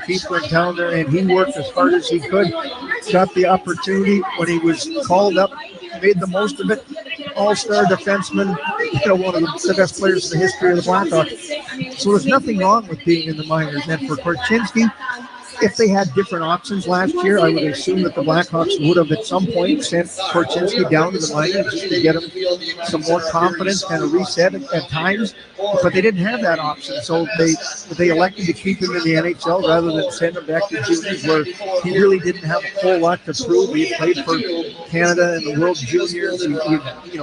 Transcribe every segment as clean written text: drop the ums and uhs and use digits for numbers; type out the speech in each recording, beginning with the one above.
goalkeeper in town there, and he worked as hard as he could. Got the opportunity when he was called up, made the most of it. All-star defenseman, one of the best players in the history of the Blackhawks. So there's nothing wrong with being in the minors. And for Korchinski, if they had different options last year, I would assume that the Blackhawks would have at some point sent Korchinski down to the minors just to get him some more confidence, kind of reset at times. But they didn't have that option, so they elected to keep him in the NHL rather than send him back to juniors, where he really didn't have a whole lot to prove. He had played for Canada and the World Juniors, and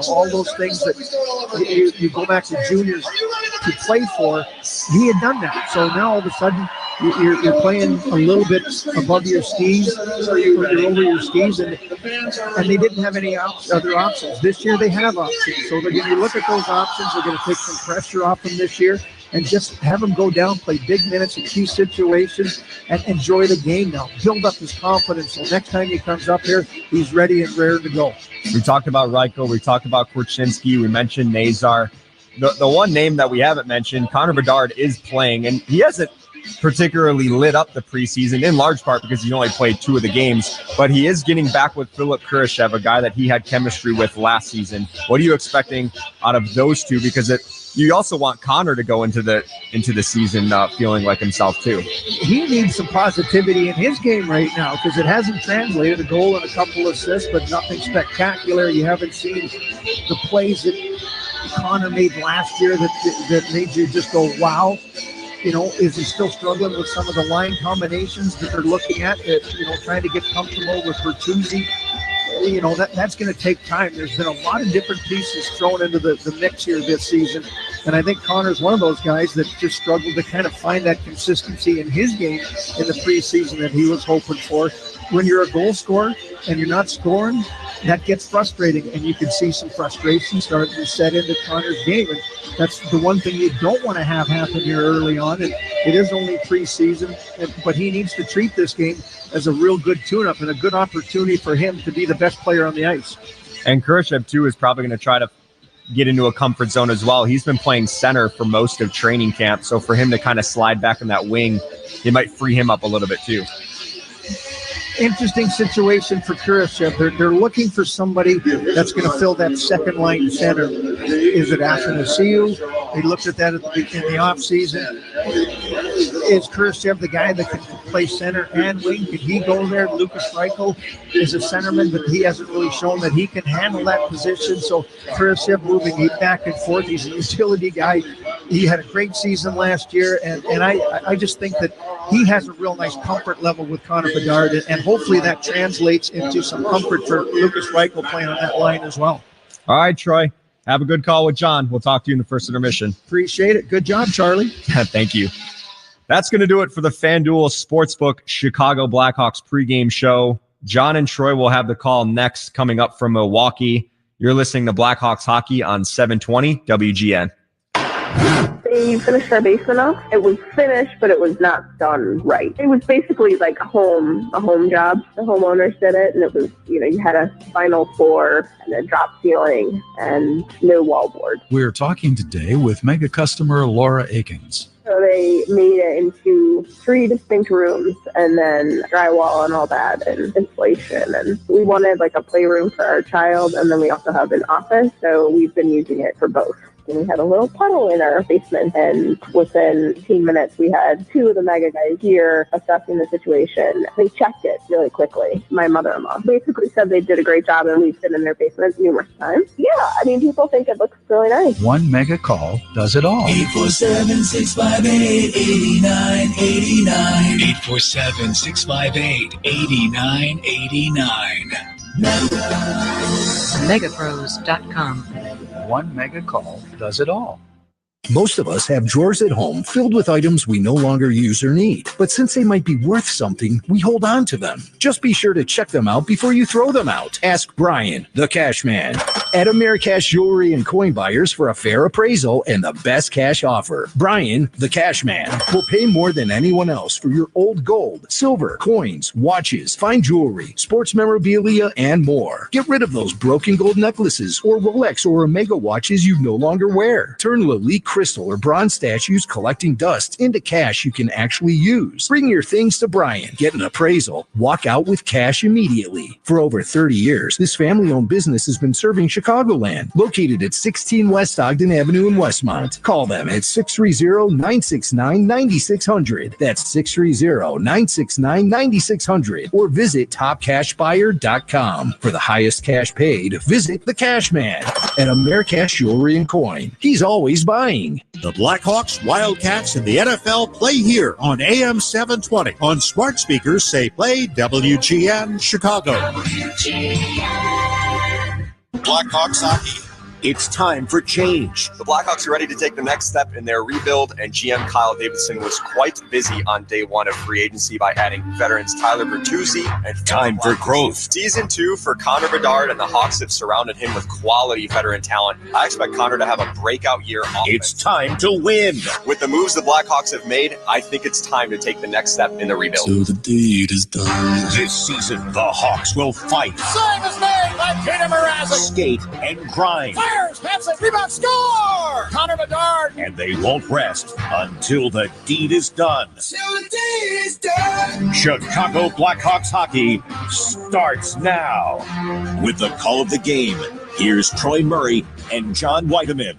all those things that you go back to juniors to play for. He had done that, so now all of a sudden you're playing a little bit above your skis, or you're over your skis, and they didn't have any other options. This year they have options, so when you look at those options, they're going to take some pressure off them this year and just have him go down, play big minutes in key situations, and enjoy the game now. Build up his confidence, so next time he comes up here, he's ready and raring to go. We talked about Reichel, we talked about Korchinski, we mentioned Nazar. The one name that we haven't mentioned, Connor Bedard, is playing, and he hasn't particularly lit up the preseason, in large part because he only played 2 of the games, but he is getting back with Philip Kurashev, a guy that he had chemistry with last season. What are you expecting out of those two? Because you also want Connor to go into the season feeling like himself too. He needs some positivity in his game right now, because it hasn't translated. A goal and a couple assists, but nothing spectacular. You haven't seen the plays that Connor made last year that made you just go, wow. Is he still struggling with some of the line combinations that they're looking at, trying to get comfortable with Bertuzzi? That's going to take time. There's been a lot of different pieces thrown into the mix here this season. And I think Connor's one of those guys that just struggled to kind of find that consistency in his game in the preseason that he was hoping for. When you're a goal scorer and you're not scoring, that gets frustrating, and you can see some frustration starting to set into Connor's game. And that's the one thing you don't want to have happen here early on. And it is only preseason, but he needs to treat this game as a real good tune-up and a good opportunity for him to be the best player on the ice. And Kurashev, too, is probably going to try to get into a comfort zone as well. He's been playing center for most of training camp, so for him to kind of slide back in that wing, it might free him up a little bit, too. Interesting situation for Kurashev. They're looking for somebody that's going to fill that second line center. Is it Athanasiou? They looked at that in the offseason. Is Kurashev the guy that can play center and wing? Can he go there? Lucas Reichel is a centerman, but he hasn't really shown that he can handle that position. So Kurashev moving back and forth. He's a utility guy. He had a great season last year, and I just think that he has a real nice comfort level with Connor Bedard, and hopefully that translates into some comfort for Lucas Reichel playing on that line as well. All right, Troy. Have a good call with John. We'll talk to you in the first intermission. Appreciate it. Good job, Charlie. Thank you. That's going to do it for the FanDuel Sportsbook Chicago Blackhawks pregame show. John and Troy will have the call next, coming up from Milwaukee. You're listening to Blackhawks Hockey on 720 WGN. They finished our basement up. It was finished, but it was not done right. It was basically like a home job. The homeowners did it, and it was, you had a vinyl floor and a drop ceiling and no wallboard. We're talking today with mega customer Laura Akins. So they made it into 3 distinct rooms, and then drywall and all that, and insulation. And we wanted like a playroom for our child, and then we also have an office. So we've been using it for both. And we had a little puddle in our basement, and within 15 minutes, we had 2 of the mega guys here assessing the situation. They checked it really quickly. My mother-in-law basically said they did a great job, and we've been in their basement numerous times. Yeah, people think it looks really nice. One mega call does it all. 847-658-8989. 847-658-8989. Megapros.com. One mega call does it all. Most of us have drawers at home filled with items we no longer use or need. But since they might be worth something, we hold on to them. Just be sure to check them out before you throw them out. Ask Brian, the cash man. at Americash Jewelry and Coin Buyers for a fair appraisal and the best cash offer. Brian, the cash man, will pay more than anyone else for your old gold, silver, coins, watches, fine jewelry, sports memorabilia, and more. Get rid of those broken gold necklaces or Rolex or Omega watches you no longer wear. Turn Lalique crystal or bronze statues collecting dust into cash you can actually use. Bring your things to Brian, get an appraisal, walk out with cash immediately. For over 30 years, this family-owned business has been serving Chicagoland, located at 16 West Ogden Avenue in Westmont. Call them at 630-969-9600. That's 630-969-9600. Or visit topcashbuyer.com. For the highest cash paid, visit the Cash Man at Americash Jewelry and Coin. He's always buying. The Blackhawks, Wildcats, and the NFL play here on AM 720. On smart speakers, say play WGN Chicago. Blackhawks hockey. It's time for change. The Blackhawks are ready to take the next step in their rebuild, and GM Kyle Davidson was quite busy on day one of free agency by adding veterans Tyler Bertuzzi and Time for growth. Season 2 for Connor Bedard, and the Hawks have surrounded him with quality veteran talent. I expect Connor to have a breakout year. It's time to win. With the moves the Blackhawks have made, I think it's time to take the next step in the rebuild. So the deed is done. This season, the Hawks will fight, Save his name by Peter Mrazek. skate, and grind. Fires, pass it, rebound, score! Connor Bedard. And they won't rest until the deed is done. Till the deed is done. Chicago Blackhawks hockey starts now. With the call of the game, here's Troy Murray and John Weideman.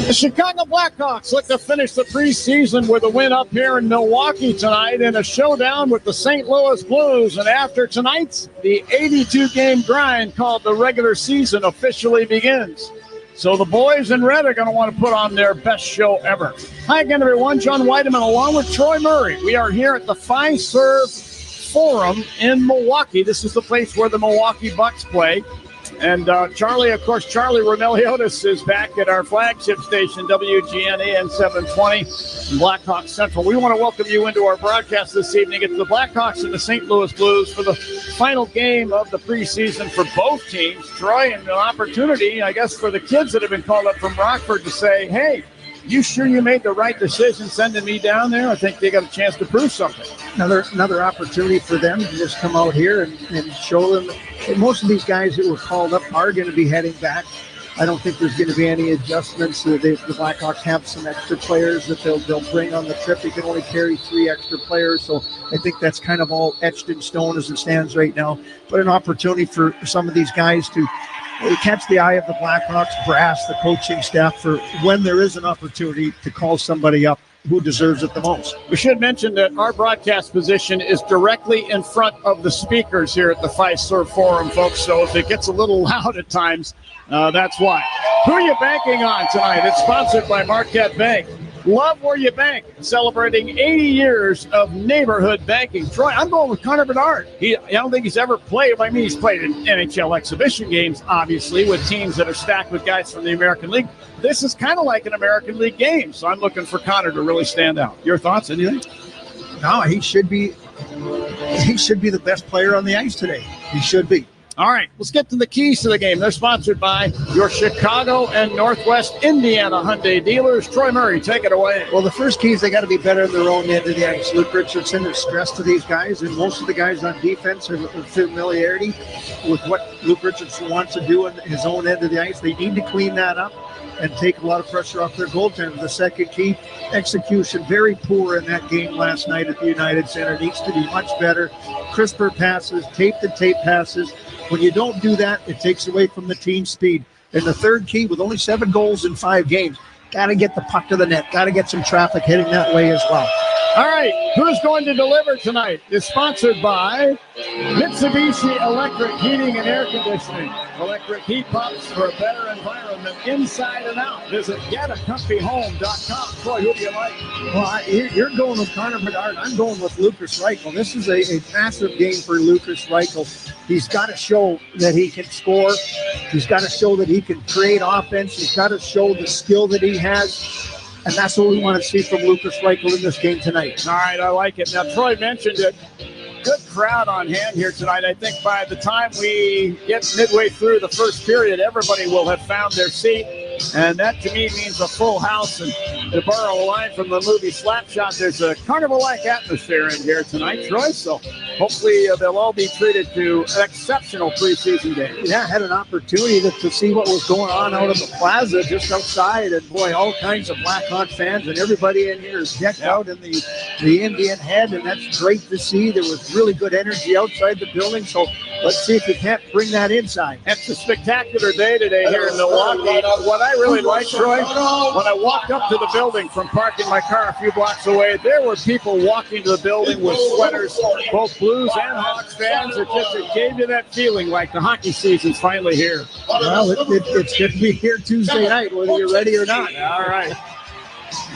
The Chicago Blackhawks look to finish the preseason with a win up here in Milwaukee tonight in a showdown with the St. Louis Blues. And after tonight's, the 82-game grind called the regular season officially begins. So the boys in red are going to want to put on their best show ever. Hi again, everyone. John Weideman along with Troy Murray. We are here at the Fiserv Forum in Milwaukee. This is the place where the Milwaukee Bucks play. And Charlie Romeliotis is back at our flagship station, WGN AM 720, Blackhawks Central. We want to welcome you into our broadcast this evening. It's the Blackhawks and the St. Louis Blues for the final game of the preseason for both teams. Troy, and an opportunity, I guess, for the kids that have been called up from Rockford to say, hey, you sure you made the right decision sending me down there? I think they got a chance to prove something. Another opportunity for them to just come out here and show them. And most of these guys that were called up are going to be heading back. I don't think there's going to be any adjustments. The Blackhawks have some extra players that they'll bring on the trip. They can only carry 3 extra players, so I think that's kind of all etched in stone as it stands right now. But an opportunity for some of these guys to catch the eye of the Blackhawks brass, the coaching staff, for when there is an opportunity to call somebody up who deserves it the most. We should mention that our broadcast position is directly in front of the speakers here at the Fiserv Forum, folks. So if it gets a little loud at times, that's why. Who are you banking on tonight? It's sponsored by Marquette Bank. Love where you bank, celebrating 80 years of neighborhood banking. Troy, I'm going with Connor Bedard. I don't think he's ever played. I mean, he's played in NHL exhibition games, obviously, with teams that are stacked with guys from the American League. This is kind of like an American League game, so I'm looking for Connor to really stand out. Your thoughts, anything? No, he should be the best player on the ice today. He should be. All right, let's get to the keys to the game. They're sponsored by your Chicago and Northwest Indiana Hyundai dealers. Troy Murray, take it away. Well, the first key is they got to be better in their own end of the ice. Luke Richardson is stress to these guys, and most of the guys on defense are familiarity with what Luke Richardson wants to do in his own end of the ice. They need to clean that up and take a lot of pressure off their goaltender. The second key, execution. Very poor in that game last night at the United Center. Needs to be much better. Crisper passes, tape-to-tape passes. When you don't do that, it takes away from the team speed. And the third key, with only 7 goals in 5 games, got to get the puck to the net. Got to get some traffic hitting that way as well. All right, who's going to deliver tonight? It's sponsored by Mitsubishi Electric Heating and Air Conditioning. Electric heat pumps for a better environment inside and out. Visit getacomfyhome.com. Troy, who do you like? Well, you're going with Connor Bedard. I'm going with Lucas Reichel. This is a massive game for Lucas Reichel. He's got to show that he can score. He's got to show that he can create offense. He's got to show the skill that he has. And that's what we want to see from Lucas Reichel in this game tonight. All right, I like it. Now, Troy mentioned it. good crowd on hand here tonight. I think by the time we get midway through the first period, everybody will have found their seat. And that, to me, means a full house. And to borrow a line from the movie Slapshot, there's a carnival-like atmosphere in here tonight, Troy. So hopefully they'll all be treated to an exceptional preseason game. Yeah, had an opportunity to see what was going on out in the plaza just outside. And, boy, all kinds of Blackhawk fans. And everybody in here is decked out in the Indian head. And that's great to see. There was really good energy outside the building. So let's see if we can't bring that inside. It's a spectacular day today here in Milwaukee. What I really like, Troy, when I walked up to the building from parking my car a few blocks away, there were people walking to the building with sweaters, both Blues and Hawks fans. It gave you that feeling like the hockey season's finally here. Well, it's going to be here Tuesday night, whether you're ready or not. All right.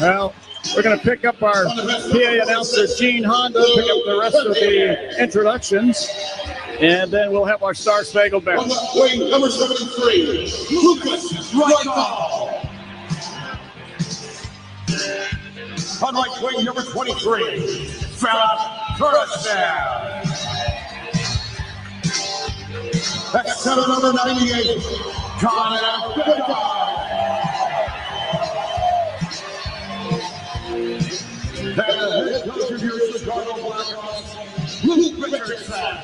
Well, we're going to pick up our PA announcer, Gene Honda, pick up the rest of the introductions. And then we'll have our Star Spangled Banner. Wing number 73, Lucas Reichel. On right wing number 23, Philip Kurosawa. At center number 98, Connor Bedard. And the head coach of your Chicago Blackhawks, Luke Richardson.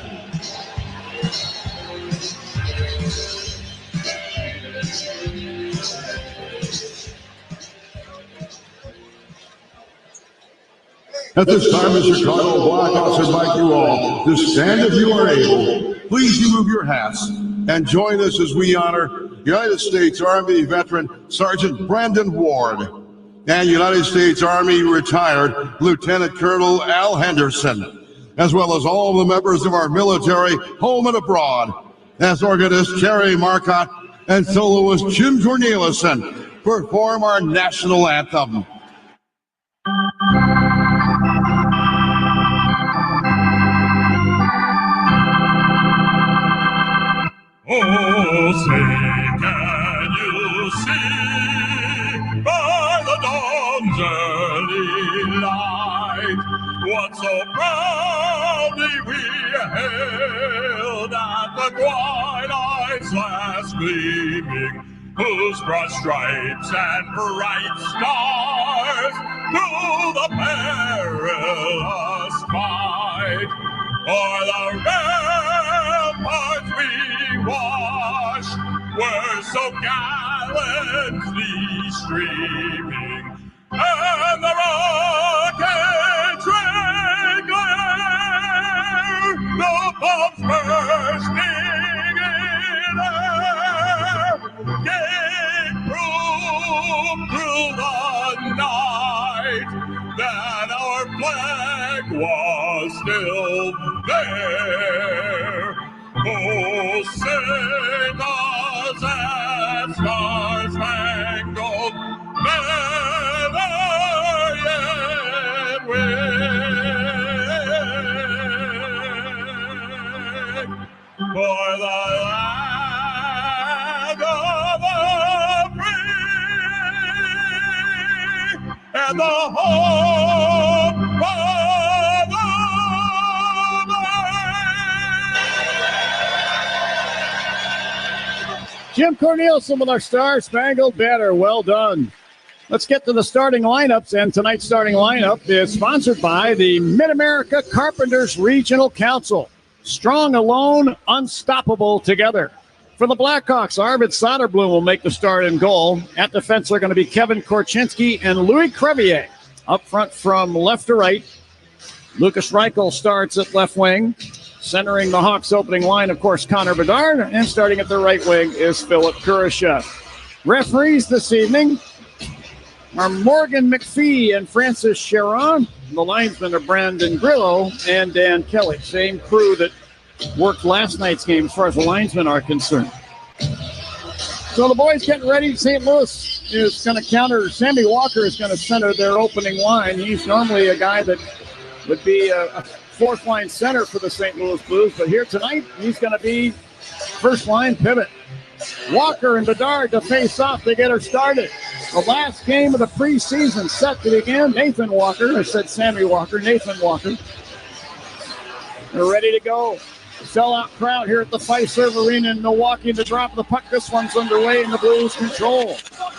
At this time, the Chicago Blackhawks invite you all to stand if you are able. Please remove your hats and join us as we honor United States Army veteran Sergeant Brandon Ward and United States Army retired Lieutenant Colonel Al Henderson, as well as all the members of our military home and abroad, as organist Terry Marcotte and soloist Jim Corneliuson perform our national anthem. Oh, say, can you see by the dawn's early light what so proudly we hailed at the twilight's last gleaming, whose broad stripes and bright stars through the perilous fight o'er the ramparts we watched were so gallantly streaming, and the rockets red glare, the bombs bursting in air, gave proof through the night that our flag was still there. Oh, sing us that star-spangled banner yet wave, for the land of the free and the hope of the Jim Corneliuson with our Star-Spangled Banner. Well done. Let's get to the starting lineups, and tonight's starting lineup is sponsored by the Mid-America Carpenters Regional Council. Strong alone, unstoppable together. For the Blackhawks, Arvid Soderblom will make the start in goal. At defense are going to be Kevin Korchinski and Louis Crevier. Up front from left to right, Lucas Reichel starts at left wing. Centering the Hawks opening line, of course, Connor Bedard. And starting at the right wing is Philip Kurosawa. Referees this evening are Morgan McPhee and Francis Sharon. The linesmen are Brandon Grillo and Dan Kelly. Same crew that worked last night's game as far as the linesmen are concerned. So the boys getting ready. St. Louis is going to counter. Sammy Walker is going to center their opening line. He's normally a guy that would be a fourth-line center for the St. Louis Blues, but here tonight, he's going to be first-line pivot. Walker and Bedard to face off to get her started. The last game of the preseason set to begin. Nathan Walker, I said Sammy Walker, Nathan Walker They're ready to go. Sellout crowd here at the Fiserv Arena in Milwaukee. The drop of the puck. This one's underway, and the Blues control.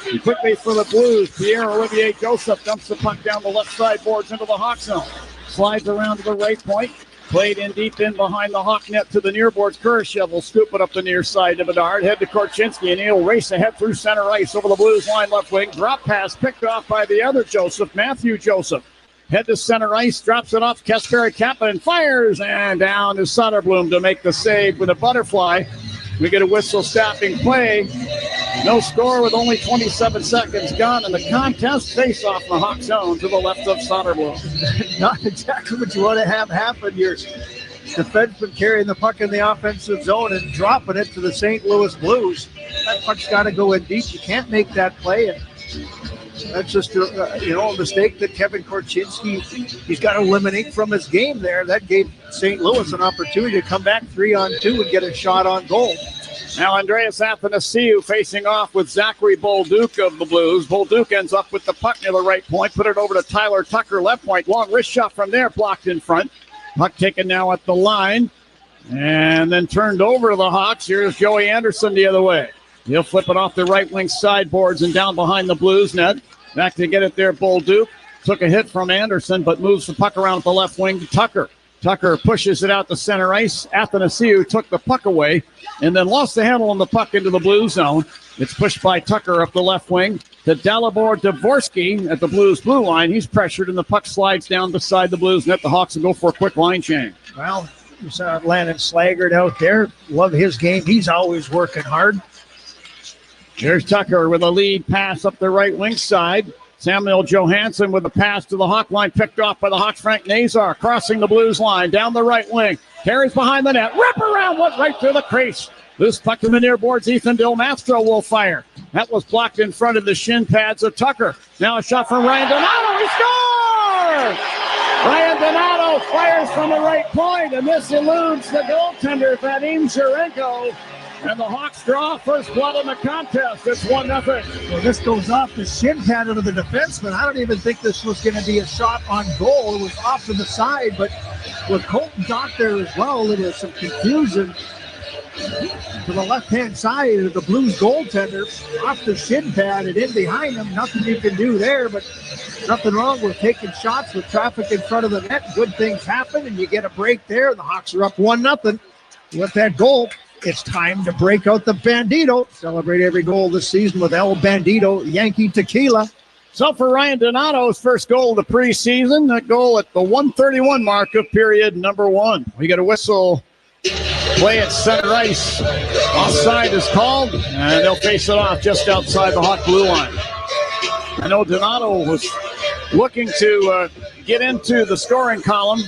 And quickly for the Blues, Pierre-Olivier Joseph dumps the puck down the left side boards into the Hawk zone. Slides around to the right point. Played in deep in behind the Hawk net to the near boards. Kurashev will scoop it up the near side to Bedard. Head to Korchinski, and he'll race ahead through center ice over the Blues line left wing. Drop pass picked off by the other Joseph, Matthew Joseph. Head to center ice, drops it off. Kasperi Kapanen fires, and down to Soderblom to make the save with a butterfly. We get a whistle stopping play. No score with only 27 seconds gone in the contest. Face off the Hawk zone to the left of Soderblom. Not exactly what you want to have happen. Your defenseman carrying the puck in the offensive zone and dropping it to the St. Louis Blues. That puck's got to go in deep. You can't make that play. And that's just a mistake that Kevin Korchinski, he's got to eliminate from his game there. That gave St. Louis an opportunity to come back 3-on-2 and get a shot on goal. Now Andreas Athanasiou facing off with Zachary Bolduc of the Blues. Bolduc ends up with the puck near the right point. Put it over to Tyler Tucker, left point. Long wrist shot from there, blocked in front. Puck taken now at the line. And then turned over to the Hawks. Here's Joey Anderson the other way. He'll flip it off the right wing sideboards and down behind the Blues net. Back to get it there, Bolduc. Took a hit from Anderson, but moves the puck around at the left wing to Tucker. Tucker pushes it out to center ice. Athanasiou took the puck away and then lost the handle on the puck into the Blue zone. It's pushed by Tucker up the left wing to Dalibor Dvorsky at the Blues blue line. He's pressured and the puck slides down beside the Blues net. The Hawks will go for a quick line change. Well, you saw Landon Slaggert out there. Love his game. He's always working hard. Here's Tucker with a lead pass up the right wing side. Samuel Johansson with a pass to the Hawk line, picked off by the Hawks. Frank Nazar crossing the Blues line down the right wing. Carries behind the net. Wrap around, went right through the crease. Loose puck in the near boards. Ethan Del Mastro will fire. That was blocked in front of the shin pads of Tucker. Now a shot from Ryan Donato. He scores! Ryan Donato fires from the right point, and this eludes the goaltender, Vadim Shirenko. And the Hawks draw first blood in the contest. It's 1-0. Well, this goes off the shin pad of the defenseman. I don't even think this was going to be a shot on goal. It was off to the side, but with Colton Dock there as well, there was some confusion to the left-hand side of the Blues goaltender. Off the shin pad and in behind him. Nothing you can do there, but nothing wrong with taking shots with traffic in front of the net. Good things happen, and you get a break there. The Hawks are up 1-0 with that goal. It's time to break out the Bandito. Celebrate every goal this season with El Bandito Yankee Tequila. So for Ryan Donato's first goal of the preseason, that goal at the 1:31 mark of period number 1. We get a whistle. Play at center ice. Offside is called, and they'll face it off just outside the Hawk blue line. I know Donato was looking to get into the scoring column,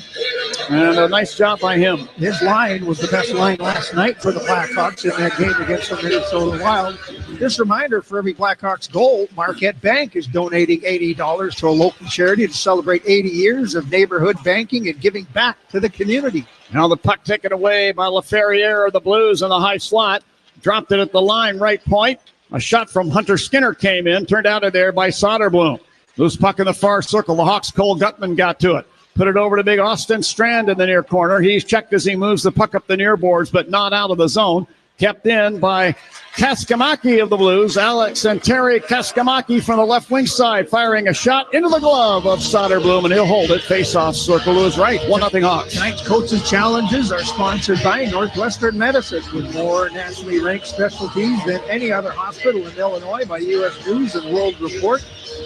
and a nice job by him. His line was the best line last night for the Blackhawks in that game against the Minnesota Wild. Just a reminder, for every Blackhawks goal, Marquette Bank is donating $80 to a local charity to celebrate 80 years of neighborhood banking and giving back to the community. Now the puck taken away by LaFerriere of the Blues in the high slot. Dropped it at the line right point. A shot from Hunter Skinner came in, turned out of there by Soderblom. Loose puck in the far circle. The Hawks' Cole Gutman got to it. Put it over to big Austin Strand in the near corner. He's checked as he moves the puck up the near boards, but not out of the zone. Kept in by Kaskamaki of the Blues. Alex and Terry Kaskamaki from the left wing side, firing a shot into the glove of Soderblom, and he'll hold it. Face-off circle to his right. 1-0 Hawks. Tonight's Coaches Challenges are sponsored by Northwestern Medicine, with more nationally ranked specialties than any other hospital in Illinois by U.S. News and World Report.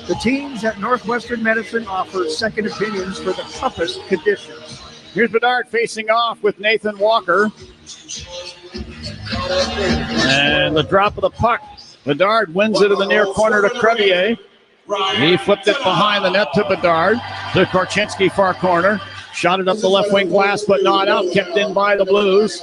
The teams at Northwestern Medicine offer second opinions for the toughest conditions. Here's Bedard facing off with Nathan Walker. And the drop of the puck. Bedard wins it in the near corner to Crevier. He flipped it behind the net to Bedard. To Korchinski, far corner. Shot it up the left wing glass, but not out. Kept in by the Blues.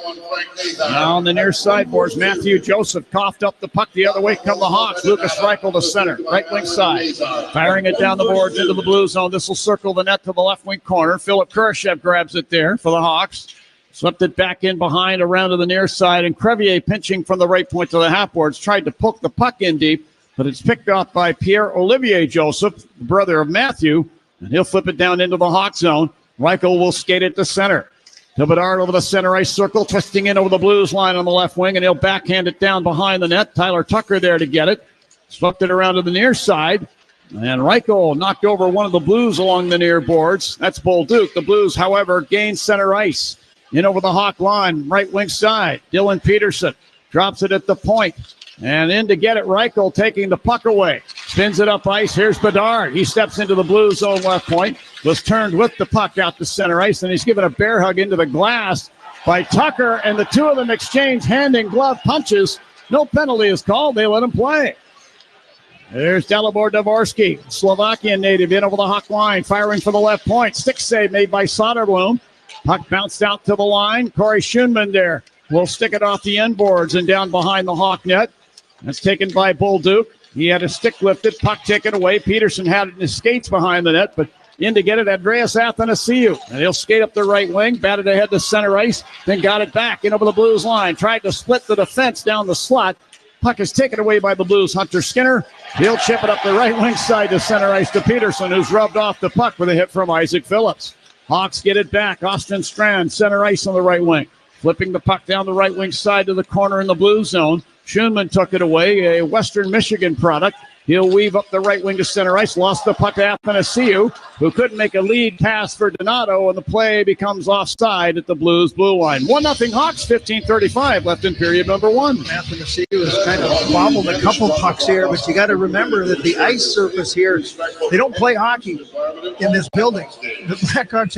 Now on the near sideboards, Matthew Joseph coughed up the puck the other way. Come the Hawks. Lucas Reichel to center. Right wing side. Firing it down the boards into the Blue zone. This will circle the net to the left wing corner. Philip Kurashev grabs it there for the Hawks. Swept it back in behind around to the near side. And Crevier pinching from the right point to the half boards. Tried to poke the puck in deep, but it's picked off by Pierre-Olivier Joseph, the brother of Matthew. And he'll flip it down into the Hawk zone. Reichel will skate it to center. To Bedard over the center ice circle, twisting in over the Blues line on the left wing, and he'll backhand it down behind the net. Tyler Tucker there to get it. Swept it around to the near side. And Reichel knocked over one of the Blues along the near boards. That's Bolduc. The Blues, however, gain center ice. In over the Hawk line, right wing side. Dylan Peterson drops it at the point. And in to get it, Reichel taking the puck away. Spins it up ice. Here's Bedard. He steps into the Blues zone left point. Was turned with the puck out to center ice. And he's given a bear hug into the glass by Tucker. And the two of them exchange hand-in-glove punches. No penalty is called. They let him play. There's Dalibor Dvorsky, Slovakian native, in over the Hawk line, firing for the left point. Stick save made by Soderblom. Puck bounced out to the line. Corey Schoenman there will stick it off the end boards and down behind the Hawk net. That's taken by Bolduc. He had a stick lifted, puck taken away. Peterson had it in his skates behind the net, but in to get it, Andreas Athanasiou. And he'll skate up the right wing, batted ahead to center ice, then got it back in over the Blues line. Tried to split the defense down the slot. Puck is taken away by the Blues. Hunter Skinner. He'll chip it up the right wing side to center ice to Peterson, who's rubbed off the puck with a hit from Isaac Phillips. Hawks get it back. Austin Strand, center ice on the right wing. Flipping the puck down the right wing side to the corner in the blue zone. Schoenman took it away, a Western Michigan product. He'll weave up the right wing to center ice. Lost the puck to Athanasiou, who couldn't make a lead pass for Donato, and the play becomes offside at the Blues blue line. 1-0 Hawks, 15:35 left in period number one. Athanasiou has kind of wobbled a couple pucks here, but you got to remember that the ice surface here, they don't play hockey in this building. The Blackhawks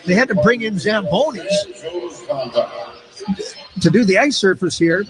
had to bring in Zambonis to do the ice surface here.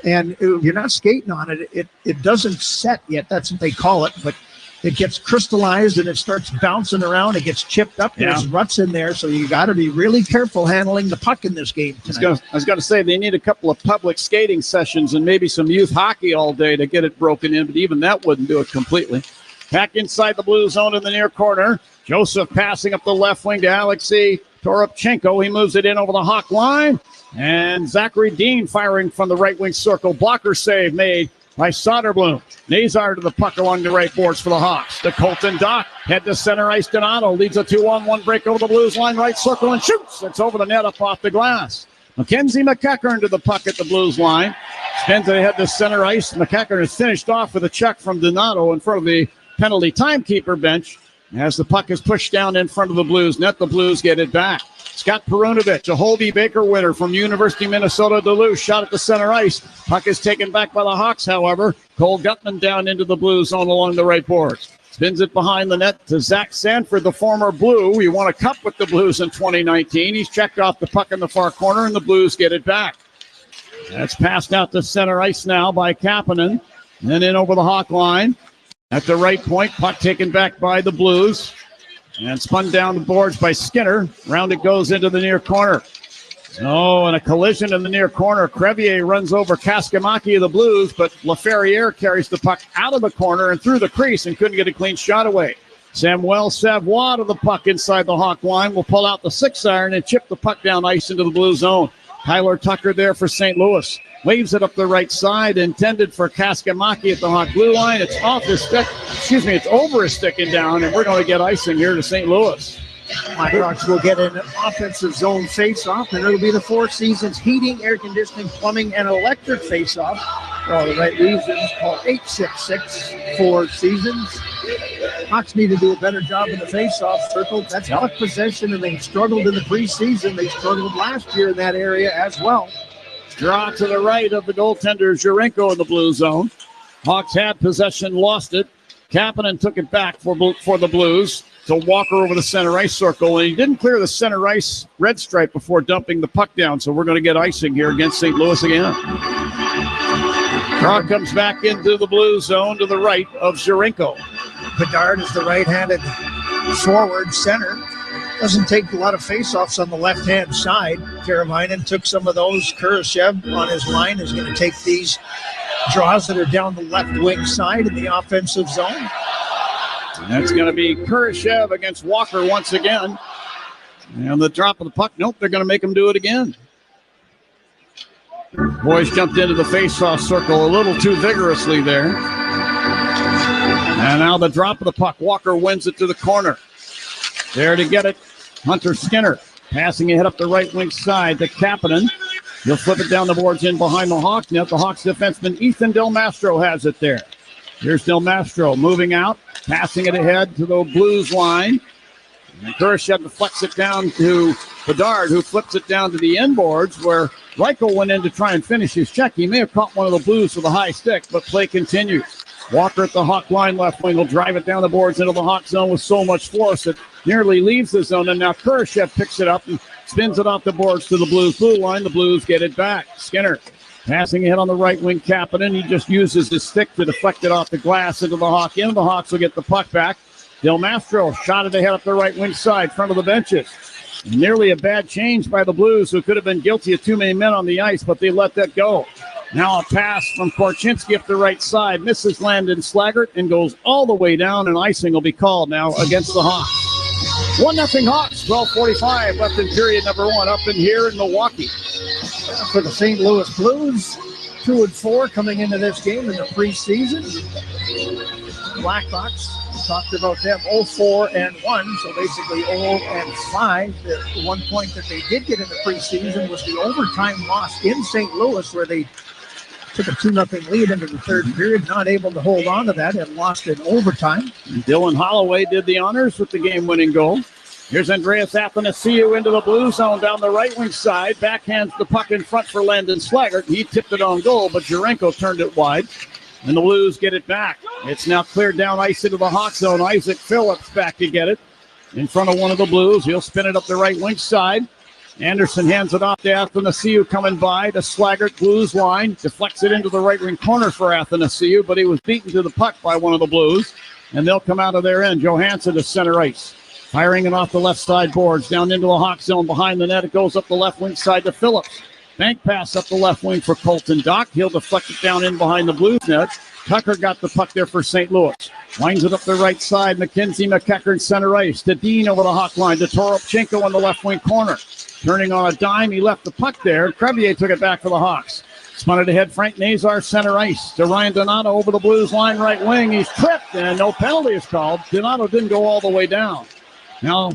And you're not skating on it. It doesn't set yet. That's what they call it. But it gets crystallized and it starts bouncing around. It gets chipped up. There's ruts in there. So you got to be really careful handling the puck in this game tonight. I was going to say they need a couple of public skating sessions and maybe some youth hockey all day to get it broken in. But even that wouldn't do it completely. Back inside the blue zone in the near corner. Joseph passing up the left wing to Alexei Toropchenko. He moves it in over the Hawk line. And Zachary Dean firing from the right wing circle. Blocker save made by Soderblom. Nazar to the puck along the right boards for the Hawks. To Colton Dock. Head to center ice. Donato leads a 2-on-1 break over the Blues line. Right circle and shoots. It's over the net up off the glass. Mackenzie McEachern to the puck at the Blues line. Spins it ahead to center ice. McEachern is finished off with a check from Donato in front of the penalty timekeeper bench. As the puck is pushed down in front of the Blues net, the Blues get it back. Scott Perunovich, a Holby Baker winner from University of Minnesota Duluth, shot at the center ice. Puck is taken back by the Hawks, however. Cole Gutman down into the Blue zone along the right boards. Spins it behind the net to Zach Sanford, the former Blue. He won a cup with the Blues in 2019. He's checked off the puck in the far corner, and the Blues get it back. That's passed out to center ice now by Kapanen. And in over the Hawk line. At the right point, puck taken back by the Blues. And spun down the boards by Skinner. Round it goes into the near corner. Oh, and a collision in the near corner. Crevier runs over Kaskamaki of the Blues, but LaFerriere carries the puck out of the corner and through the crease and couldn't get a clean shot away. Samuel Savoie to the puck inside the Hawk line will pull out the 6-iron and chip the puck down ice into the Blue zone. Tyler Tucker there for St. Louis. Waves it up the right side, intended for Kaskamaki at the Hawk blue line. It's off his stick. It's over his stick and down, and we're going to get icing here to St. Louis. Blackhawks will get an offensive zone face-off, and it'll be the Four Seasons Heating, Air Conditioning, Plumbing, and Electric face-off. For all the right reasons, call 866 Four Seasons. Hawks need to do a better job in the face-off circle. That's puck possession, and they struggled in the preseason. They struggled last year in that area as well. Draw to the right of the goaltender, Jurenko in the blue zone. Hawks had possession, lost it. Kapanen took it back for the Blues to Walker over the center ice circle, and he didn't clear the center ice red stripe before dumping the puck down, so we're going to get icing here against St. Louis again. Draw comes back into the blue zone to the right of Jurenko. Bedard is the right-handed forward center. Doesn't take a lot of face-offs on the left-hand side. Karavainen took some of those. Kurashev on his line is going to take these draws that are down the left wing side in the offensive zone. That's going to be Kurashev against Walker once again. And the drop of the puck, nope, they're going to make him do it again. Boys jumped into the face-off circle a little too vigorously there. And now the drop of the puck. Walker wins it to the corner. There to get it, Hunter Skinner. Passing ahead up the right wing side to Kapanen. He'll flip it down the boards in behind the Hawks net. The Hawks defenseman Ethan Del Mastro has it there. Here's Del Mastro moving out, passing it ahead to the Blues line. And Kurashev deflects it down to Bedard, who flips it down to the end boards where Reichel went in to try and finish his check. He may have caught one of the Blues with a high stick, but play continues. Walker at the Hawk line left wing will drive it down the boards into the Hawk zone with so much force it nearly leaves the zone. And now Kurashev picks it up and spins it off the boards to the Blues blue line. The Blues get it back. Skinner passing ahead on the right wing, Kapanen. He just uses his stick to deflect it off the glass into the Hawk end. The Hawks will get the puck back. Del Mastro shot it ahead up the right wing side, front of the benches. Nearly a bad change by the Blues, who could have been guilty of too many men on the ice, but they let that go. Now a pass from Korchinski up the right side, misses Landon Slaggert and goes all the way down, and icing will be called now against the Hawks. 1-0 Hawks, 12:45 left in period number 1 up in here in Milwaukee. For the St. Louis Blues, 2-4 coming into this game in the preseason. Blackhawks, we talked about them, 0-4-1, so basically 0-5. The one point that they did get in the preseason was the overtime loss in St. Louis, where they took a 2-0 lead into the third period, not able to hold on to that and lost in overtime. Dylan Holloway did the honors with the game-winning goal. Here's Andreas Athanasiou into the blue zone down the right wing side. Backhands the puck in front for Landon Slaggert. He tipped it on goal, but Jurenko turned it wide. And the Blues get it back. It's now cleared down ice into the Hawk zone. Isaac Phillips back to get it in front of one of the Blues. He'll spin it up the right wing side. Anderson hands it off to Athanasiou coming by to Slaggert, Blues line. Deflects it into the right wing corner for Athanasiou, but he was beaten to the puck by one of the Blues. And they'll come out of their end. Johansson to center ice. Firing it off the left side boards. Down into the Hawk zone behind the net. It goes up the left wing side to Phillips. Bank pass up the left wing for Colton Dock. He'll deflect it down in behind the Blues net. Tucker got the puck there for St. Louis. Winds it up the right side. McKenzie McEachern center ice. To Dean over the Hawk line. To Toropchenko in the left wing corner. Turning on a dime. He left the puck there. Crevier took it back for the Hawks. Spun it ahead. Frank Nazar center ice. To Ryan Donato over the Blues line right wing. He's tripped and no penalty is called. Donato didn't go all the way down. Now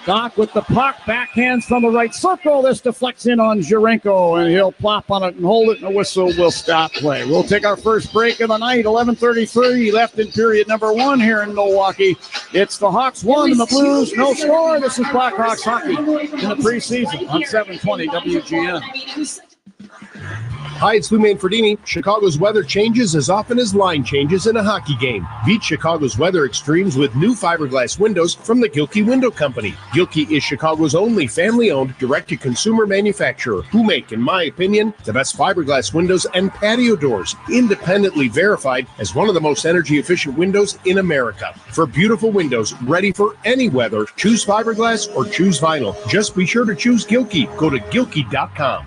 Doc with the puck, backhands from the right circle. This deflects in on Jurenko, and he'll plop on it and hold it, and the whistle will stop play. We'll take our first break of the night. 11:33 left in period number 1 here in Milwaukee. It's the Hawks 1 and the Blues no score. This is Blackhawks hockey in the preseason on 720 WGN. Hi, it's Lou Manfredini. Chicago's weather changes as often as line changes in a hockey game. Beat Chicago's weather extremes with new fiberglass windows from the Gilkey Window Company. Gilkey is Chicago's only family-owned, direct-to-consumer manufacturer who make, in my opinion, the best fiberglass windows and patio doors, independently verified as one of the most energy-efficient windows in America. For beautiful windows ready for any weather, choose fiberglass or choose vinyl. Just be sure to choose Gilkey. Go to Gilkey.com.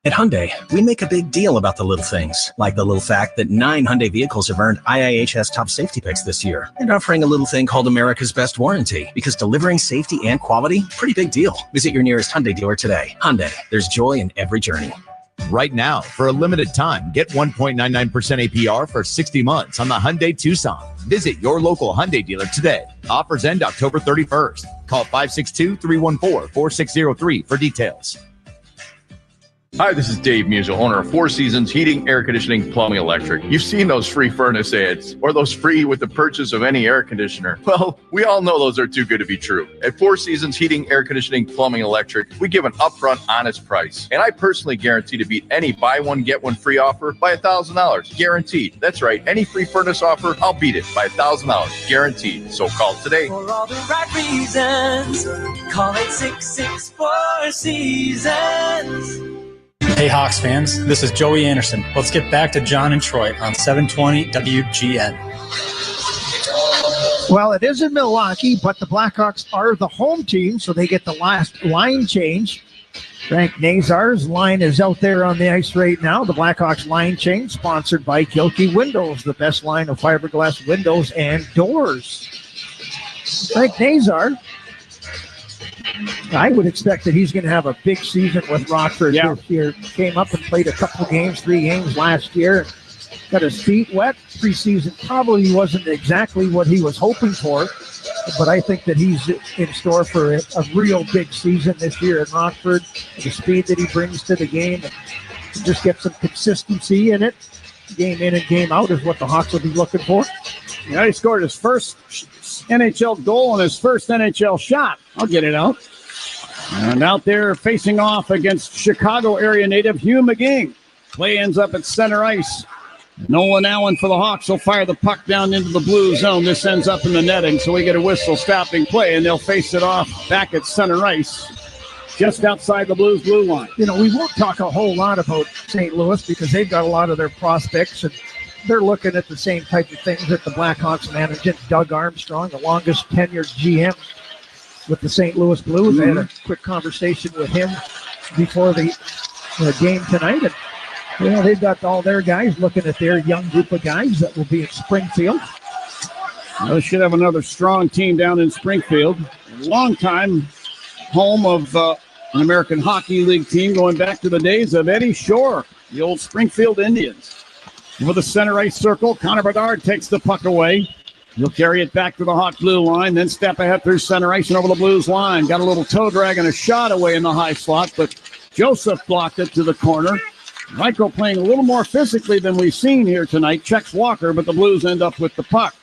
At Hyundai, we make a big deal about the little things, like the little fact that 9 Hyundai vehicles have earned IIHS top safety picks this year, and offering a little thing called America's Best Warranty, because delivering safety and quality, pretty big deal. Visit your nearest Hyundai dealer today. Hyundai, there's joy in every journey. Right now, for a limited time, get 1.99% APR for 60 months on the Hyundai Tucson. Visit your local Hyundai dealer today. Offers end October 31st. Call 562-314-4603 for details. Hi, this is Dave Musial, owner of Four Seasons Heating, Air Conditioning, Plumbing, Electric. You've seen those free furnace ads, or those free with the purchase of any air conditioner. Well, we all know those are too good to be true. At Four Seasons Heating, Air Conditioning, Plumbing, Electric, we give an upfront, honest price. And I personally guarantee to beat any buy one, get one free offer by $1,000. Guaranteed. That's right. Any free furnace offer, I'll beat it by $1,000. Guaranteed. So call today. For all the right reasons, call 866-4 Seasons. Hey Hawks fans, this is Joey Anderson. Let's get back to John and Troy on 720 WGN. Well, it is in Milwaukee, but the Blackhawks are the home team, so they get the last line change. Frank Nazar's line is out there on the ice right now. The Blackhawks line change sponsored by Gilkey Windows, the best line of fiberglass windows and doors. Frank Nazar, I would expect that he's going to have a big season with Rockford this year. Came up and played a couple games, 3 games last year. Got his feet wet. Preseason probably wasn't exactly what he was hoping for. but I think that he's in store for a real big season this year in Rockford. The speed that he brings to the game, and just get some consistency in it. Game in and game out is what the Hawks will be looking for. Yeah, he scored his first NHL goal and his first NHL shot. I'll get it out. And out there facing off against Chicago area native Hugh McGing. Play ends up at center ice. Nolan Allen for the Hawks will fire the puck down into the blue zone. This ends up in the netting, so we get a whistle stopping play, and they'll face it off back at center ice, just outside the Blues blue line. We won't talk a whole lot about St. Louis because they've got a lot of their prospects, and they're looking at the same type of things that the Blackhawks management, Doug Armstrong, the longest tenured GM with the St. Louis Blues. I had a quick conversation with him before the game tonight, and they've got all their guys looking at their young group of guys that will be in Springfield. They should have another strong team down in Springfield. A long time home of an American Hockey League team going back to the days of Eddie Shore, the old Springfield Indians. With the center ice circle, Connor Bedard takes the puck away. He'll carry it back to the Hawk blue line, then step ahead through center ice and over the Blues line. Got a little toe drag and a shot away in the high slot, but Joseph blocked it to the corner. Reichel playing a little more physically than we've seen here tonight. Checks Walker, but the Blues end up with the puck.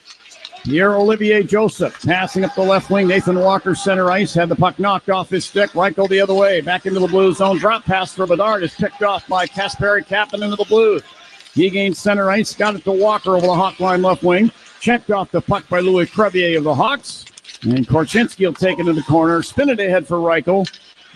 Pierre-Olivier Joseph passing up the left wing. Nathan Walker center ice. Had the puck knocked off his stick. Reichel the other way. Back into the Blues zone. Drop pass for Bedard is picked off by Kasperi Kapanen into the Blues. He gains center ice. Got it to Walker over the Hawk line left wing. Checked off the puck by Louis Crevier of the Hawks. And Korchinski will take it to the corner. Spin it ahead for Reichel.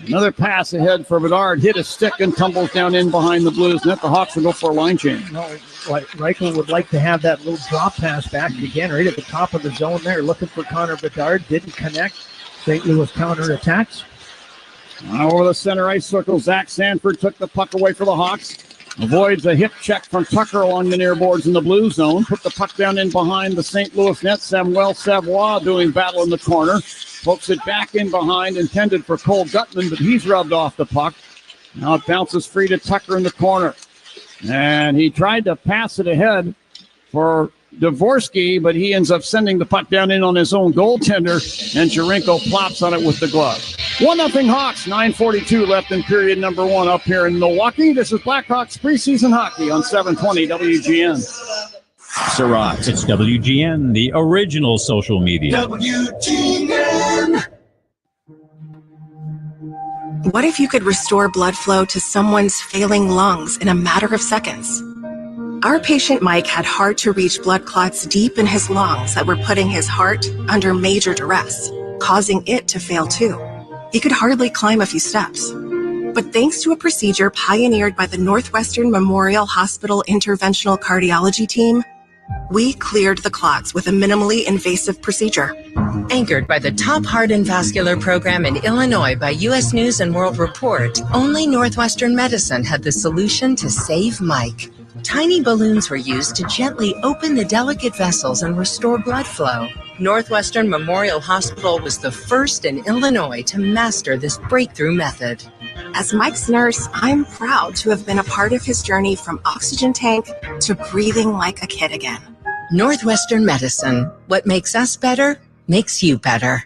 Another pass ahead for Bedard. Hit a stick and tumbles down in behind the Blues net. The Hawks will go for a line change. Reichel would like to have that little drop pass back again right at the top of the zone there. Looking for Connor Bedard. Didn't connect. St. Louis counterattacks. Over the center ice circle, Zach Sanford took the puck away for the Hawks. Avoids a hip check from Tucker along the near boards in the blue zone. Put the puck down in behind the St. Louis net. Samuel Savoie doing battle in the corner. Pokes it back in behind, intended for Cole Gutman, but he's rubbed off the puck. Now it bounces free to Tucker in the corner. And he tried to pass it ahead for Dvorsky, but he ends up sending the puck down in on his own goaltender, and Chirinko plops on it with the glove. 1-0 Hawks, 9:42 left in period number one up here in Milwaukee. This is Blackhawks preseason hockey on 720 WGN. Surratt. It's WGN, the original social media. WGN. What if you could restore blood flow to someone's failing lungs in a matter of seconds? Our patient Mike had hard-to-reach blood clots deep in his lungs that were putting his heart under major duress, causing it to fail too. He could hardly climb a few steps. But thanks to a procedure pioneered by the Northwestern Memorial Hospital Interventional Cardiology Team, we cleared the clots with a minimally invasive procedure. Anchored by the top heart and vascular program in Illinois by U.S. News and World Report, only Northwestern Medicine had the solution to save Mike. Tiny balloons were used to gently open the delicate vessels and restore blood flow. Northwestern Memorial Hospital was the first in Illinois to master this breakthrough method. As Mike's nurse, I'm proud to have been a part of his journey from oxygen tank to breathing like a kid again. Northwestern Medicine. What makes us better makes you better.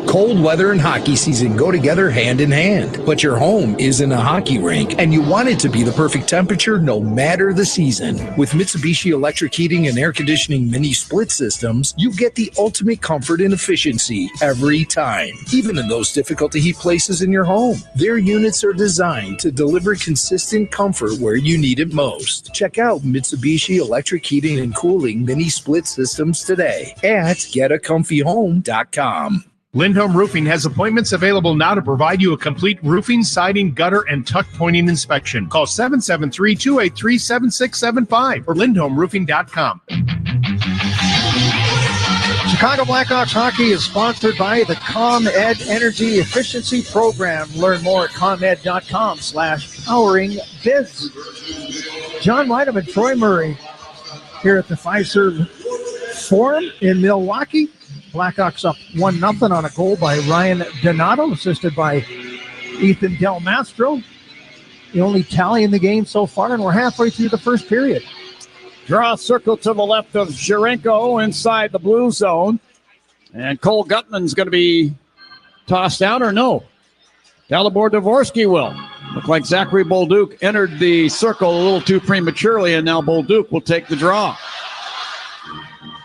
Cold weather and hockey season go together hand in hand, but your home isn't a hockey rink, and you want it to be the perfect temperature no matter the season. With Mitsubishi electric heating and air conditioning mini split systems, you get the ultimate comfort and efficiency every time, even in those difficult to heat places in your home. Their units are designed to deliver consistent comfort where you need it most. Check out Mitsubishi electric heating and cooling mini split systems today at getacomfyhome.com. Lindholm Roofing has appointments available now to provide you a complete roofing, siding, gutter, and tuck pointing inspection. Call 773-283-7675 or lindholmroofing.com. Chicago Blackhawks hockey is sponsored by the ComEd Energy Efficiency Program. Learn more at comed.com/poweringbiz. John Whiteman and Troy Murray here at the Fiserv Forum in Milwaukee. Blackhawks up 1-0 on a goal by Ryan Donato, assisted by Ethan Del Mastro. The only tally in the game so far, and we're halfway through the first period. Draw a circle to the left of Shirenko inside the blue zone. And Cole Gutman's going to be tossed out, or no? Dalibor Dvorsky will. Look like Zachary Bolduc entered the circle a little too prematurely, and now Bolduc will take the draw.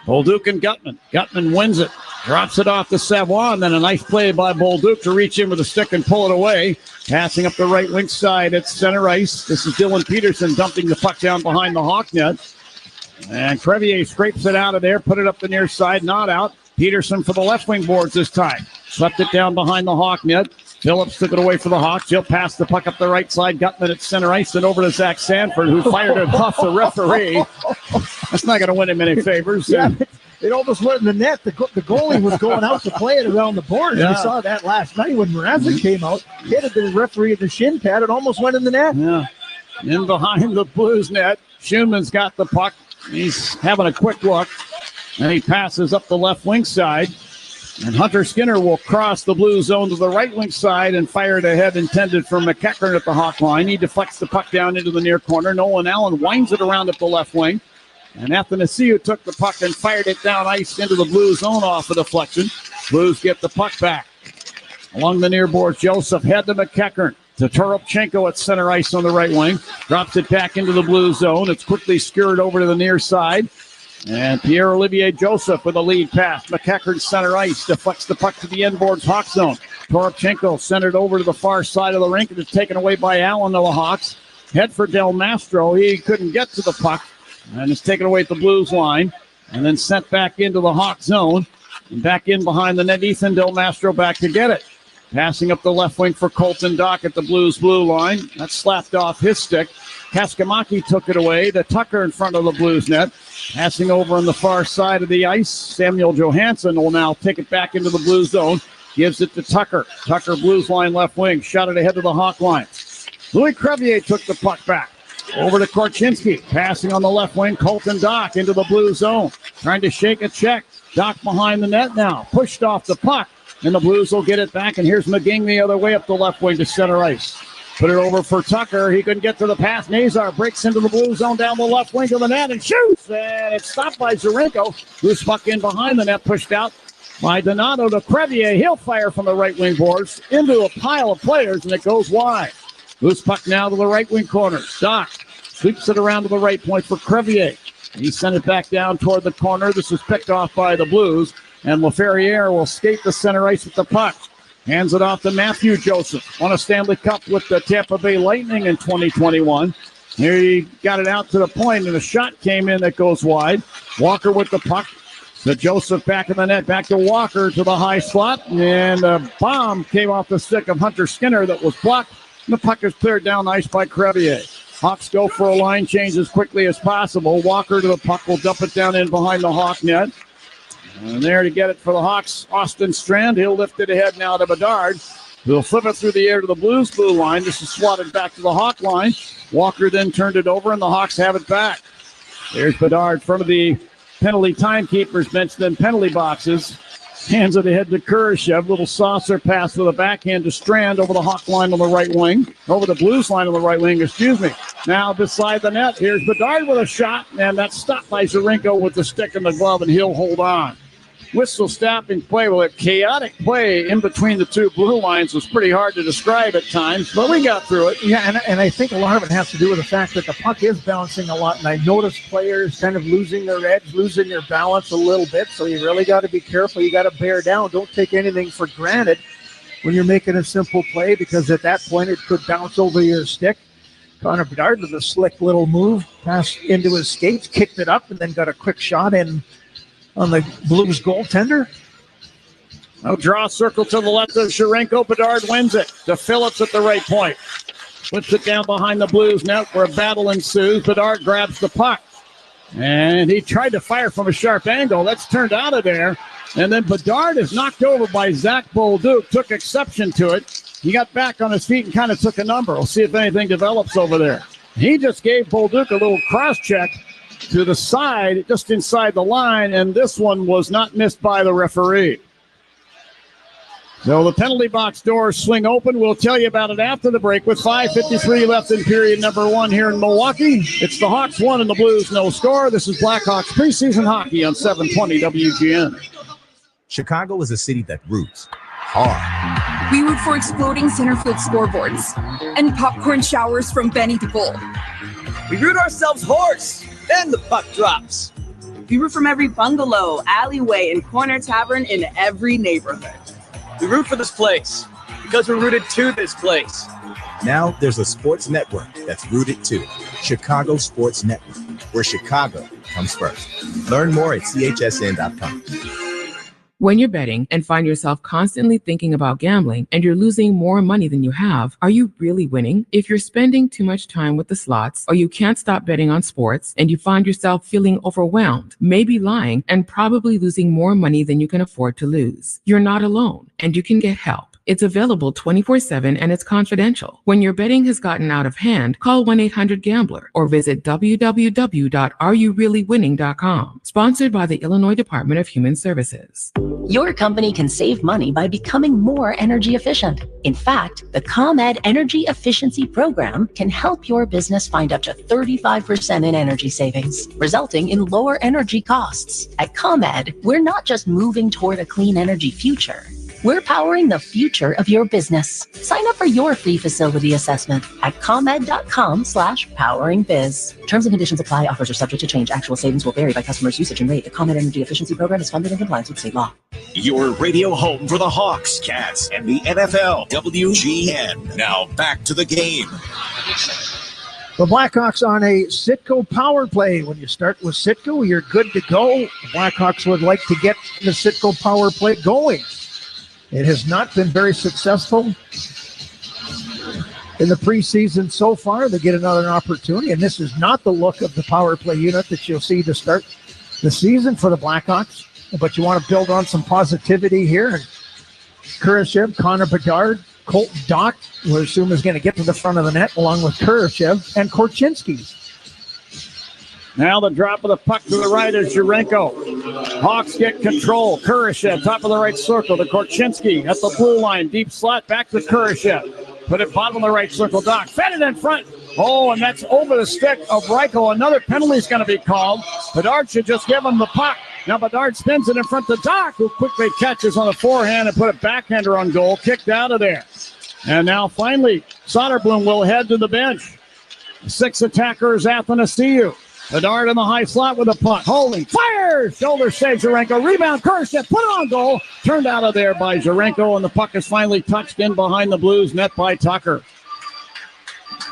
Bolduc and Gutman. Gutman wins it. Drops it off to Savoie, and then a nice play by Bolduc to reach in with a stick and pull it away. Passing up the right wing side at center ice. This is Dylan Peterson dumping the puck down behind the Hawk net. And Crevier scrapes it out of there, put it up the near side, not out. Peterson for the left wing boards this time. Swept it down behind the Hawk net. Phillips took it away for the Hawks. He'll pass the puck up the right side. Gutman at center ice and over to Zach Sanford, who fired it off the referee. That's not going to win him any favors. Yeah, it almost went in the net. The goalie was going out to play it around the boards. Yeah. We saw that last night when Mrazek came out, hit the referee at the shin pad. It almost went in the net. Yeah. In behind the Blues net, Schoenman's got the puck. He's having a quick look, and he passes up the left wing side. And Hunter Skinner will cross the blue zone to the right wing side and fire it ahead, intended for McEachern at the Hawk line. He deflects the puck down into the near corner. Nolan Allen winds it around up the left wing. And Athanasiou took the puck and fired it down ice into the blue zone off a deflection. Blues get the puck back. Along the near boards, Joseph head to McEachern. To Toropchenko at center ice on the right wing. Drops it back into the blue zone. It's quickly skirted over to the near side. And Pierre-Olivier Joseph with a lead pass. McEachern center ice deflects the puck to the end boards Hawk zone. Toropchenko centered over to the far side of the rink and is taken away by Allen of the Hawks. Head for Del Mastro. He couldn't get to the puck and is taken away at the Blues line and then sent back into the Hawk zone. And back in behind the net, Ethan Del Mastro back to get it. Passing up the left wing for Colton Dock at the Blues blue line. That's slapped off his stick. Kaskamaki took it away to Tucker in front of the Blues net. Passing over on the far side of the ice. Samuel Johansson will now take it back into the blue zone. Gives it to Tucker. Tucker, Blues line left wing. Shot it ahead to the Hawk line. Louis Crevier took the puck back. Over to Korchinski. Passing on the left wing. Colton Dock into the blue zone. Trying to shake a check. Dock behind the net now. Pushed off the puck. And the Blues will get it back. And here's McGing the other way up the left wing to center ice. Put it over for Tucker. He couldn't get to the pass. Nazar breaks into the blue zone down the left wing of the net and shoots. And it's stopped by Zarenko. Loose puck in behind the net, pushed out by Donato to Crevier. He'll fire from the right wing boards into a pile of players, and it goes wide. Loose puck now to the right wing corner. Dock sweeps it around to the right point for Crevier. He sent it back down toward the corner. This is picked off by the Blues, and LaFerriere will skate the center ice with the puck. Hands it off to Matthew Joseph. Won a Stanley Cup with the Tampa Bay Lightning in 2021. Here he got it out to the point, and a shot came in that goes wide. Walker with the puck. So Joseph back in the net, back to Walker to the high slot. And a bomb came off the stick of Hunter Skinner that was blocked. And the puck is cleared down ice by Crevier. Hawks go for a line change as quickly as possible. Walker to the puck will dump it down in behind the Hawk net. And there to get it for the Hawks, Austin Strand. He'll lift it ahead now to Bedard. He'll flip it through the air to the Blues blue line. This is swatted back to the Hawk line. Walker then turned it over, and the Hawks have it back. There's Bedard, front of the penalty timekeepers bench, then penalty boxes. Hands it ahead to Kurashev. Little saucer pass with a backhand to Strand over the Hawk line on the right wing. Over the Blues line on the right wing, Now beside the net, here's Bedard with a shot, and that's stopped by Zarenko with the stick in the glove, and he'll hold on. Whistle stopping play. Well, a chaotic play in between the two blue lines was pretty hard to describe at times, but we got through it. Yeah, and I think a lot of it has to do with the fact that the puck is bouncing a lot, and I noticed players kind of losing their edge, losing their balance a little bit, so you really got to be careful. You got to bear down. Don't take anything for granted when you're making a simple play, because at that point it could bounce over your stick. Connor Bedard with a slick little move, passed into his skates, kicked it up, and then got a quick shot in on the Blues goaltender. Now draw a circle to the left of Sharenko. Bedard wins it to Phillips at the right point. Puts it down behind the Blues net where a battle ensues. Bedard grabs the puck. And he tried to fire from a sharp angle. That's turned out of there. And then Bedard is knocked over by Zach Bolduc. Took exception to it. He got back on his feet and kind of took a number. We'll see if anything develops over there. He just gave Bolduc a little cross check to the side, just inside the line, and this one was not missed by the referee. So the penalty box doors swing open. We'll tell you about it after the break with 5:53 left in period number 1 here in Milwaukee. It's the Hawks 1 and the Blues no score. This is Blackhawks preseason hockey on 720 WGN. Chicago is a city that roots hard. We root for exploding center field scoreboards and popcorn showers from Benny the Bull. We root ourselves hoarse, then the puck drops. We root from every bungalow, alleyway, and corner tavern in every neighborhood. We root for this place because we're rooted to this place. Now there's a sports network that's rooted to Chicago Sports Network, where Chicago comes first. Learn more at chsn.com. When you're betting and find yourself constantly thinking about gambling and you're losing more money than you have, are you really winning? If you're spending too much time with the slots or you can't stop betting on sports and you find yourself feeling overwhelmed, maybe lying, and probably losing more money than you can afford to lose, you're not alone and you can get help. It's available 24/7 and it's confidential. When your betting has gotten out of hand, call 1-800-GAMBLER or visit www.areyoureallywinning.com. Sponsored by the Illinois Department of Human Services. Your company can save money by becoming more energy efficient. In fact, the ComEd Energy Efficiency Program can help your business find up to 35% in energy savings, resulting in lower energy costs. At ComEd, we're not just moving toward a clean energy future. We're powering the future of your business. Sign up for your free facility assessment at ComEd.com/poweringbiz. Terms and conditions apply. Offers are subject to change. Actual savings will vary by customer's usage and rate. The ComEd Energy Efficiency Program is funded in compliance with state law. Your radio home for the Hawks, Cats, and the NFL, WGN. Now back to the game. The Blackhawks on a Citgo power play. When you start with Citgo, you're good to go. The Blackhawks would like to get the Citgo power play going. It has not been very successful in the preseason so far. They get another opportunity, and this is not the look of the power play unit that you'll see to start the season for the Blackhawks. But you want to build on some positivity here. Kurashev, Connor Bedard, Colton Dock, we assume is going to get to the front of the net, along with Kurashev and Korchinski. Now the drop of the puck to the right is Jurenko. Hawks get control. Kurashev, top of the right circle to Korchinski at the blue line. Deep slot back to Kurashev. Put it bottom of the right circle. Doc fed it in front. Oh, and that's over the stick of Reichel. Another penalty is going to be called. Bedard should just give him the puck. Now Bedard spins it in front of Doc, who quickly catches on the forehand and put a backhander on goal. Kicked out of there. And now finally, Soderblom will head to the bench. 6 attackers, Athanasiou. Bedard in the high slot with a puck. Holding. Fires! Shoulder save Jurenko. Rebound. Kurashev put it on goal. Turned out of there by Jurenko, and the puck is finally touched in behind the Blues net by Tucker.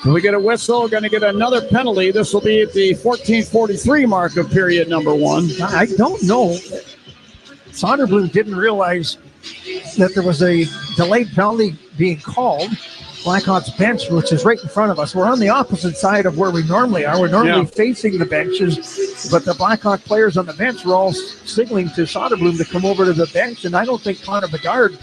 So we get a whistle. Going to get another penalty. This will be at the 14:43 mark of period number 1. I don't know. Soderblom didn't realize that there was a delayed penalty being called. Blackhawks bench, which is right in front of us. We're on the opposite side of where we normally are. We're normally facing the benches, but the Blackhawk players on the bench were all signaling to Soderblom to come over to the bench, and I don't think Connor Bedard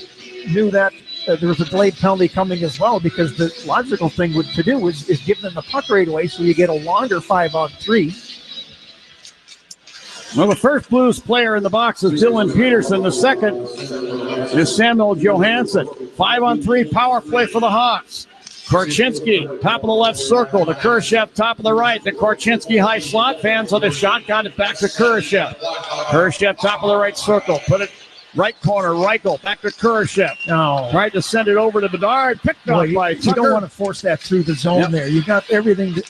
knew that there was a delayed penalty coming as well, because the logical thing to do is give them the puck right away so you get a longer 5-on-3. Well, the first Blues player in the box is Dylan Peterson. The second is Samuel Johansson. 5-on-3 power play for the Hawks. Korchinski, top of the left circle to Kurashev, top of the right to Korchinski, high slot. Fans on the shot, got it back to Kurashev. Kurashev, top of the right circle, put it right corner, Reichel, back to Kurashev. No. Tried to send it over to Bedard, picked up by Tucker. You don't want to force that through the zone there. You got everything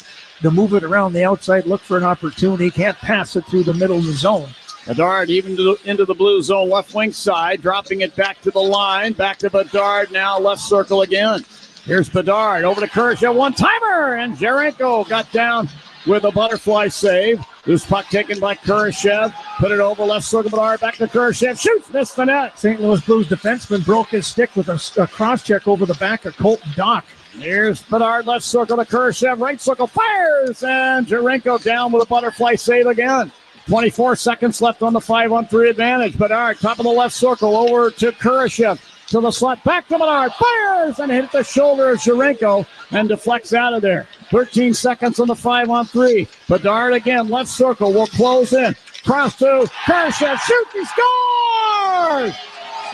to move it around the outside, look for an opportunity. Can't pass it through the middle of the zone. Bedard even into the blue zone, left wing side, dropping it back to the line. Back to Bedard now, left circle again. Here's Bedard over to Kurashev, one-timer, and Jurenko got down with a butterfly save. This puck taken by Kurashev. Put it over left circle, Bedard back to Kurashev. Shoots, missed the net. St. Louis Blues defenseman broke his stick with a cross-check over the back of Colton Dock. Here's Bedard, left circle to Kurashev, right circle, fires, and Jurenko down with a butterfly save again. 24 seconds left on the 5-on-3 advantage. Bedard, top of the left circle, over to Kurashev. To the slot, back to Bedard, fires, and hit the shoulder of Jurenko and deflects out of there. 13 seconds on the 5-on-3. Bedard again, left circle, will close in. Cross to Kurashev, shoot, he scores!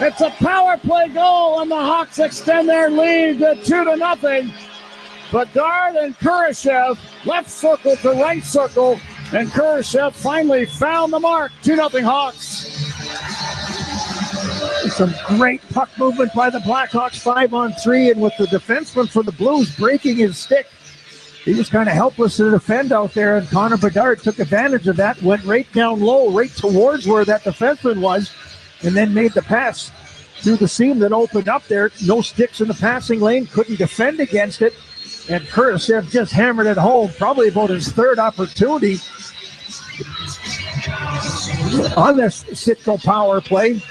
It's a power play goal, and the Hawks extend their lead to 2-0. Bedard and Kurashev, left circle to right circle, and Kurashev finally found the mark. 2-0 Hawks. Some great puck movement by the Blackhawks, 5-on-3, and with the defenseman for the Blues breaking his stick, he was kind of helpless to defend out there, and Connor Bedard took advantage of that, went right down low, right towards where that defenseman was, and then made the pass through the seam that opened up there. No sticks in the passing lane, couldn't defend against it, and Kurashev just hammered it home, probably about his third opportunity on this Citgo power play.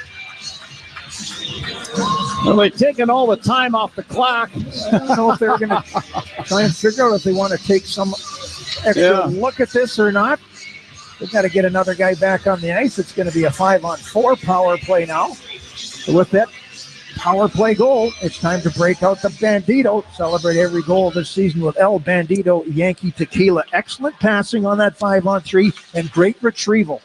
Well, they've taken all the time off the clock. I don't know if they're going to try and figure out if they want to take some extra look at this or not. They've got to get another guy back on the ice. It's going to be a 5-on-4 power play now. So with that power play goal, it's time to break out the Bandito. Celebrate every goal this season with El Bandito Yankee Tequila. Excellent passing on that 5-on-3 and great retrieval.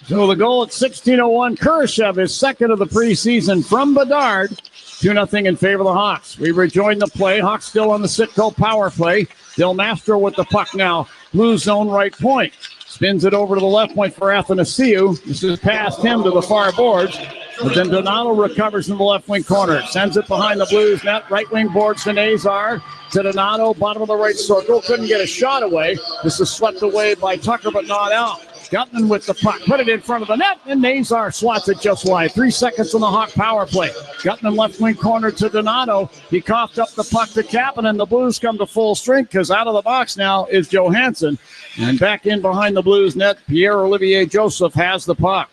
So the goal at 16:01, Kurashev is second of the preseason from Bedard. 2-0 in favor of the Hawks. We rejoin the play. Hawks still on the Citgo power play. Del Mastro with the puck now. Blue zone right point. Spins it over to the left point for Athanasiou. This is past him to the far boards. But then Donato recovers in the left wing corner. Sends it behind the Blues net. Right wing boards to Nazar. To Donato, bottom of the right circle. Couldn't get a shot away. This is swept away by Tucker, but not out. Gutman with the puck, put it in front of the net, and Nazar slots it just wide. 3 seconds on the Hawk power play. Gutman left wing corner to Donato. He coughed up the puck to Kapanen, and the Blues come to full strength because out of the box now is Johansson. And back in behind the Blues net, Pierre-Olivier Joseph has the puck.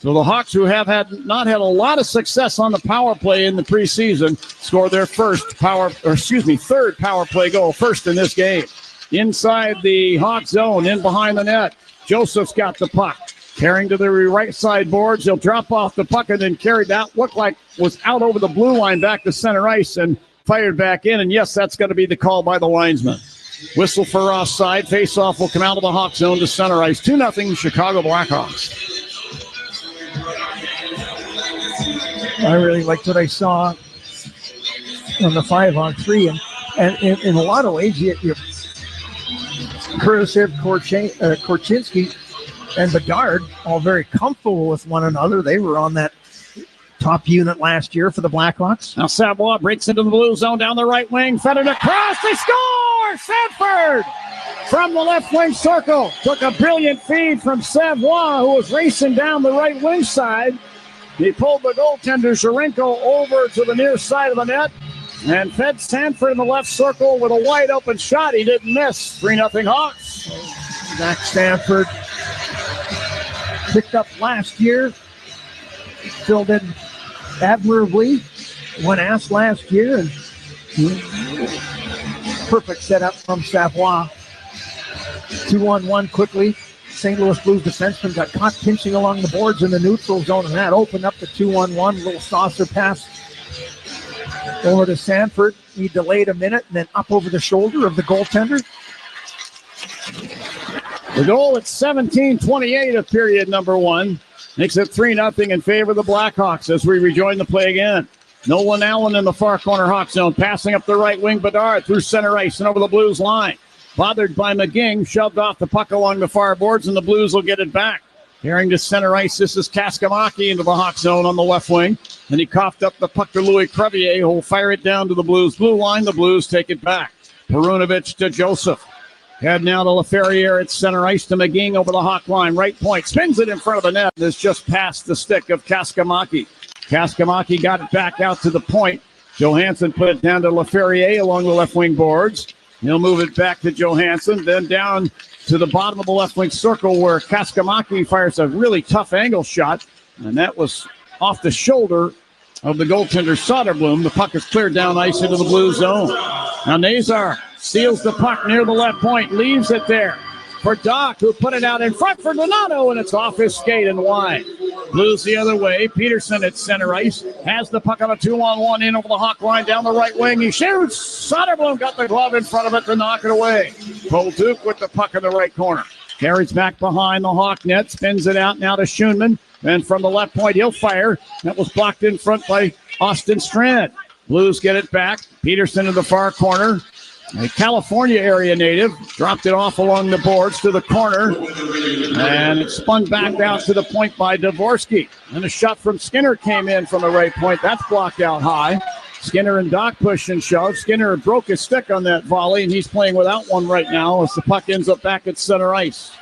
So the Hawks, who have not had a lot of success on the power play in the preseason, score their third power play goal, first in this game. Inside the Hawk zone, in behind the net. Joseph's got the puck. Carrying to the right side boards. He'll drop off the puck and then carry that. Looked like was out over the blue line back to center ice and fired back in. And yes, that's going to be the call by the linesman. Whistle for offside. Face-off will come out of the Hawk zone to center ice. 2-0 Chicago Blackhawks. I really liked what I saw on the 5-on-3. And in a lot of ways, you Kurashev, Korchinski, and Bedard all very comfortable with one another. They were on that top unit last year for the Blackhawks. Now Savoie breaks into the blue zone down the right wing. Fed it across. They score! Sanford from the left wing circle. Took a brilliant feed from Savoie, who was racing down the right wing side. He pulled the goaltender, Zarenko, over to the near side of the net and fed Sanford in the left circle with a wide open shot. He didn't miss. 3-0 Hawks. Zach Sanford picked up last year. Filled in admirably when asked last year. And perfect setup from Savoie. 2-on-1 quickly. St. Louis Blues defenseman got caught pinching along the boards in the neutral zone, and that opened up the 2-on-1. Little saucer pass over to Sanford. He delayed a minute and then up over the shoulder of the goaltender. The goal at 17:28 of period number one makes it 3-0 in favor of the Blackhawks as we rejoin the play again. Nolan Allen in the far corner Hawk zone, passing up the right wing. Bedard through center ice and over the Blues line. Bothered by McGing, shoved off the puck along the far boards, and the Blues will get it back. Carrying to center ice, this is Kaskamaki into the Hawk zone on the left wing. And he coughed up the puck to Louis Crevier, who will fire it down to the Blues blue line. The Blues take it back. Perunovic to Joseph. Head now to LaFerriere at center ice to McGing over the Hawk line. Right point. Spins it in front of the net. It's just past the stick of Kaskamaki. Kaskamaki got it back out to the point. Johansson put it down to LaFerriere along the left wing boards. He'll move it back to Johansson. Then down to the bottom of the left wing circle where Kaskamaki fires a really tough angle shot. And that was off the shoulder of the goaltender Soderblom. The puck is cleared down ice into the blue zone. Now Nazar steals the puck near the left point, leaves it there for Doc, who put it out in front for Donato, and it's off his skate and wide. Blues the other way. Peterson at center ice has the puck on a 2-on-1 in over the Hawk line down the right wing. He shoots. Soderblom got the glove in front of it to knock it away. Bolduc with the puck in the right corner. Carries back behind the Hawk net, spins it out now to Schoenman. And from the left point, he'll fire. That was blocked in front by Austin Strand. Blues get it back. Peterson in the far corner. A California area native dropped it off along the boards to the corner. And it spun back out to the point by Dvorsky. And a shot from Skinner came in from the right point. That's blocked out high. Skinner and Doc push and shove. Skinner broke his stick on that volley, and he's playing without one right now as the puck ends up back at center ice.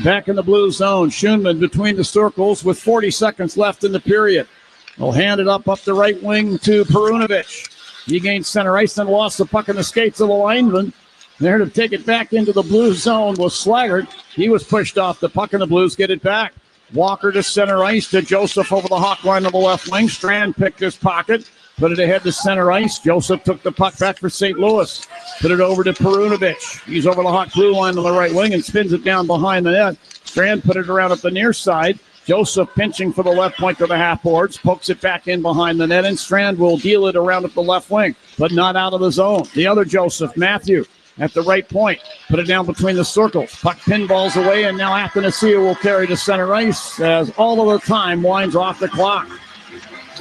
Back in the blue zone, Schoenman between the circles with 40 seconds left in the period. He'll hand it up the right wing to Perunovic. He gained center ice and lost the puck in the skates of the lineman. There to take it back into the blue zone was Slaggert. He was pushed off the puck, and the Blues get it back. Walker to center ice to Joseph over the hawk line on the left wing. Strand picked his pocket, put it ahead to center ice. Joseph took the puck back for St. Louis. Put it over to Perunovic. He's over the hawk blue line on the right wing and spins it down behind the net. Strand put it around up the near side. Joseph pinching for the left point to the half boards, pokes it back in behind the net, and Strand will deal it around at the left wing, but not out of the zone. The other Joseph, Matthew, at the right point, put it down between the circles. Puck pinballs away, and now Athanasiou will carry to center ice as all of the time winds off the clock.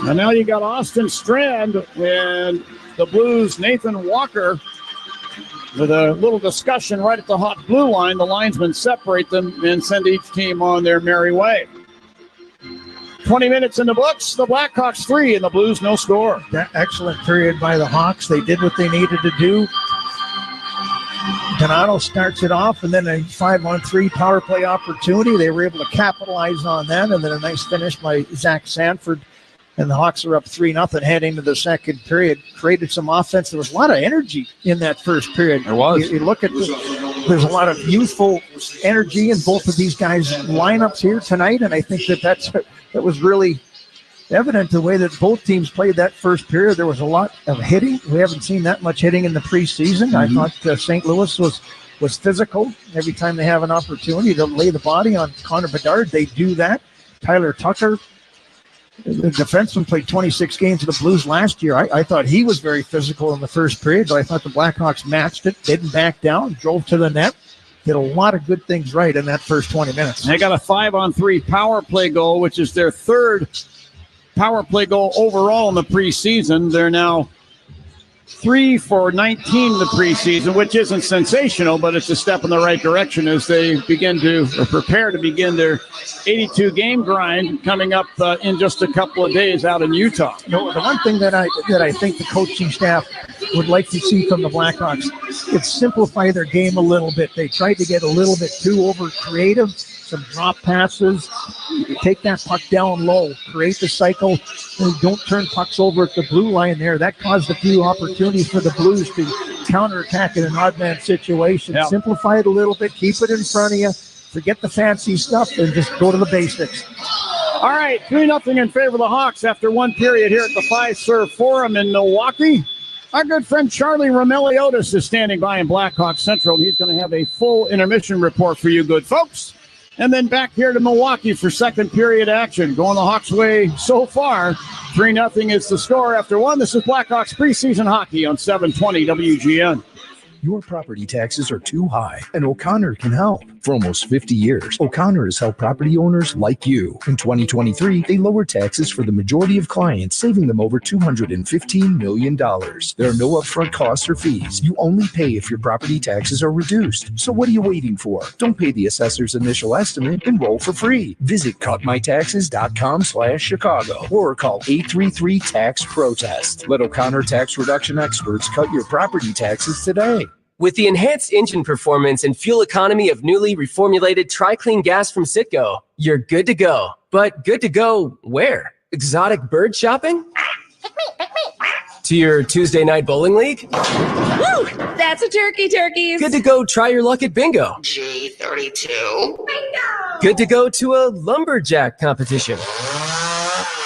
And now you got Austin Strand and the Blues' Nathan Walker with a little discussion right at the hot blue line. The linesmen separate them and send each team on their merry way. 20 minutes in the books. The Blackhawks 3 and the Blues no score. That excellent period by the Hawks. They did what they needed to do. Donato starts it off, and then a 5-on-3 power play opportunity. They were able to capitalize on that, and then a nice finish by Zach Sanford. And the Hawks are up 3-0 heading into the second period. Created some offense. There was a lot of energy in that first period. There was. You look at there's a lot of youthful energy in both of these guys' lineups here tonight, and I think that was really evident the way that both teams played that first period. There was a lot of hitting. We haven't seen that much hitting in the preseason. Mm-hmm. I thought St. Louis was physical. Every time they have an opportunity to lay the body on Connor Bedard, they do that. Tyler Tucker, the defenseman, played 26 games for the Blues last year. I thought he was very physical in the first period, but I thought the Blackhawks matched it, didn't back down, drove to the net. Did a lot of good things right in that first 20 minutes. They got a 5-on-3 power play goal, which is their third power play goal overall in the preseason. They're now 3 for 19 in the preseason, which isn't sensational, but it's a step in the right direction as they prepare to begin their 82-game grind coming up in just a couple of days out in Utah. The one thing that I think the coaching staff would like to see from the Blackhawks is simplify their game a little bit. They tried to get a little bit too over creative, some drop passes, take that puck down low, create the cycle, and don't turn pucks over at the blue line there. That caused a few opportunities for the Blues to counterattack in an odd man situation. Yep. Simplify it a little bit, keep it in front of you, forget the fancy stuff, and just go to the basics. All right, 3-0 in favor of the Hawks after one period here at the Fiserv Forum in Milwaukee. Our good friend Charlie Romeliotis is standing by in Blackhawk Central. He's going to have a full intermission report for you good folks. And then back here to Milwaukee for second period action. Going the Hawks' way so far. 3-0 is the score after one. This is Blackhawks preseason hockey on 720 WGN. Your property taxes are too high, and O'Connor can help. For almost 50 years, O'Connor has helped property owners like you. In 2023, they lowered taxes for the majority of clients, saving them over $215 million. There are no upfront costs or fees. You only pay if your property taxes are reduced. So what are you waiting for? Don't pay the assessor's initial estimate. Enroll for free. Visit cutmytaxes.com/Chicago or call 833-TAX-PROTEST. Let O'Connor tax reduction experts cut your property taxes today. With the enhanced engine performance and fuel economy of newly reformulated Tri-Clean gas from Citgo, you're good to go. But good to go where? Exotic bird shopping? To your Tuesday night bowling league? Woo! That's a turkeys. Good to go try your luck at bingo. G32. Bingo! Good to go to a lumberjack competition.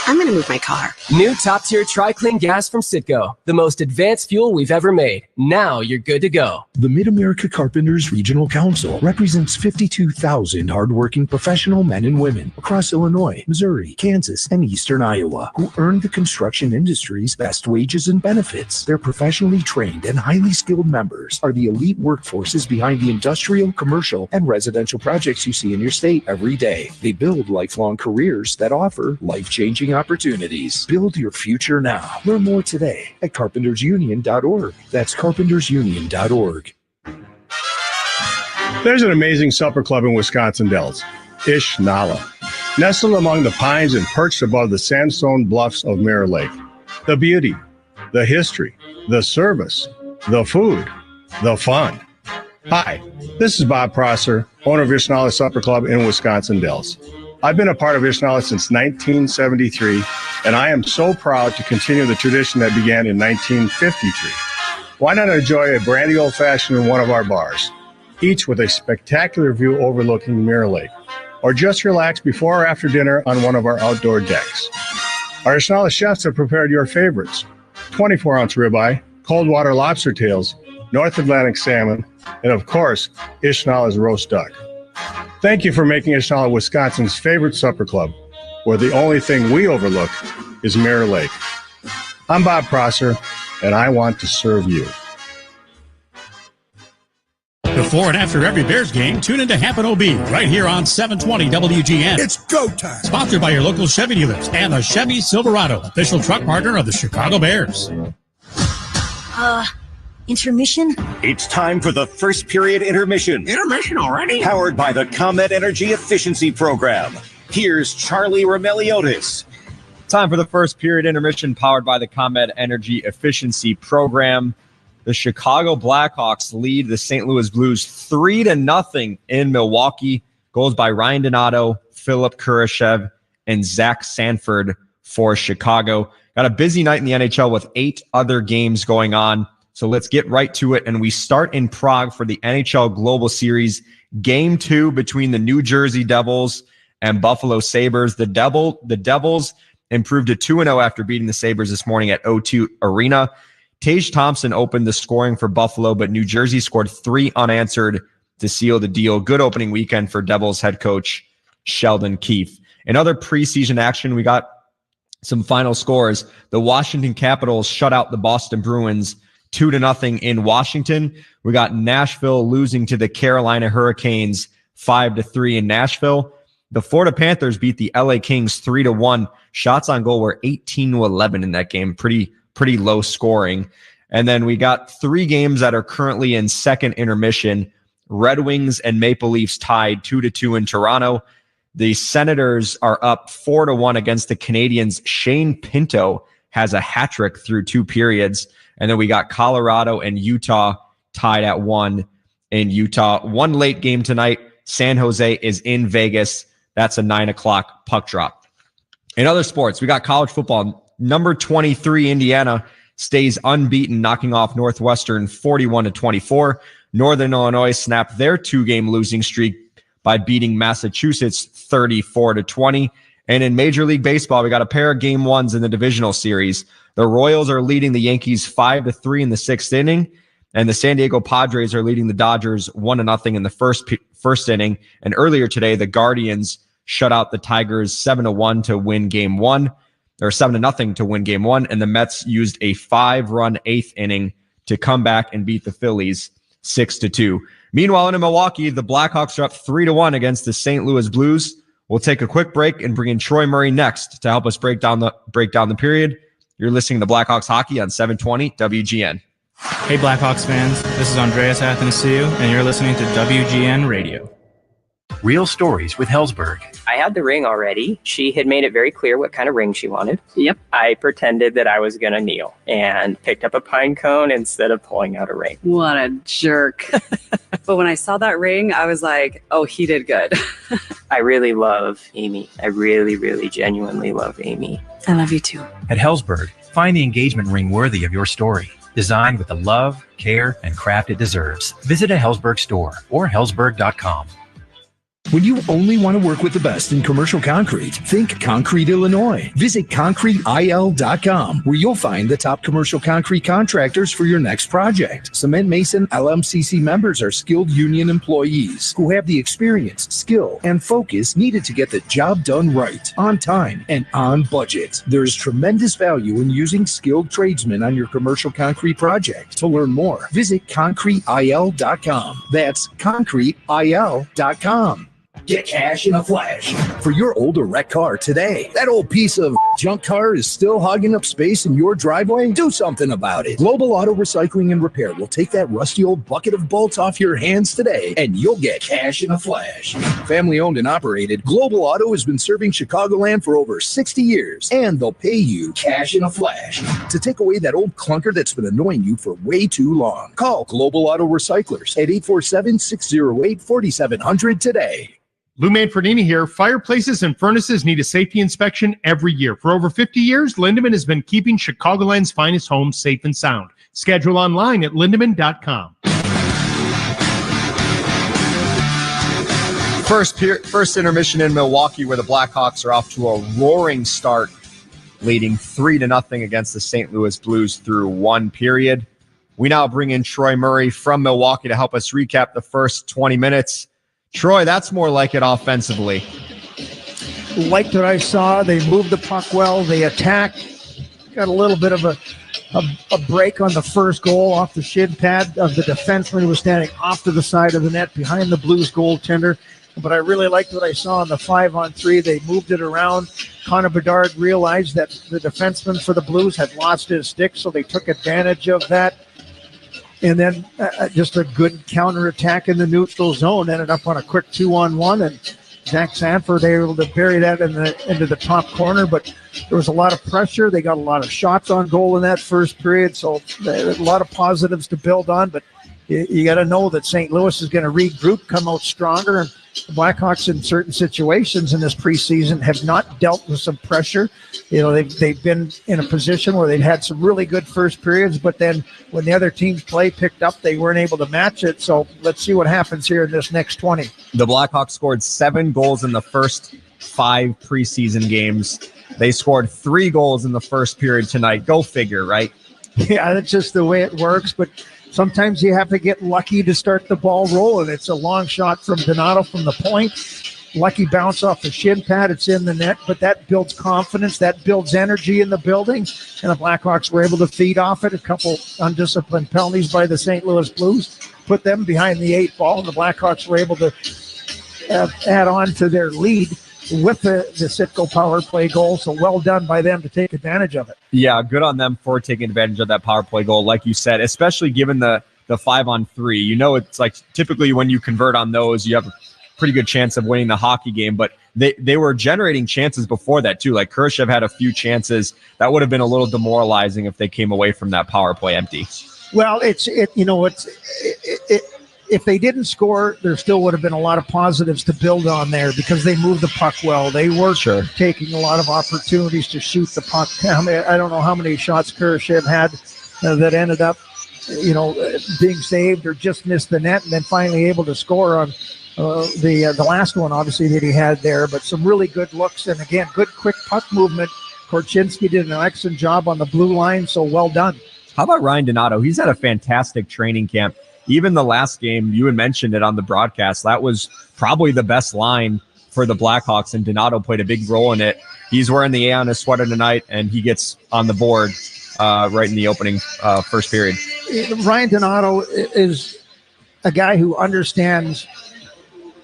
I'm going to move my car. New top-tier Tri-Clean gas from Citgo, the most advanced fuel we've ever made. Now you're good to go. The Mid-America Carpenters Regional Council represents 52,000 hardworking professional men and women across Illinois, Missouri, Kansas, and eastern Iowa who earn the construction industry's best wages and benefits. Their professionally trained and highly skilled members are the elite workforces behind the industrial, commercial, and residential projects you see in your state every day. They build lifelong careers that offer life-changing opportunities. Build your future now. Learn more today at carpentersunion.org. That's carpentersunion.org. There's an amazing supper club in Wisconsin Dells, Ish Nala, nestled among the pines and perched above the sandstone bluffs of Mirror Lake. The beauty, the history, the service, the food, the fun. Hi, this is Bob Prosser, owner of Ish Nala Supper Club in Wisconsin Dells. I've been a part of Ish Nala since 1973, and I am so proud to continue the tradition that began in 1953. Why not enjoy a brandy old-fashioned in one of our bars, each with a spectacular view overlooking Mirror Lake, or just relax before or after dinner on one of our outdoor decks. Our Ish Nala chefs have prepared your favorites: 24-ounce ribeye, cold water lobster tails, North Atlantic salmon, and of course, Ish Nala's roast duck. Thank you for making Ish Nala Wisconsin's favorite supper club, where the only thing we overlook is Mirror Lake. I'm Bob Prosser, and I want to serve you. Before and after every Bears game, tune into Happen OB right here on 720 WGN. It's go time. Sponsored by your local Chevy dealers and the Chevy Silverado, official truck partner of the Chicago Bears. Intermission? It's time for the first period intermission. Intermission already? Powered by the ComEd Energy Efficiency Program. Here's Charlie Remeliotis. Time for the first period intermission powered by the ComEd Energy Efficiency Program. The Chicago Blackhawks lead the St. Louis Blues 3-0 in Milwaukee. Goals by Ryan Donato, Philip Kurashev, and Zach Sanford for Chicago. Got a busy night in the NHL with 8 other games going on. So let's get right to it. And we start in Prague for the NHL Global Series. Game 2 between the New Jersey Devils and Buffalo Sabres. The Devils improved to 2-0 after beating the Sabres this morning at O2 Arena. Tage Thompson opened the scoring for Buffalo, but New Jersey scored 3 unanswered to seal the deal. Good opening weekend for Devils head coach Sheldon Keefe. In other preseason action, we got some final scores. The Washington Capitals shut out the Boston Bruins 2-0 in Washington. We got Nashville losing to the Carolina Hurricanes 5-3 in Nashville. The Florida Panthers beat the LA Kings 3-1. Shots on goal were 18-11 in that game. Pretty low scoring. And then we got 3 games that are currently in second intermission. Red Wings and Maple Leafs tied 2-2 in Toronto. The Senators are up 4-1 against the Canadiens. Shane Pinto has a hat trick through 2 periods. And then we got Colorado and Utah tied at 1 in Utah. One late game tonight. San Jose is in Vegas. That's a 9:00 puck drop. In other sports, we got college football. Number 23 Indiana stays unbeaten, knocking off Northwestern 41-24. Northern Illinois snapped their 2-game losing streak by beating Massachusetts 34-20. And in Major League Baseball, we got a pair of game 1s in the divisional series. The Royals are leading the Yankees 5-3 in the 6th inning, and the San Diego Padres are leading the Dodgers 1-0 in the first inning. And earlier today, the Guardians shut out the Tigers 7-1 to win game 1. Or 7-0 to win game 1, and the Mets used a 5-run 8th inning to come back and beat the Phillies 6-2. Meanwhile, in Milwaukee, the Blackhawks are up 3-1 against the St. Louis Blues. We'll take a quick break and bring in Troy Murray next to help us break down the period. You're listening to Blackhawks Hockey on 720 WGN. Hey Blackhawks fans, this is Andreas Athanasiou, and you're listening to WGN Radio. Real stories with Hellsberg. I had the ring already. She had made it very clear what kind of ring she wanted. Yep. I pretended that I was going to kneel and picked up a pine cone instead of pulling out a ring. What a jerk. But when I saw that ring, I was like, oh, he did good. I really love Amy. I really, really genuinely love Amy. I love you too. At Hellsberg, find the engagement ring worthy of your story. Designed with the love, care, and craft it deserves. Visit a Hellsberg store or hellsberg.com. When you only want to work with the best in commercial concrete, think Concrete Illinois. Visit concreteil.com, where you'll find the top commercial concrete contractors for your next project. Cement Mason LMCC members are skilled union employees who have the experience, skill, and focus needed to get the job done right, on time, and on budget. There's tremendous value in using skilled tradesmen on your commercial concrete project. To learn more, visit concreteil.com. That's concreteil.com. Get cash in a flash for your old or wrecked car today. That old piece of junk car is still hogging up space in your driveway? Do something about it. Global Auto Recycling and Repair will take that rusty old bucket of bolts off your hands today, and you'll get cash in a flash. Family owned and operated, Global Auto has been serving Chicagoland for over 60 years, and they'll pay you cash in a flash to take away that old clunker that's been annoying you for way too long. Call Global Auto Recyclers at 847-608-4700 today. Lou Manfredini here. Fireplaces and furnaces need a safety inspection every year. For over 50 years, Lindemann has been keeping Chicagoland's finest homes safe and sound. Schedule online at lindemann.com. First intermission in Milwaukee, where the Blackhawks are off to a roaring start, leading 3-0 against the St. Louis Blues through one period. We now bring in Troy Murray from Milwaukee to help us recap the first 20 minutes. Troy, that's more like it offensively. Liked what I saw. They moved the puck well. They attacked. Got a little bit of a break on the first goal off the shin pad of the defenseman who was standing off to the side of the net behind the Blues goaltender. But I really liked what I saw on the 5-on-3. They moved it around. Connor Bedard realized that the defenseman for the Blues had lost his stick, so they took advantage of that. And then just a good counterattack in the neutral zone. Ended up on a quick 2-on-1, and Zach Sanford, they were able to bury that into the top corner. But there was a lot of pressure. They got a lot of shots on goal in that first period, so a lot of positives to build on. But you got to know that St. Louis is going to regroup, come out stronger. And the Blackhawks in certain situations in this preseason have not dealt with some pressure. You know, they've been in a position where they've had some really good first periods, but then when the other team's play picked up, they weren't able to match it. So let's see what happens here in this next 20. The Blackhawks scored 7 goals in the first 5 preseason games. They scored 3 goals in the first period tonight. Go figure, right? Yeah, that's just the way it works, but sometimes you have to get lucky to start the ball rolling. It's a long shot from Donato from the point. Lucky bounce off the shin pad. It's in the net, but that builds confidence. That builds energy in the building. And the Blackhawks were able to feed off it. A couple undisciplined penalties by the St. Louis Blues put them behind the 8 ball, and the Blackhawks were able to add on to their lead with the Sitko power play goal. So well done by them to take advantage of it. Yeah, good on them for taking advantage of that power play goal, like you said, especially given the 5-on-3. You know, it's like typically when you convert on those, you have a pretty good chance of winning the hockey game, but they were generating chances before that too. Like Khrushchev had a few chances that would have been a little demoralizing if they came away from that power play empty. Well, if they didn't score, there still would have been a lot of positives to build on there because they moved the puck well. They were taking a lot of opportunities to shoot the puck. I don't know how many shots Khrushchev had that ended up, being saved or just missed the net, and then finally able to score on the last one, obviously, that he had there. But some really good looks, and again, good quick puck movement. Korchinski did an excellent job on the blue line, so well done. How about Ryan Donato? He's had a fantastic training camp. Even the last game, you had mentioned it on the broadcast, that was probably the best line for the Blackhawks, and Donato played a big role in it. He's wearing the A on his sweater tonight, and he gets on the board right in the opening first period. Ryan Donato is a guy who understands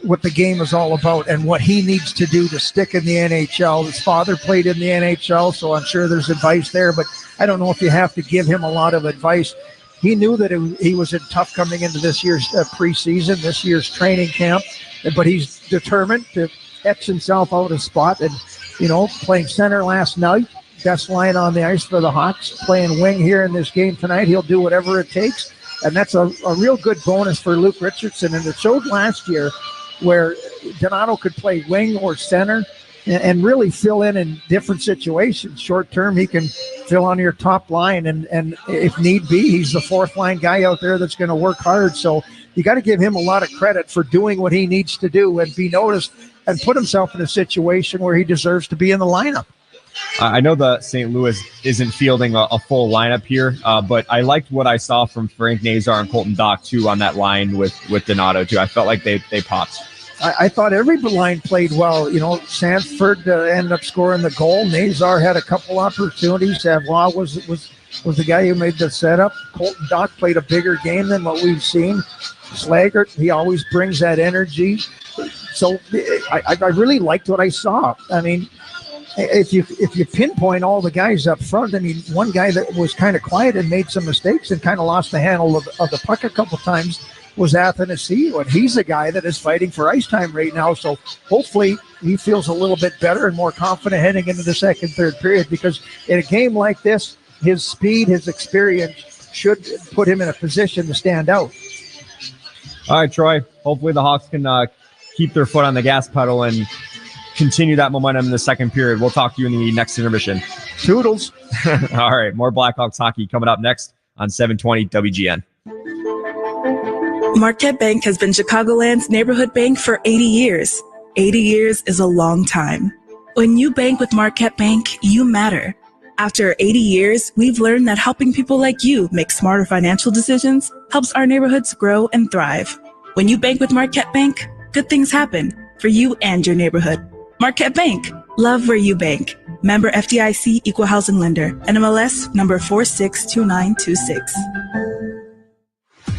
what the game is all about and what he needs to do to stick in the NHL. His father played in the NHL, so I'm sure there's advice there, but I don't know if you have to give him a lot of advice. He knew that he was in tough coming into this year's preseason, this year's training camp, but he's determined to etch himself out a spot. And, playing center last night, best line on the ice for the Hawks, playing wing here in this game tonight. He'll do whatever it takes, and that's a real good bonus for Luke Richardson. And it showed last year where Donato could play wing or center and really fill in different situations. Short term, he can fill on your top line, and if need be, he's the fourth line guy out there that's going to work hard. So you got to give him a lot of credit for doing what he needs to do and be noticed and put himself in a situation where he deserves to be in the lineup. I know the St. Louis isn't fielding a full lineup here, but I liked what I saw from Frank Nazar and Colton Dock, too, on that line with Donato, too. I felt like they popped. I thought every line played well. Sanford ended up scoring the goal. Nazar had a couple opportunities. Savoie was the guy who made the setup. Colton Dock played a bigger game than what we've seen. Slaggert, he always brings that energy. So I really liked what I saw. I mean, if you pinpoint all the guys up front, I mean, one guy that was kind of quiet and made some mistakes and kind of lost the handle of the puck a couple times was Athanasiou, and he's a guy that is fighting for ice time right now. So hopefully he feels a little bit better and more confident heading into the second, third period, because in a game like this, his speed, his experience should put him in a position to stand out. All right, Troy. Hopefully the Hawks can keep their foot on the gas pedal and continue that momentum in the second period. We'll talk to you in the next intermission. Toodles. All right, more Blackhawks hockey coming up next on 720 WGN. Marquette Bank has been Chicagoland's neighborhood bank for 80 years. 80 years is a long time. When you bank with Marquette Bank, you matter. After 80 years, we've learned that helping people like you make smarter financial decisions helps our neighborhoods grow and thrive. When you bank with Marquette Bank, good things happen for you and your neighborhood. Marquette Bank, love where you bank. Member FDIC, Equal Housing Lender, NMLS number 462926.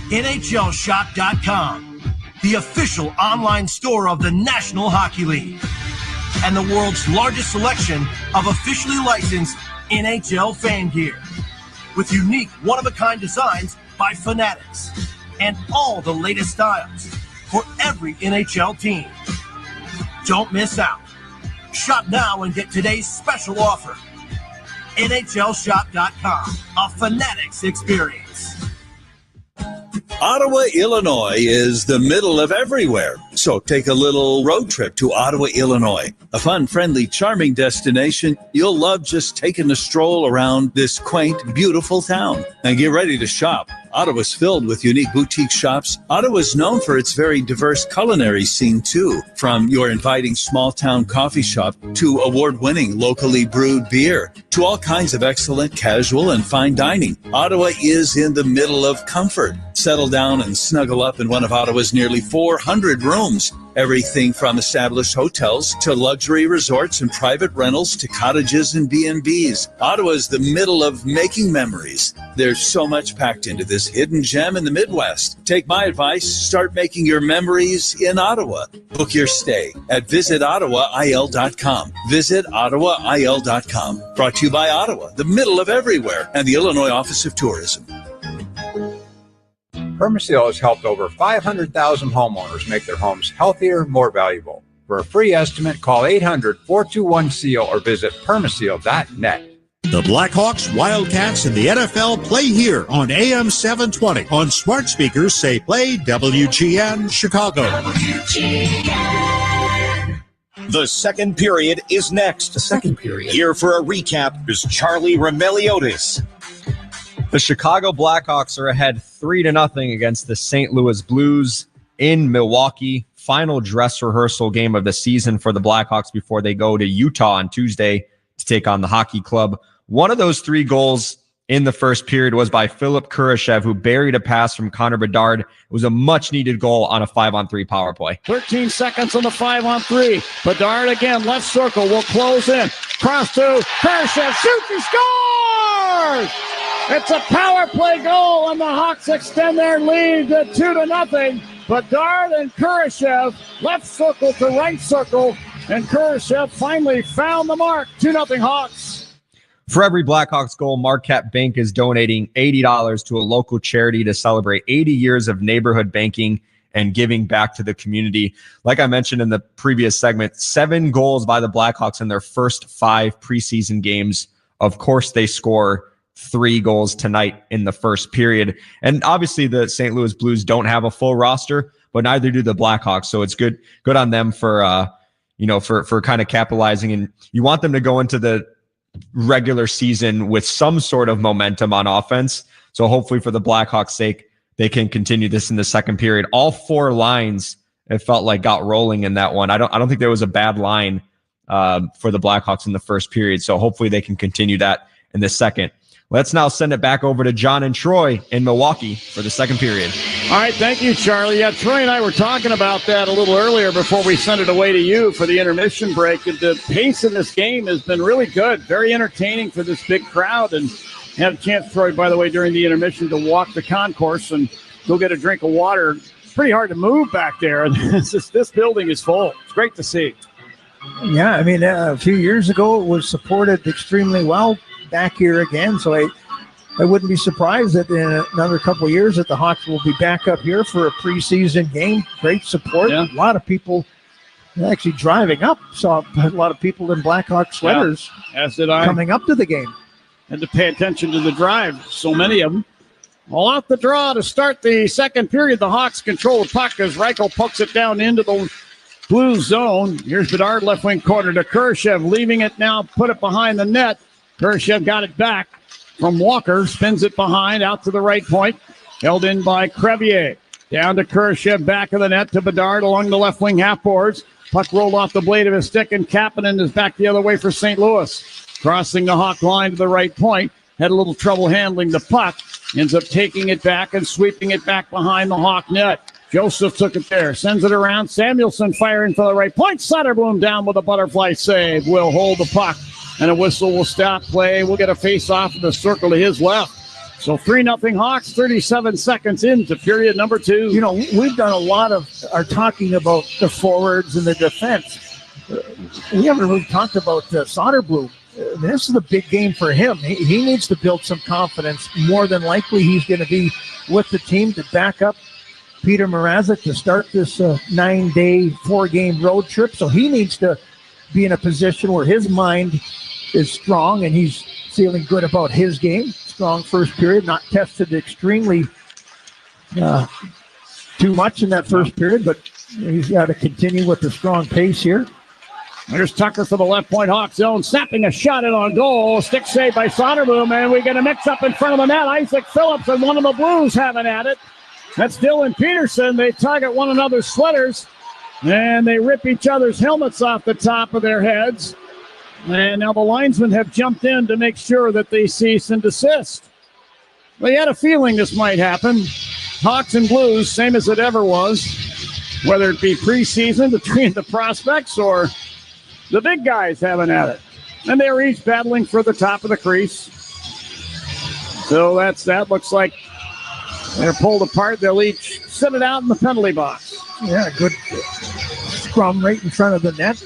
NHLShop.com, the official online store of the National Hockey League, and the world's largest selection of officially licensed NHL fan gear, with unique one-of-a-kind designs by Fanatics, and all the latest styles for every NHL team. Don't miss out. Shop now and get today's special offer. NHLShop.com, a Fanatics experience. Ottawa, Illinois is the middle of everywhere. So take a little road trip to Ottawa, Illinois. A fun, friendly, charming destination. You'll love just taking a stroll around this quaint, beautiful town. And get ready to shop. Ottawa's filled with unique boutique shops. Ottawa's known for its very diverse culinary scene, too. From your inviting small-town coffee shop to award-winning locally brewed beer to all kinds of excellent casual and fine dining. Ottawa is in the middle of comfort. Settle down and snuggle up in one of Ottawa's nearly 400 rooms. Everything from established hotels to luxury resorts and private rentals to cottages and B&Bs. Ottawa is the middle of making memories. There's so much packed into this hidden gem in the Midwest. Take my advice, start making your memories in Ottawa. Book your stay at visitottawail.com. Visitottawail.com. Brought to you by Ottawa, the middle of everywhere, and the Illinois Office of Tourism. Permaseal has helped over 500,000 homeowners make their homes healthier, more valuable. For a free estimate, call 800-421-SEAL or visit permaseal.net. The Blackhawks, Wildcats, and the NFL play here on AM 720. On smart speakers, say play WGN Chicago. WGN. The second period is next. The second period. Here for a recap is Charlie Remeliotis. The Chicago Blackhawks are ahead 3-0 against the St. Louis Blues in Milwaukee. Final dress rehearsal game of the season for the Blackhawks before they go to Utah on Tuesday to take on the Hockey Club. One of those 3 goals in the first period was by Philip Kurashev, who buried a pass from Connor Bedard. It was a much-needed goal on a 5-on-3 power play. 13 seconds on the 5-on-3. Bedard again, left circle, will close in. Cross to Kurashev, shoots, he scores! It's a power play goal, and the Hawks extend their lead to 2-0. Bedard and Kurashev, left circle to right circle, and Kurashev finally found the mark. 2-0 Hawks. For every Blackhawks goal, Marquette Bank is donating $80 to a local charity to celebrate 80 years of neighborhood banking and giving back to the community. Like I mentioned in the previous segment, 7 goals by the Blackhawks in their first 5 preseason games. Of course, they score 3 goals tonight in the first period. And obviously the St. Louis Blues don't have a full roster, but neither do the Blackhawks. So it's good on them for kind of capitalizing. And you want them to go into the regular season with some sort of momentum on offense. So hopefully for the Blackhawks' sake, they can continue this in the second period. All 4 lines, it felt like, got rolling in that one. I don't think there was a bad line for the Blackhawks in the first period. So hopefully they can continue that in the second. Let's now send it back over to John and Troy in Milwaukee for the second period. All right, thank you, Charlie. Yeah, Troy and I were talking about that a little earlier before we sent it away to you for the intermission break. And the pace in this game has been really good, very entertaining for this big crowd. And had a chance, Troy, by the way, during the intermission to walk the concourse and go get a drink of water. It's pretty hard to move back there. This building is full. It's great to see. Yeah, I mean, a few years ago it was supported extremely well. Back here again, so I wouldn't be surprised that in another couple of years that the Hawks will be back up here for a preseason game. Great support. Yeah. A lot of people actually driving up. Saw a lot of people in Blackhawk sweaters as did I. Coming up to the game. Had to pay attention to the drive. So many of them. All out the draw to start the second period. The Hawks control the puck as Reichel pokes it down into the blue zone. Here's Bedard, left wing corner to Kurashev, leaving it now, put it behind the net. Kurashev got it back from Walker, spins it behind, out to the right point. Held in by Crevier. Down to Kurashev, back of the net to Bedard along the left wing half boards. Puck rolled off the blade of his stick, and Kapanen is back the other way for St. Louis. Crossing the Hawk line to the right point. Had a little trouble handling the puck. Ends up taking it back and sweeping it back behind the Hawk net. Joseph took it there, sends it around. Samuelson firing for the right point. Soderblom down with a butterfly save. Will hold the puck. And a whistle will stop play. We'll get a face-off in the circle to his left. So 3-0 Hawks, 37 seconds into period number 2. You know, we've done a lot of our talking about the forwards and the defense. We haven't really talked about Soderblom. This is a big game for him. He needs to build some confidence. More than likely, he's going to be with the team to back up Peter Mrazek to start this 9-day, 4-game road trip. So he needs to be in a position where his mind is strong and he's feeling good about his game. Strong first period, not tested extremely too much in that first period, but he's got to continue with the strong pace here. There's Tucker for the left point Hawk zone, snapping a shot in on goal. Stick save by Soderblom, and we get a mix up in front of the net. Isaac Phillips and one of the Blues having at it. That's Dylan Peterson. They target one another's sweaters, and they rip each other's helmets off the top of their heads. And now the linesmen have jumped in to make sure that they cease and desist. They had a feeling this might happen. Hawks and Blues, same as it ever was, whether it be preseason between the prospects or the big guys having at it. And they're each battling for the top of the crease. So that. Looks like they're pulled apart. They'll each sit it out in the penalty box. Yeah, good scrum right in front of the net.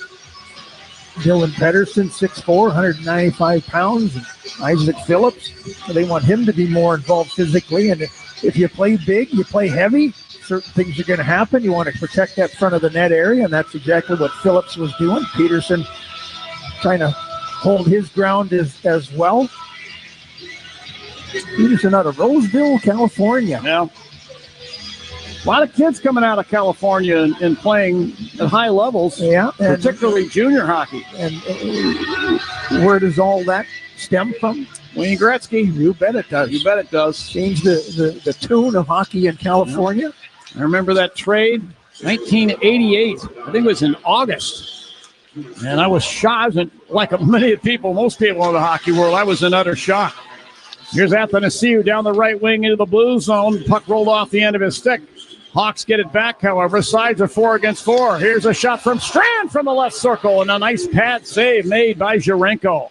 Dylan Pedersen, 6'4", 195 pounds. And Isaac Phillips, they want him to be more involved physically. And if you play big, you play heavy, certain things are going to happen. You want to protect that front of the net area, and that's exactly what Phillips was doing. Peterson trying to hold his ground as well. Peterson out of Roseville, California. Yeah. A lot of kids coming out of California and playing at high levels, particularly junior hockey. And where does all that stem from? Wayne Gretzky. You bet it does. You bet it does. Changed the tune of hockey in California. I remember that trade, 1988. I think it was in August. And I was shocked. Like many people, most people in the hockey world, I was in utter shock. Here's Athanasiou down the right wing into the blue zone. Puck rolled off the end of his stick. Hawks get it back, however. Sides are 4 against 4. Here's a shot from Strand from the left circle, and a nice pad save made by Zherenko.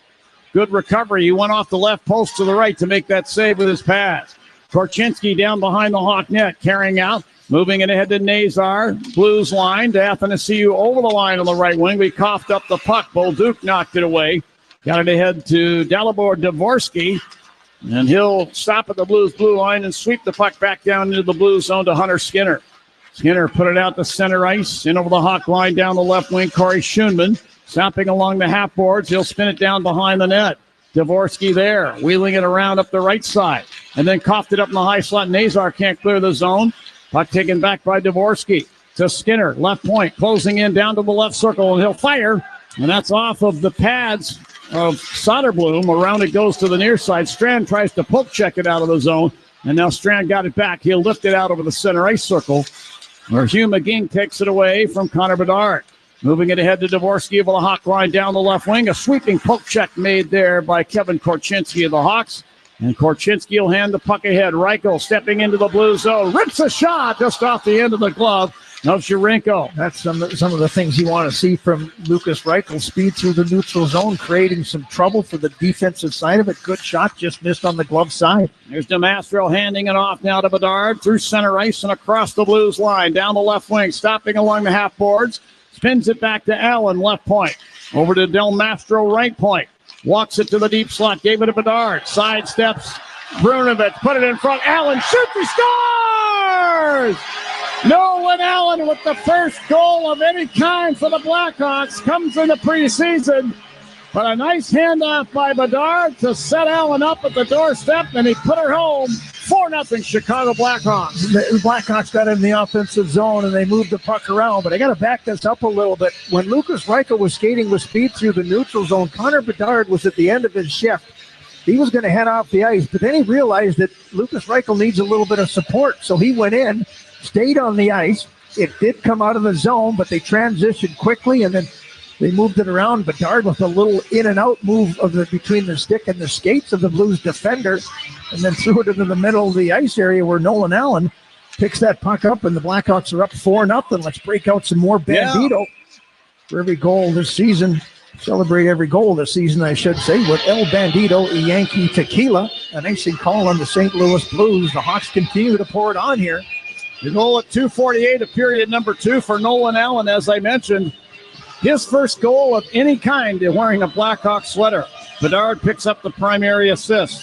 Good recovery. He went off the left post to the right to make that save with his pads. Korchinski down behind the Hawk net, carrying out. Moving it ahead to Nazar. Blues line to Athanasiou over the line on the right wing. We coughed up the puck. Bolduc knocked it away. Got it ahead to Dalibor Dvorsky. And he'll stop at the Blues blue line and sweep the puck back down into the blue zone to Hunter Skinner. Skinner put it out to center ice. In over the Hawk line down the left wing. Corey Schoenman stopping along the half boards. He'll spin it down behind the net. Dvorsky there, wheeling it around up the right side. And then coughed it up in the high slot. Nazar can't clear the zone. Puck taken back by Dvorsky to Skinner. Left point, closing in down to the left circle. And he'll fire. And that's off of the pads of Soderblom. Around it goes to the near side. Strand tries to poke check it out of the zone. And now Strand got it back. He'll lift it out over the center ice circle, where Hugh McGing takes it away from Connor Bedard. Moving it ahead to Dvorsky over the Hawk line down the left wing. A sweeping poke check made there by Kevin Korchinski of the Hawks. And Korchinski will hand the puck ahead. Reichel stepping into the blue zone. Rips a shot just off the end of the glove of Jurenko. That's some of the things you want to see from Lucas Reichel. Speed through the neutral zone, creating some trouble for the defensive side of it. Good shot, just missed on the glove side. There's DeMastro handing it off now to Bedard through center ice and across the Blues line. Down the left wing, stopping along the half boards. Spins it back to Allen, left point. Over to Del Mastro, right point. Walks it to the deep slot, gave it to Bedard. Sidesteps Brunovich, put it in front. Allen shoots, he scores! Nolan Allen with the first goal of any kind for the Blackhawks. Comes in the preseason. But a nice handoff by Bedard to set Allen up at the doorstep, and he put her home. 4-0 Chicago Blackhawks. The Blackhawks got in the offensive zone, and they moved the puck around. But I got to back this up a little bit. When Lucas Reichel was skating with speed through the neutral zone, Connor Bedard was at the end of his shift. He was going to head off the ice, but then he realized that Lucas Reichel needs a little bit of support. So he went in, stayed on the ice. It did come out of the zone, but they transitioned quickly, and then they moved it around. Bedard with a little in and out move between the stick and the skates of the Blues defender, and then threw it into the middle of the ice area where Nolan Allen picks that puck up, and the Blackhawks are up 4-0. Let's break out some more Bandito for every goal this season. Celebrate every goal this season, I should say, with El Bandito Yankee Tequila, an icing call on the St. Louis Blues. The Hawks continue to pour it on here. The goal at 2:48 of period number 2 for Nolan Allen, as I mentioned. His first goal of any kind wearing a Blackhawk sweater. Bedard picks up the primary assist.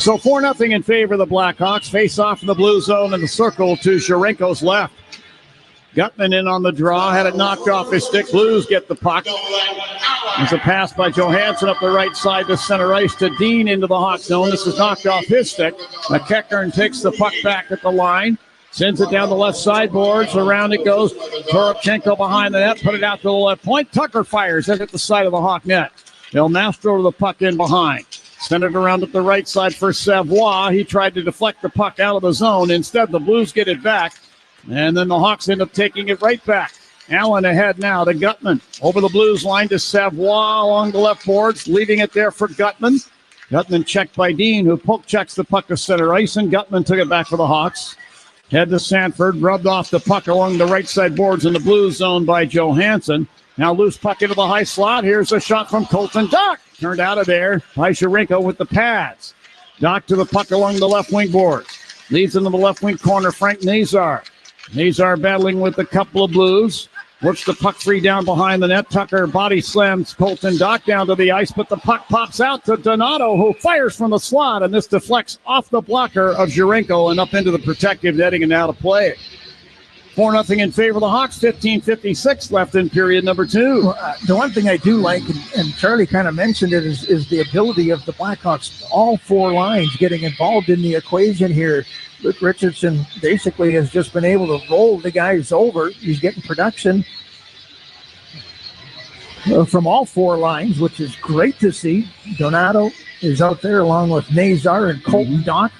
So 4-0 in favor of the Blackhawks. Face off in the blue zone in the circle to Jurenko's left. Gutman in on the draw, had it knocked off his stick. Blues get the puck. There's a pass by Johansson up the right side to center ice to Dean into the Hawk zone. This is knocked off his stick. McEachern takes the puck back at the line. Sends it down the left sideboards. Around it goes. Toropchenko behind the net. Put it out to the left point. Tucker fires it at the side of the Hawk net. Del Mastro to the puck in behind. Send it around at the right side for Savoie. He tried to deflect the puck out of the zone. Instead, the Blues get it back. And then the Hawks end up taking it right back. Allen ahead now to Gutman. Over the Blues line to Savoie along the left boards. Leaving it there for Gutman. Gutman checked by Dean, who poke checks the puck to center ice. And Gutman took it back for the Hawks. Head to Sanford, rubbed off the puck along the right side boards in the blue zone by Johansson. Now loose puck into the high slot. Here's a shot from Colton Dock. Turned out of there by Jurenko with the pads. Dock to the puck along the left wing boards. Leads into the left wing corner, Frank Nazar. Nazar battling with a couple of Blues. Works the puck free down behind the net. Tucker body slams Colton Dock down to the ice, but the puck pops out to Donato, who fires from the slot, and this deflects off the blocker of Jurenko and up into the protective netting and out of play. 4-0 in favor of the Hawks, 15:56 left in period number 2. Well, the one thing I do like, and Charlie kind of mentioned it, is the ability of the Blackhawks, all 4 lines getting involved in the equation here. Luke Richardson basically has just been able to roll the guys over. He's getting production from all 4 lines, which is great to see. Donato is out there along with Nazar and Colton Dock.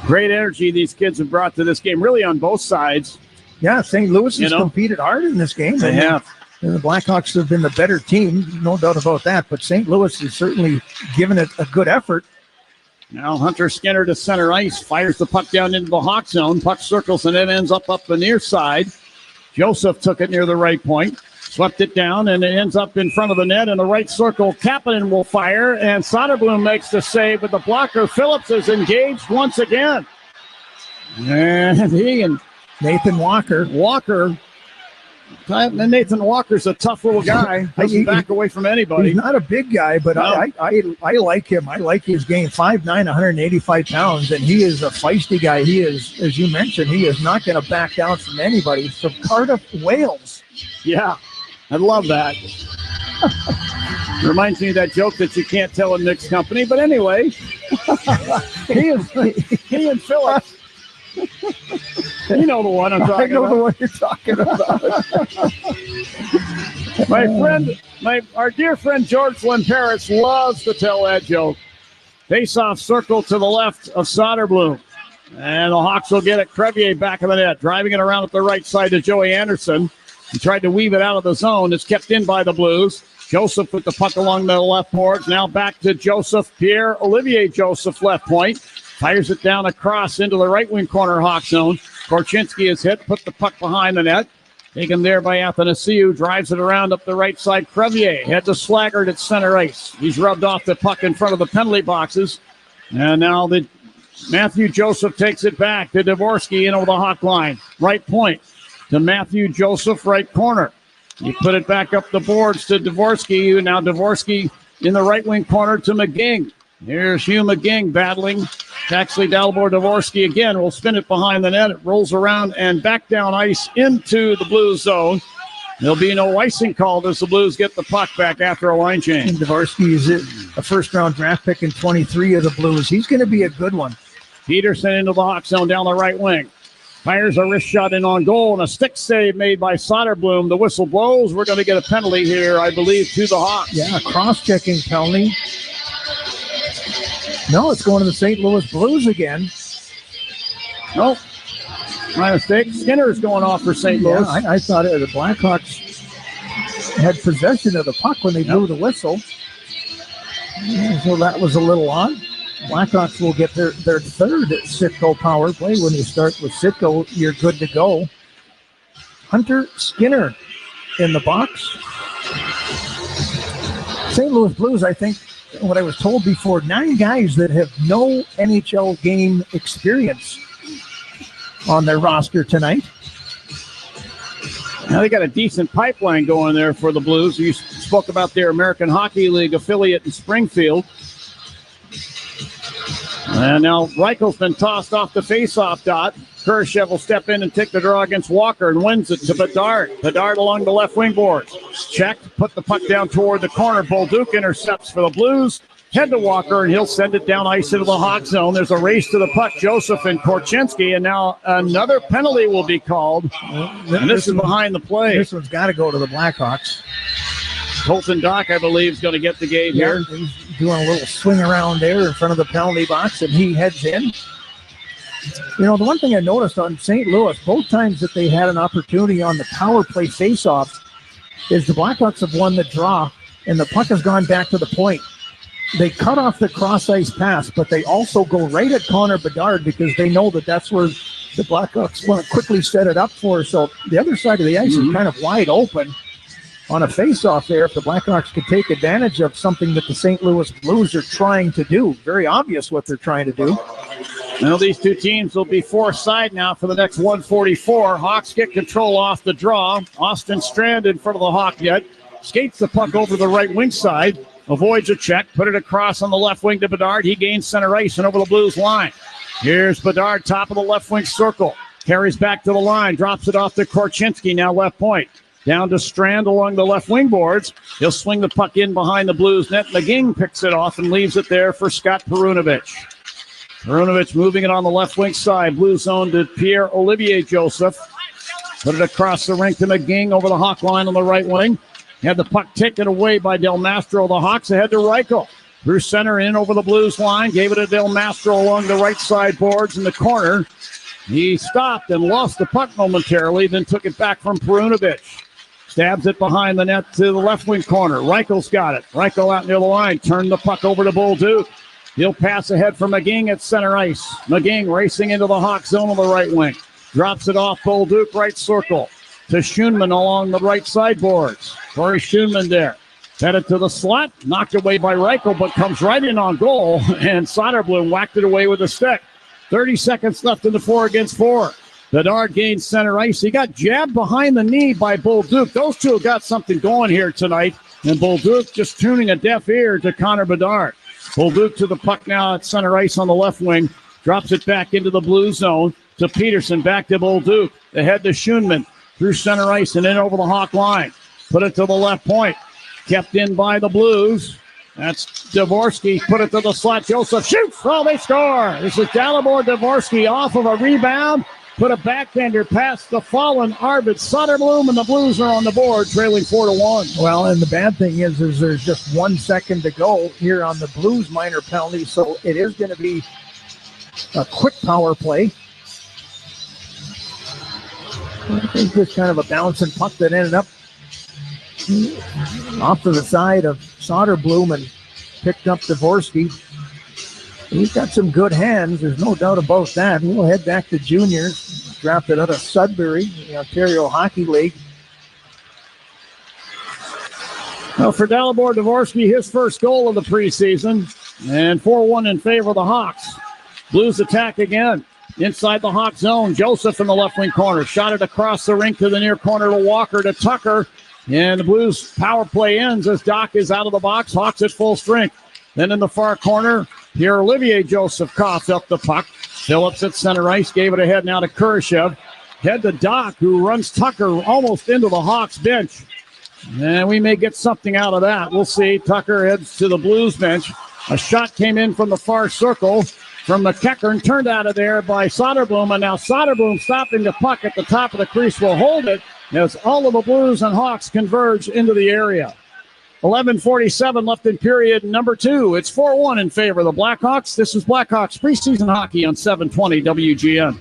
Great energy these kids have brought to this game, really on both sides. Yeah, St. Louis has competed hard in this game. They have. And the Blackhawks have been the better team, no doubt about that. But St. Louis has certainly given it a good effort. Now Hunter Skinner to center ice, fires the puck down into the Hawk zone. Puck circles and it ends up the near side. Joseph took it near the right point, swept it down, and it ends up in front of the net in the right circle. Kapanen will fire, and Soderblom makes the save, but the blocker Phillips is engaged once again. And he and Nathan Walker. Nathan Walker's a tough little guy. Doesn't back away from anybody. He's not a big guy, but no. I like him. I like his game. 5'9", 185 pounds, and he is a feisty guy. He is, as you mentioned, he is not going to back down from anybody. He's from Cardiff, Wales. Yeah, I love that. Reminds me of that joke that you can't tell in mixed company. But anyway, he and Phillips. You know the one I'm talking about. I know the one you're talking about. Our dear friend George Lynn Paris loves to tell that joke. Face-off circle to the left of Soderblom. And the Hawks will get it. Crevier back of the net, driving it around at the right side to Joey Anderson. He tried to weave it out of the zone. It's kept in by the Blues. Joseph with the puck along the left boards. Now back to Joseph. Pierre-Olivier Joseph, left point. Fires it down across into the right wing corner Hawk zone. Korchinski is hit. Put the puck behind the net. Taken there by Athanasiou. Drives it around up the right side. Crevier head to Slaggert at center ice. He's rubbed off the puck in front of the penalty boxes. And now Matthew Joseph takes it back to Dvorsky in over the Hawk line. Right point to Matthew Joseph, right corner. You put it back up the boards to Dvorsky. Now Dvorsky in the right wing corner to McGing. Here's Hugh McGing battling. Actually, Dalibor Dvorsky again will spin it behind the net. It rolls around and back down ice into the Blues zone. There'll be no icing called as the Blues get the puck back after a line change. And Dvorsky is a first-round draft pick in 23 of the Blues. He's going to be a good one. Peterson into the Hawk zone down the right wing. Fires a wrist shot in on goal, and a stick save made by Soderblom. The whistle blows. We're going to get a penalty here, I believe, to the Hawks. Yeah, a cross-checking penalty. No, it's going to the St. Louis Blues again. Nope. My mistake. Skinner's going off for St. Louis. Yeah, I thought the Blackhawks had possession of the puck when they blew the whistle. So that was a little odd. Blackhawks will get their third Sitco power play. When you start with Sitco, you're good to go. Hunter Skinner in the box. St. Louis Blues, I think, what I was told before, 9 guys that have no NHL game experience on their roster tonight. Now they got a decent pipeline going there for the Blues. You spoke about their American Hockey League affiliate in Springfield. And now Reichel's been tossed off the face-off dot. Kurashev will step in and take the draw against Walker and wins it to Bedard. Bedard along the left wing boards. Checked, put the puck down toward the corner. Bolduc intercepts for the Blues. Head to Walker, and he'll send it down ice into the Hawk zone. There's a race to the puck. Joseph and Korchinski, and now another penalty will be called. And this is behind the play. This one's got to go to the Blackhawks. Colton Dock, I believe, is going to get the game here. He's doing a little swing around there in front of the penalty box, and he heads in. You know, the one thing I noticed on St. Louis, both times that they had an opportunity on the power play faceoff, is the Blackhawks have won the draw, and the puck has gone back to the point. They cut off the cross-ice pass, but they also go right at Connor Bedard because they know that that's where the Blackhawks want to quickly set it up for. So the other side of the ice is kind of wide open on a face-off there. If the Blackhawks could take advantage of something that the St. Louis Blues are trying to do. Very obvious what they're trying to do. Now these two teams will be four-side now for the next 144. Hawks get control off the draw. Austin Strand in front of the Hawk net. Skates the puck over the right wing side. Avoids a check. Put it across on the left wing to Bedard. He gains center ice and over the Blues line. Here's Bedard, top of the left wing circle. Carries back to the line. Drops it off to Korchinski, now left point. Down to Strand along the left wing boards. He'll swing the puck in behind the Blues net. McGing picks it off and leaves it there for Scott Perunovich. Perunovich moving it on the left wing side. Blue zone to Pierre-Olivier Joseph. Put it across the rink to McGing over the Hawk line on the right wing. Had the puck taken away by Del Mastro. The Hawks ahead to Reichel. Through center in over the Blues line. Gave it to Del Mastro along the right side boards in the corner. He stopped and lost the puck momentarily, then took it back from Perunovich. Stabs it behind the net to the left wing corner. Reichel's got it. Reichel out near the line. Turned the puck over to Bolduc. He'll pass ahead for McGing at center ice. McGing racing into the Hawk zone on the right wing. Drops it off Bolduc, right circle. To Schoenman along the right side boards. Corey Schoenman there. Headed to the slot. Knocked away by Reichel, but comes right in on goal. And Soderblom whacked it away with a stick. 30 seconds left in the 4-against-4. Bedard gains center ice. He got jabbed behind the knee by Bolduc. Those two have got something going here tonight. And Bolduc just tuning a deaf ear to Connor Bedard. Bolduc to the puck now at center ice on the left wing. Drops it back into the blue zone to Peterson. Back to Bolduc. Ahead to Schoenman. Through center ice and in over the Hawk line. Put it to the left point. Kept in by the Blues. That's Dvorsky. Put it to the slot. Joseph shoots. Oh, they score. This is Dalibor Dvorsky off of a rebound. put a backhander past the fallen Arvid Soderblom, and the Blues are on the board, trailing 4-1. Well, and the bad thing is there's just 1 second to go here on the Blues minor penalty, so it is going to be a quick power play. I think just kind of a bouncing puck that ended up off to the side of Soderblom and picked up Dvorsky. He's got some good hands. There's no doubt about that. We'll head back to juniors. Drafted out of Sudbury, the Ontario Hockey League. Well, for Dalibor Dvorsky, his first goal of the preseason. And 4-1 in favor of the Hawks. Blues attack again. Inside the Hawk zone, Joseph in the left wing corner. Shot it across the rink to the near corner to Walker to Tucker. And the Blues power play ends as Doc is out of the box. Hawks at full strength. Then in the far corner, here Olivier Joseph coughs up the puck. Phillips at center ice gave it ahead now to Kurashev. Head to Doc, who runs Tucker almost into the Hawks bench. And we may get something out of that. We'll see. Tucker heads to the Blues bench. A shot came in from the far circle from McEachern, turned out of there by Soderblom. And now Soderblom stopping the puck at the top of the crease will hold it as all of the Blues and Hawks converge into the area. 11:47 left in period number 2. It's 4-1 in favor of the Blackhawks. This is Blackhawks preseason hockey on 720 WGN.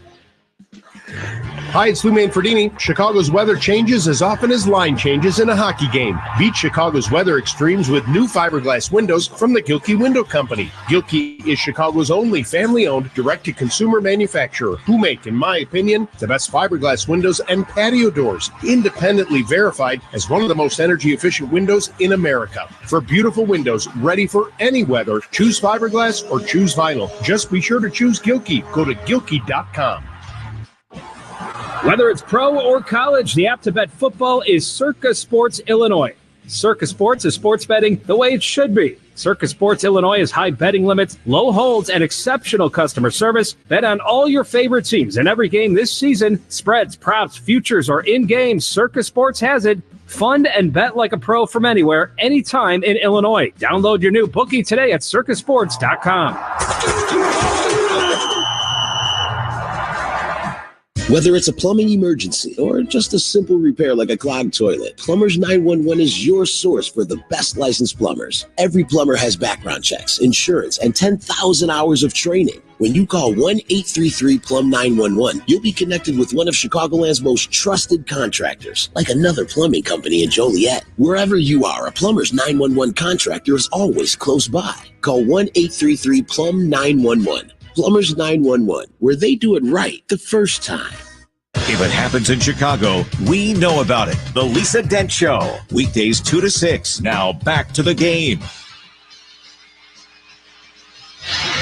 Hi, it's Lou Manfredini. Chicago's weather changes as often as line changes in a hockey game. Beat Chicago's weather extremes with new fiberglass windows from the Gilkey Window Company. Gilkey is Chicago's only family-owned, direct-to-consumer manufacturer who make, in my opinion, the best fiberglass windows and patio doors, independently verified as one of the most energy-efficient windows in America. For beautiful windows ready for any weather, choose fiberglass or choose vinyl. Just be sure to choose Gilkey. Go to Gilkey.com. Whether it's pro or college, the app to bet football is Circa Sports Illinois. Circa Sports is sports betting the way it should be. Circa Sports Illinois has high betting limits, low holds, and exceptional customer service. Bet on all your favorite teams in every game this season. Spreads, props, futures, or in-game, Circa Sports has it. Fund and bet like a pro from anywhere, anytime in Illinois. Download your new bookie today at circasports.com. Whether it's a plumbing emergency or just a simple repair like a clogged toilet, Plumbers 911 is your source for the best licensed plumbers. Every plumber has background checks, insurance, and 10,000 hours of training. When you call 1-833-PLUM-911, you'll be connected with one of Chicagoland's most trusted contractors, like another plumbing company in Joliet. Wherever you are, a Plumbers 911 contractor is always close by. Call 1-833-PLUM-911. Plumbers 911, where they do it right the first time. If it happens in Chicago, we know about it. The Lisa Dent Show. Weekdays 2 to 6. Now back to the game.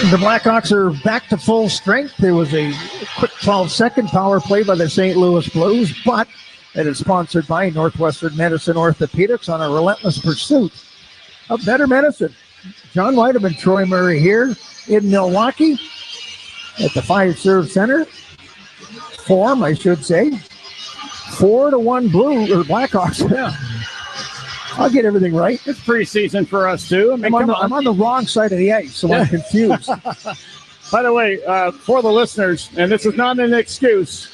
The Blackhawks are back to full strength. There was a quick 12-second power play by the St. Louis Blues, but it is sponsored by Northwestern Medicine Orthopedics on a relentless pursuit of better medicine. John Whiteman, Troy Murray here in Milwaukee at the Fiserv Center. Forum, I should say. 4-1 Blue or Blackhawks. Yeah. I'll get everything right. It's preseason for us, too. I mean, I'm on the wrong side of the ice, so I'm confused. By the way, for the listeners, and this is not an excuse,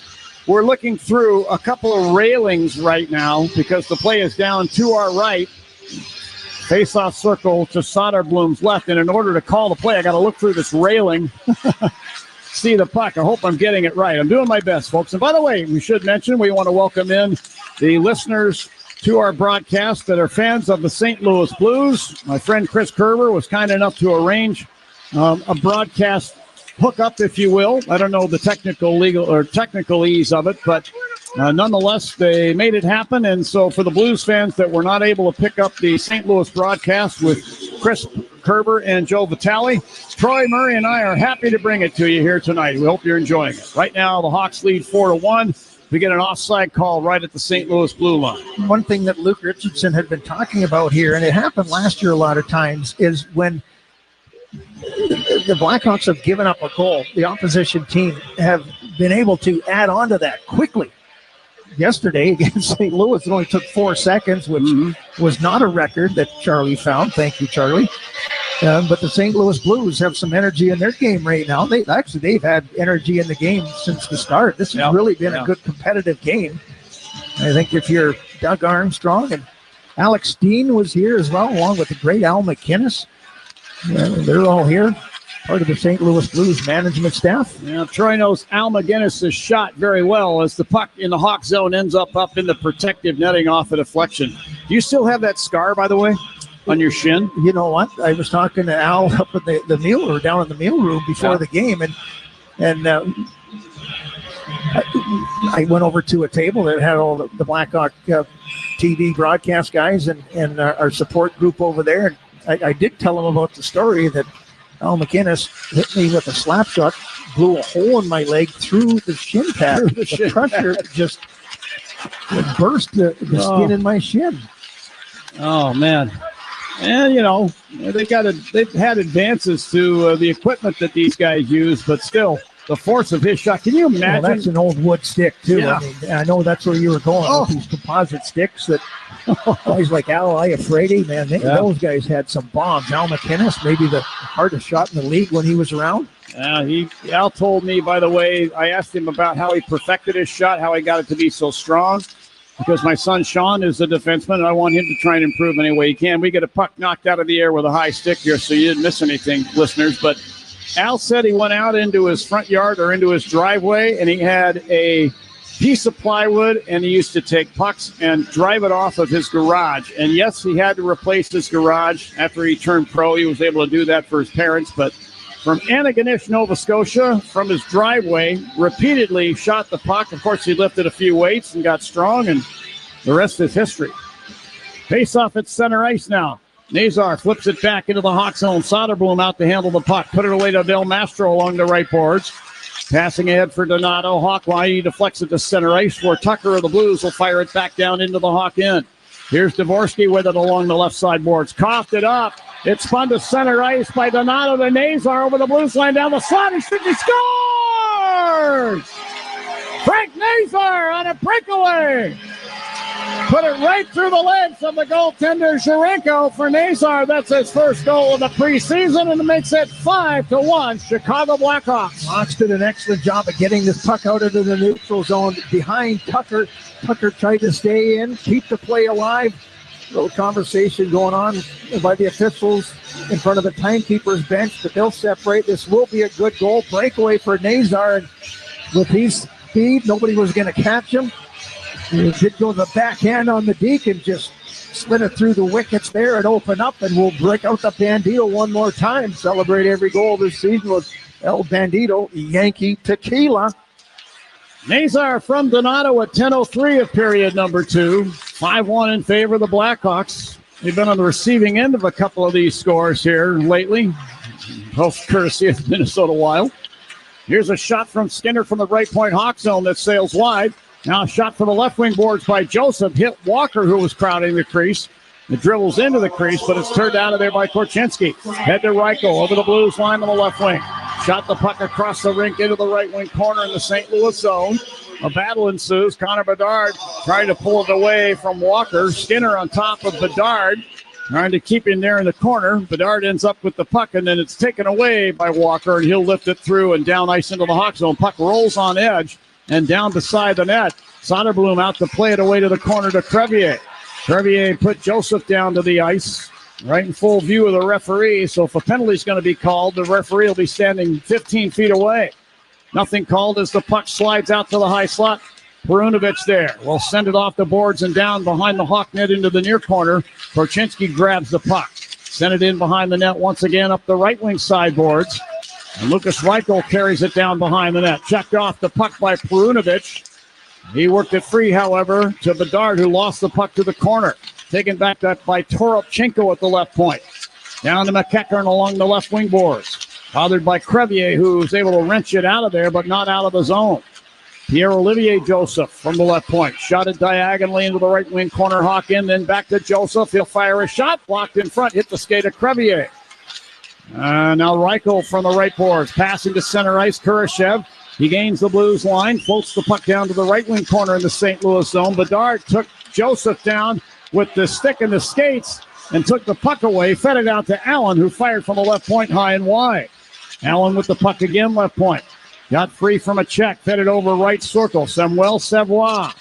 we're looking through a couple of railings right now because the play is down to our right. Face-off circle to Soderblom's left, and in order to call the play, I got to look through this railing, see the puck. I hope I'm getting it right. I'm doing my best, folks. And by the way, we should mention we want to welcome in the listeners to our broadcast that are fans of the St. Louis Blues. My friend Chris Kerber was kind enough to arrange a broadcast hookup, if you will. I don't know the technicalese of it, but nonetheless, they made it happen. And so for the Blues fans that were not able to pick up the St. Louis broadcast with Chris Kerber and Joe Vitale, Troy Murray and I are happy to bring it to you here tonight. We hope you're enjoying it. Right now, the Hawks lead 4-1. We get an offside call right at the St. Louis blue line. One thing that Luke Richardson had been talking about here, and it happened last year a lot of times, is when the Blackhawks have given up a goal, the opposition team have been able to add on to that quickly. Yesterday against St. Louis, it only took 4 seconds, which was not a record that Charlie found. Thank you, Charlie. But the St. Louis Blues have some energy in their game right now. They've had energy in the game since the start. This has really been a good competitive game. I think if you're Doug Armstrong, and Alex Steen was here as well, along with the great Al McInnes. They're all here, part of the St. Louis Blues management staff. Yeah, Troy knows Al McInnes' shot very well as the puck in the Hawk zone ends up in the protective netting off a deflection. Do you still have that scar, by the way, on your shin? You know what? I was talking to Al up in the meal room, down in the meal room before the game, and I went over to a table that had all the Blackhawk TV broadcast guys and our support group over there. And I did tell them about the story that Al McInnes hit me with a slap shot, blew a hole in my leg through the shin pad. The pressure just burst the skin in my shin. Oh, man. And, they've had advances to the equipment that these guys use, but still, the force of his shot. Can you imagine? Well, that's an old wood stick, too. Yeah. I know that's where you were going with these composite sticks that guys like Al Iafrate, man, those guys had some bombs. Al McInnes, maybe the hardest shot in the league when he was around. Al told me, by the way, I asked him about how he perfected his shot, how he got it to be so strong, because my son Sean is a defenseman, and I want him to try and improve any way he can. We get a puck knocked out of the air with a high stick here, so you didn't miss anything, listeners, but Al said he went out into his front yard or into his driveway, and he had a piece of plywood, and he used to take pucks and drive it off of his garage. And yes, he had to replace his garage after he turned pro. He was able to do that for his parents, but from Antigonish, Nova Scotia, from his driveway, repeatedly shot the puck. Of course, he lifted a few weights and got strong, and the rest is history. Face off at center ice now. Nazar flips it back into the Hawk zone. Soderblom out to handle the puck. Put it away to Del Mastro along the right boards. Passing ahead for Donato. Hawk line. He deflects it to center ice where Tucker of the Blues will fire it back down into the Hawk end. Here's Dvorsky with it along the left side boards. Coughed it up. It's spun to center ice by Donato to Nazar over the Blues line down the slot. He scores! Frank Nazar on a breakaway. Put it right through the legs of the goaltender, Sharenko, for Nazar. That's his first goal of the preseason, and it makes it 5-1, Chicago Blackhawks. Hawks did an excellent job of getting this puck out into the neutral zone behind Tucker. Tucker tried to stay in, keep the play alive. A little conversation going on by the officials in front of the timekeeper's bench, but they'll separate. This will be a good goal. Breakaway for Nazar, and with his speed, nobody was going to catch him. He did go the backhand on the deke and just slid it through the wickets there and open up, and we'll break out the Bandito one more time. Celebrate every goal this season with El Bandito Yankee Tequila. Nazar from Donato at 10:03 of period number 2. 5-1 in favor of the Blackhawks. They've been on the receiving end of a couple of these scores here lately, both courtesy of Minnesota Wild. Here's a shot from Skinner from the right point Hawk zone that sails wide. Now a shot from the left wing boards by Joseph. Hit Walker, who was crowding the crease. It dribbles into the crease, but it's turned out of there by Korchinski. Head to Reichel over the Blues line on the left wing. Shot the puck across the rink into the right wing corner in the St. Louis zone. A battle ensues. Connor Bedard trying to pull it away from Walker. Skinner on top of Bedard, trying to keep him there in the corner. Bedard ends up with the puck, and then it's taken away by Walker, and he'll lift it through and down ice into the Hawk zone. Puck rolls on edge and down beside the net. Soderblom out to play it away to the corner to Crevier. Crevier put Joseph down to the ice, right in full view of the referee. So if a penalty is going to be called, the referee will be standing 15 feet away. Nothing called as the puck slides out to the high slot. Perunovic there. We'll send it off the boards and down behind the Hawk net into the near corner. Korchinski grabs the puck. Send it in behind the net once again up the right wing sideboards. And Lucas Reichel carries it down behind the net. Checked off the puck by Perunovic. He worked it free, however, to Bedard, who lost the puck to the corner. Taken back by Toropchenko at the left point. Down to McEachern along the left wing boards. Bothered by Crevier, who was able to wrench it out of there, but not out of the zone. Pierre-Olivier Joseph from the left point. Shot it diagonally into the right wing corner. Hawk in, then back to Joseph. He'll fire a shot. Blocked in front. Hit the skate of Crevier. Now Reichel from the right boards. Passing to center ice. Kurashev. He gains the Blues line. Floats the puck down to the right wing corner in the St. Louis zone. Bedard took Joseph down with the stick and the skates. and took the puck away, fed it out to Allen, who fired from the left point high and wide. Allen with the puck again, left point. Got free from a check, fed it over right circle. Samuel Savoie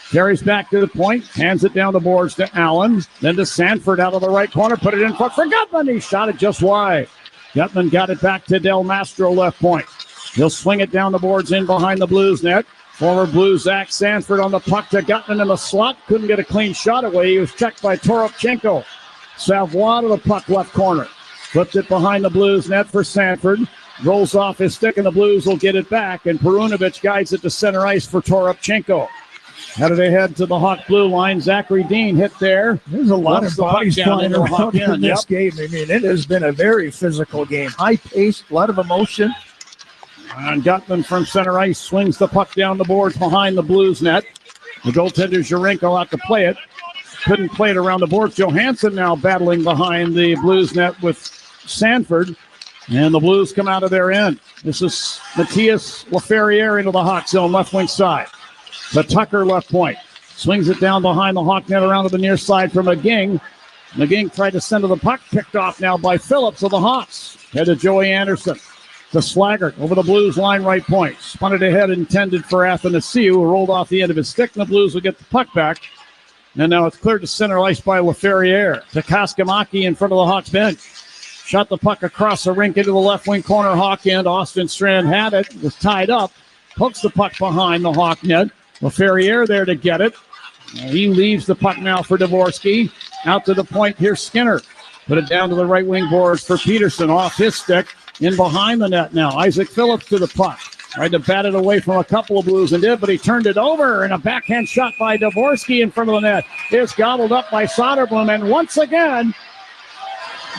carries back to the point, hands it down the boards to Allen, then to Sanford out of the right corner, put it in front for Gutman. He shot it just wide. Gutman got it back to Del Mastro, left point. He'll swing it down the boards in behind the Blues net. Former Blues Zach Sanford on the puck to Gutman in the slot. Couldn't get a clean shot away. He was checked by Toropchenko. Savoie to the puck left corner. Flipped it behind the Blues net for Sanford. Rolls off his stick and the Blues will get it back. And Perunovic guides it to center ice for Toropchenko. Headed ahead to the Hawk blue line. Zachary Dean hit there. There's a lot of bodies flying around in this game. I mean, it has been a very physical game. High-paced, a lot of emotion. And Gutman from center ice swings the puck down the boards behind the Blues net. The goaltender Jurenko out to play it. Couldn't play it around the boards. Johansson now battling behind the Blues net with Sanford. And the Blues come out of their end. This is Matthias Laferriere into the Hawk zone, left wing side. The Tucker left point. Swings it down behind the Hawk net around to the near side for McGing. McGing tried to send to the puck. Picked off now by Phillips of the Hawks. Head to Joey Anderson. To Slaggert over the Blues line right point. Spun it ahead, intended for Athanasiou, who rolled off the end of his stick. And the Blues will get the puck back. And now it's cleared to center ice by Laferriere. To Kaskamaki in front of the Hawks bench. Shot the puck across the rink into the left wing corner Hawk end. Austin Strand had it. Was tied up. Hooks the puck behind the Hawk net. Laferriere there to get it. He leaves the puck now for Dvorsky. Out to the point. Here's Skinner. Put it down to the right wing boards for Peterson. Off his stick. In behind the net now. Isaac Phillips to the puck. Tried to bat it away from a couple of Blues and did, but he turned it over. And a backhand shot by Dvorsky in front of the net. It's gobbled up by Soderblom. And once again,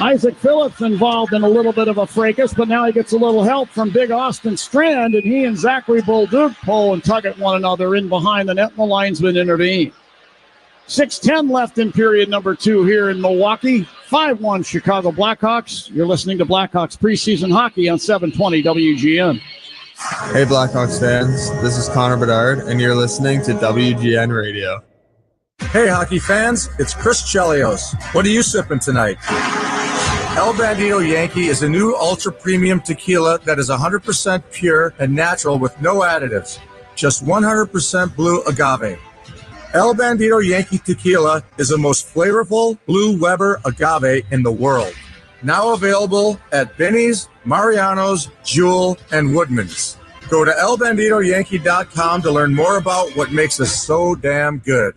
Isaac Phillips involved in a little bit of a fracas, but now he gets a little help from big Austin Strand, and he and Zachary Bolduc pull and tug at one another in behind the net, and the linesman intervene. 6:10 left in period number 2 here in Milwaukee. 5-1 Chicago Blackhawks. You're listening to Blackhawks preseason hockey on 720 WGN. Hey Blackhawks fans, this is Connor Bedard, and you're listening to WGN Radio. Hey hockey fans, it's Chris Chelios. What are you sipping tonight? El Bandito Yankee is a new ultra premium tequila that is 100% pure and natural with no additives. Just 100% blue agave. El Bandito Yankee Tequila is the most flavorful Blue Weber agave in the world. Now available at Benny's, Mariano's, Jewel, and Woodman's. Go to elbanditoyankee.com to learn more about what makes us so damn good.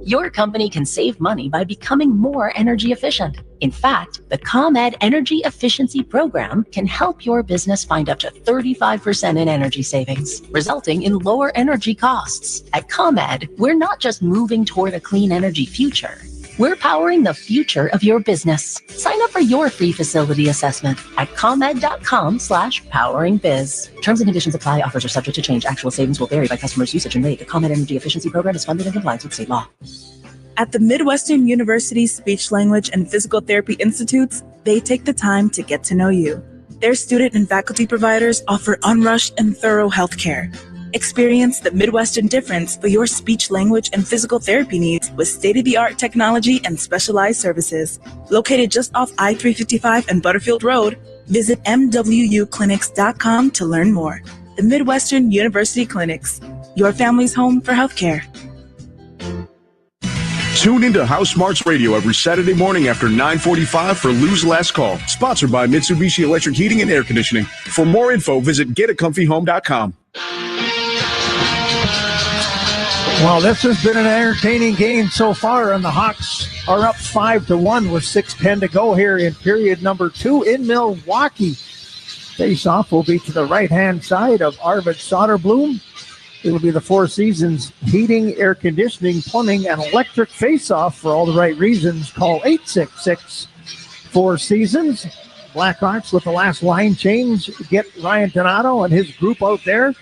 Your company can save money by becoming more energy efficient. In fact, the ComEd Energy Efficiency Program can help your business find up to 35% in energy savings, resulting in lower energy costs. At ComEd, we're not just moving toward a clean energy future. We're powering the future of your business. Sign up for your free facility assessment at ComEd.com/poweringbiz. Terms and conditions apply. Offers are subject to change. Actual savings will vary by customer's usage and rate. The ComEd Energy Efficiency Program is funded in compliance with state law. At the Midwestern University Speech Language and Physical Therapy Institutes, they take the time to get to know you. Their student and faculty providers offer unrushed and thorough health care. Experience the Midwestern difference for your speech, language, and physical therapy needs with state-of-the-art technology and specialized services. Located just off I-355 and Butterfield Road, visit MWUclinics.com to learn more. The Midwestern University Clinics, your family's home for healthcare. Tune into House Smarts Radio every Saturday morning after 9:45 for Lou's Last Call, sponsored by Mitsubishi Electric Heating and Air Conditioning. For more info, visit getacomfyhome.com. Well, this has been an entertaining game so far, and the Hawks are up 5-1 with 6:10 to go here in period number 2 in Milwaukee. Face-off will be to the right-hand side of Arvid Soderblom. It'll be the Four Seasons Heating, Air Conditioning, Plumbing, and Electric face-off for all the right reasons. Call 866-4Seasons. Blackhawks with the last line change. Get Ryan Donato and his group out there.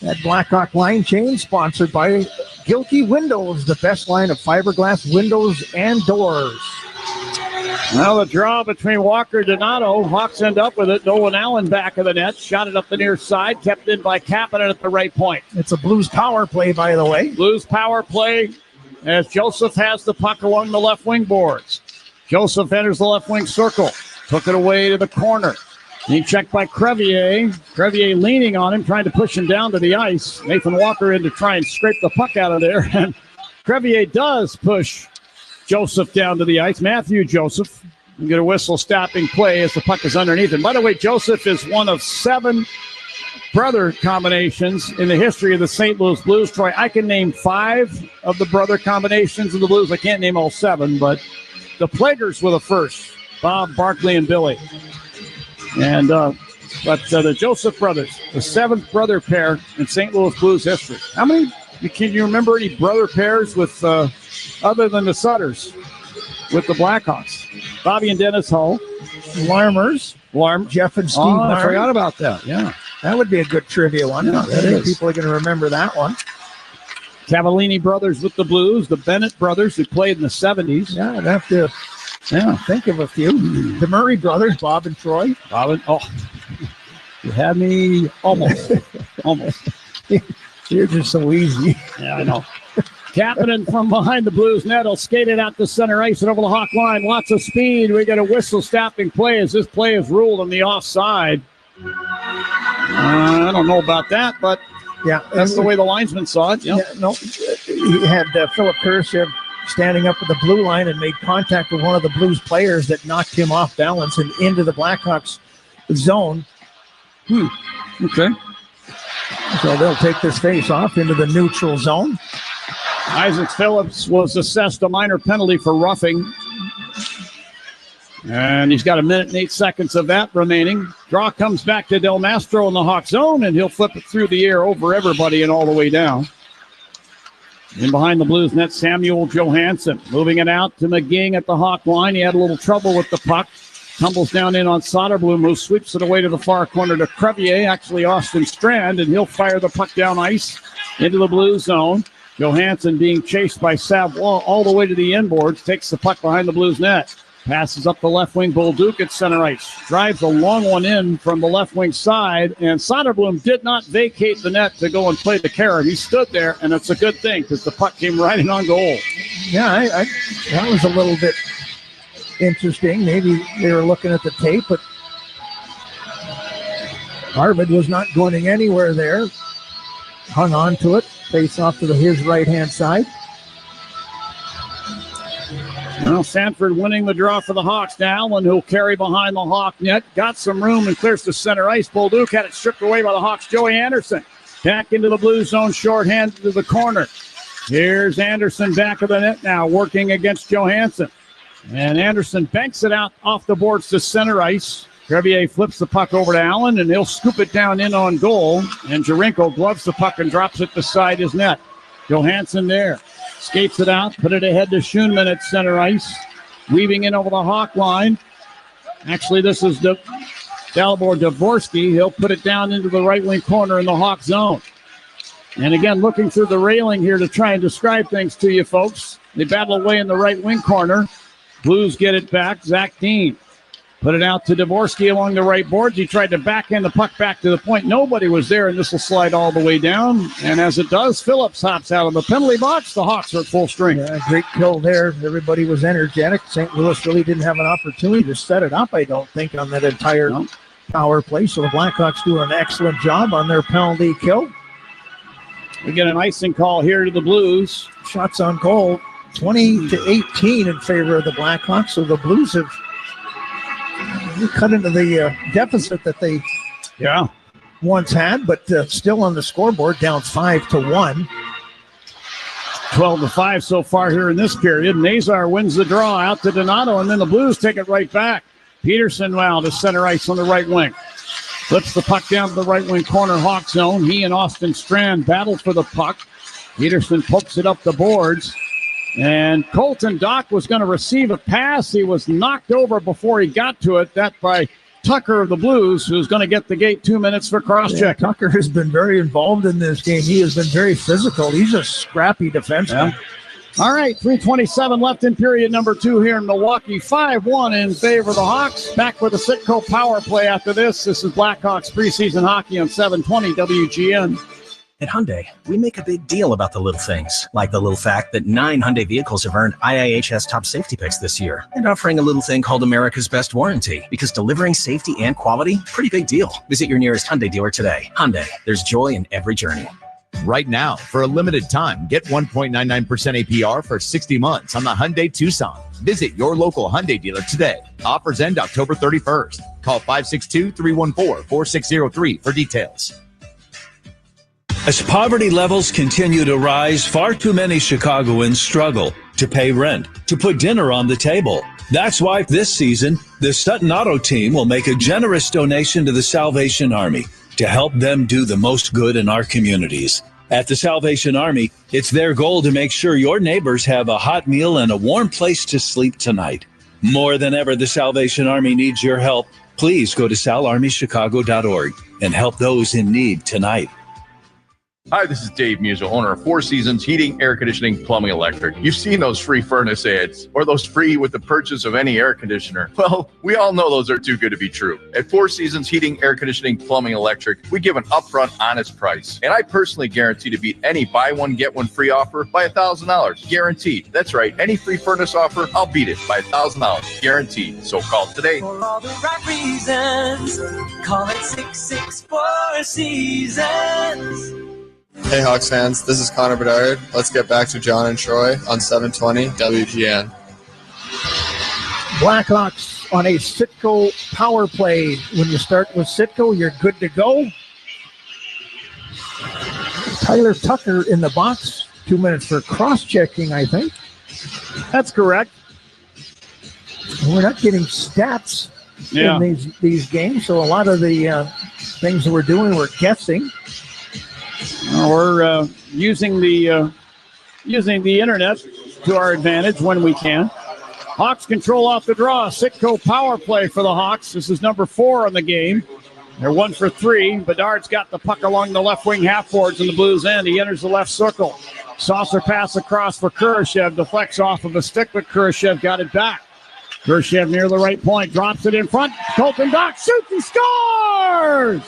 That Blackhawk line change sponsored by Gilkey Windows, the best line of fiberglass windows and doors. Now the draw between Walker and Donato. Hawks end up with it. Nolan Allen back of the net. Shot it up the near side. Kept in by Kapanen at the right point. It's a Blues power play, by the way. Blues power play as Joseph has the puck along the left wing boards. Joseph enters the left wing circle. Took it away to the corner. Being checked by Crevier. Crevier leaning on him, trying to push him down to the ice. Nathan Walker in to try and scrape the puck out of there. And Crevier does push Joseph down to the ice. Matthew Joseph. You get a whistle stopping play as the puck is underneath him. By the way, Joseph is one of 7 brother combinations in the history of the St. Louis Blues. Troy, I can name 5 of the brother combinations of the Blues. I can't name all 7, but the Plaguers were the first. Bob, Barkley, and Billy. And the Joseph brothers, the 7th brother pair in St. Louis Blues history. How many? Can you remember any brother pairs with other than the Sutters with the Blackhawks? Bobby and Dennis Hull. Larmers. Jeff and Steve Larmer. I forgot about that. Yeah. That would be a good trivia one. Yeah, I think people are going to remember that one. Cavallini brothers with the Blues. The Bennett brothers who played in the 70s. Yeah, I'd have to think of a few. The Murray brothers, Bob and Troy. You had me almost. Almost. You're just so easy. Yeah, I know. Kapanen from behind the Blues net. He'll skate it out to center ice and over the Hawk line. Lots of speed. We get a whistle stopping play as this play is ruled on the offside. I don't know about that, but yeah, that's the way the linesman saw it. Yep. Yeah, no, he had Philip Kurashev standing up at the blue line and made contact with one of the Blues players that knocked him off balance and into the Blackhawks zone. Okay. So they'll take this face off into the neutral zone. Isaac Phillips was assessed a minor penalty for roughing. And he's got 1 minute and 8 seconds of that remaining. Draw comes back to Del Mastro in the Hawk zone, and he'll flip it through the air over everybody and all the way down. In behind the Blues net, Samuel Johansson moving it out to McGing at the Hawk line. He had a little trouble with the puck. Tumbles down in on Soderblom, who sweeps it away to the far corner to Crevier, actually Austin Strand, and he'll fire the puck down ice into the Blues zone. Johansson being chased by Savoie all the way to the inboards, takes the puck behind the Blues net. Passes up the left wing, Bolduc at center ice. Drives a long one in from the left wing side, and Soderblom did not vacate the net to go and play the carrot. He stood there, and it's a good thing because the puck came right in on goal. Yeah, that was a little bit interesting. Maybe they were looking at the tape, but Arvid was not going anywhere there. Hung on to it, face off to his right-hand side. Well, Sanford winning the draw for the Hawks now. Allen who'll carry behind the Hawk net. Got some room and clears to center ice. Bolduc had it stripped away by the Hawks. Joey Anderson back into the Blue zone, shorthanded to the corner. Here's Anderson back of the net now, working against Johansson. And Anderson banks it out off the boards to center ice. Crevier flips the puck over to Allen, and he'll scoop it down in on goal. And Jarenko gloves the puck and drops it beside his net. Johansson there. Skates it out, put it ahead to Schoenman at center ice. Weaving in over the Hawk line. Actually, this is Dalibor Dvorsky. He'll put it down into the right wing corner in the Hawk zone. And again, looking through the railing here to try and describe things to you folks. They battle away in the right wing corner. Blues get it back. Zach Dean put it out to Dvorsky along the right boards. He tried to backhand the puck back to the point. Nobody was there, and this will slide all the way down. And as it does, Phillips hops out of the penalty box. The Hawks are at full strength. Yeah, great kill there. Everybody was energetic. St. Louis really didn't have an opportunity to set it up, I don't think, on that entire power play. So the Blackhawks do an excellent job on their penalty kill. We get an icing call here to the Blues. Shots on goal, 20-18 in favor of the Blackhawks. So the Blues have cut into the deficit that they once had, but still on the scoreboard, down 5-1. 12-5 so far here in this period. Nazar wins the draw out to Donato, and then the Blues take it right back. Peterson now to center ice on the right wing. Flips the puck down to the right wing corner Hawk zone. He and Austin Strand battle for the puck. Peterson pokes it up the boards. And Colton Dock was going to receive a pass. He was knocked over before he got to it. That by Tucker of the Blues, who's going to get the gate 2 minutes for cross-check. Yeah, Tucker has been very involved in this game. He has been very physical. He's a scrappy defenseman. Yeah. All right, 3:27 left in period number 2 here in Milwaukee. 5-1 in favor of the Hawks. Back with the Citco power play after this. This is Blackhawks preseason hockey on 720 WGN. At Hyundai, we make a big deal about the little things, like the little fact that 9 Hyundai vehicles have earned IIHS top safety picks this year, and offering a little thing called America's Best Warranty, because delivering safety and quality, pretty big deal. Visit your nearest Hyundai dealer today. Hyundai, there's joy in every journey. Right now, for a limited time, get 1.99% APR for 60 months on the Hyundai Tucson. Visit your local Hyundai dealer today. Offers end October 31st. Call 562-314-4603 for details. As poverty levels continue to rise, far too many Chicagoans struggle to pay rent, to put dinner on the table. That's why this season, the Sutton Auto team will make a generous donation to the Salvation Army to help them do the most good in our communities. At the Salvation Army, it's their goal to make sure your neighbors have a hot meal and a warm place to sleep tonight. More than ever, the Salvation Army needs your help. Please go to salarmychicago.org and help those in need tonight. Hi, this is Dave Musil, owner of Four Seasons Heating, Air Conditioning, Plumbing, Electric. You've seen those free furnace ads or those free with the purchase of any air conditioner. Well, we all know those are too good to be true. At Four Seasons Heating, Air Conditioning, Plumbing, Electric, we give an upfront, honest price. And I personally guarantee to beat any buy one, get one free offer by $1,000. Guaranteed. That's right. Any free furnace offer, I'll beat it by $1,000. Guaranteed. So call today. For all the right reasons, call it 664 Seasons. Hey Hawks fans, this is Connor Bedard. Let's get back to John and Troy on 720 WGN. Blackhawks on a Sitco power play. When you start with Sitco, you're good to go. Tyler Tucker in the box. 2 minutes for cross-checking, I think. That's correct. We're not getting stats in these games, so a lot of the things that we're doing, we're guessing. We're using the internet to our advantage when we can. Hawks control off the draw. Sitco power play for the Hawks. This is number 4 on the game. They're 1 for 3. Bedard's got the puck along the left wing half boards in the Blues end. He enters the left circle. Saucer pass across for Kurashev. Deflects off of a stick, but Kurashev got it back. Kurashev near the right point. Drops it in front. Colton Dach shoots and scores!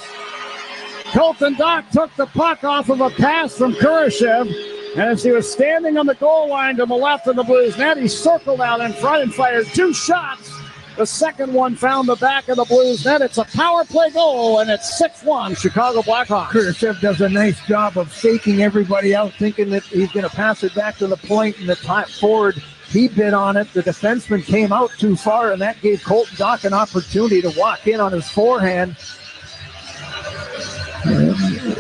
Colton Dach took the puck off of a pass from Kurashev, and as he was standing on the goal line to the left of the Blues net, he circled out in front and fired 2 shots. The second one found the back of the Blues net. It's a power play goal, and it's 6-1 Chicago Blackhawks. Kurashev does a nice job of faking everybody out, thinking that he's going to pass it back to the point, and the top forward, he bid on it. The defenseman came out too far, and that gave Colton Dach an opportunity to walk in on his forehand.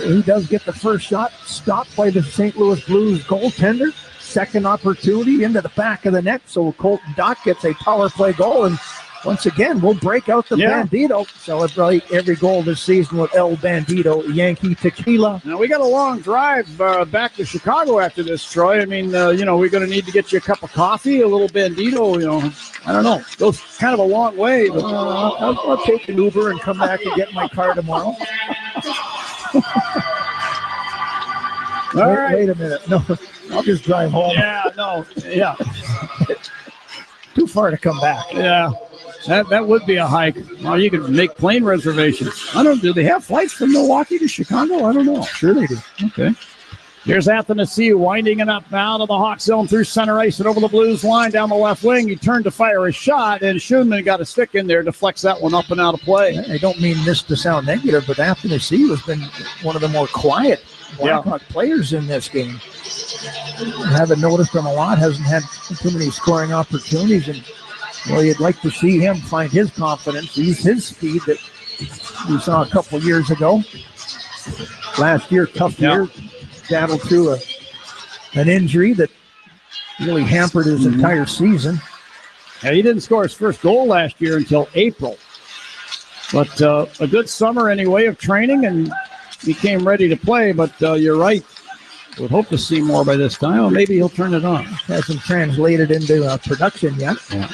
He does get the first shot stopped by the St. Louis Blues goaltender. Second opportunity into the back of the net, so Colton Dach gets a power play goal, and once again, we'll break out the Bandito. Celebrate every goal this season with El Bandito Yankee Tequila. Now, we got a long drive back to Chicago after this, Troy. I mean, we're going to need to get you a cup of coffee, a little Bandito, I don't know. Goes kind of a long way. But I'll take an Uber and come back and get my car tomorrow. Wait a minute. No, I'll just drive home. Too far to come back. Yeah. That would be a hike. Well, you could make plane reservations. Do they have flights from Milwaukee to Chicago? I don't know. Sure they do. Okay. Here's Athanasiou winding it up now to the Hawk zone through center ice and over the Blues line down the left wing. He turned to fire a shot, and Schoenman got a stick in there, deflects that one up and out of play. I don't mean this to sound negative, but Athanasiou has been one of the more quiet Blackhawk players in this game. I haven't noticed him a lot, hasn't had too many scoring opportunities, and you'd like to see him find his confidence, use his speed that we saw a couple years ago. Last year, tough year, battled through an injury that really hampered his entire season. Yeah, he didn't score his first goal last year until April. But a good summer anyway of training, and he came ready to play. But you're right. Would hope to see more by this time. Or maybe he'll turn it on. Hasn't translated into production yet. Yeah.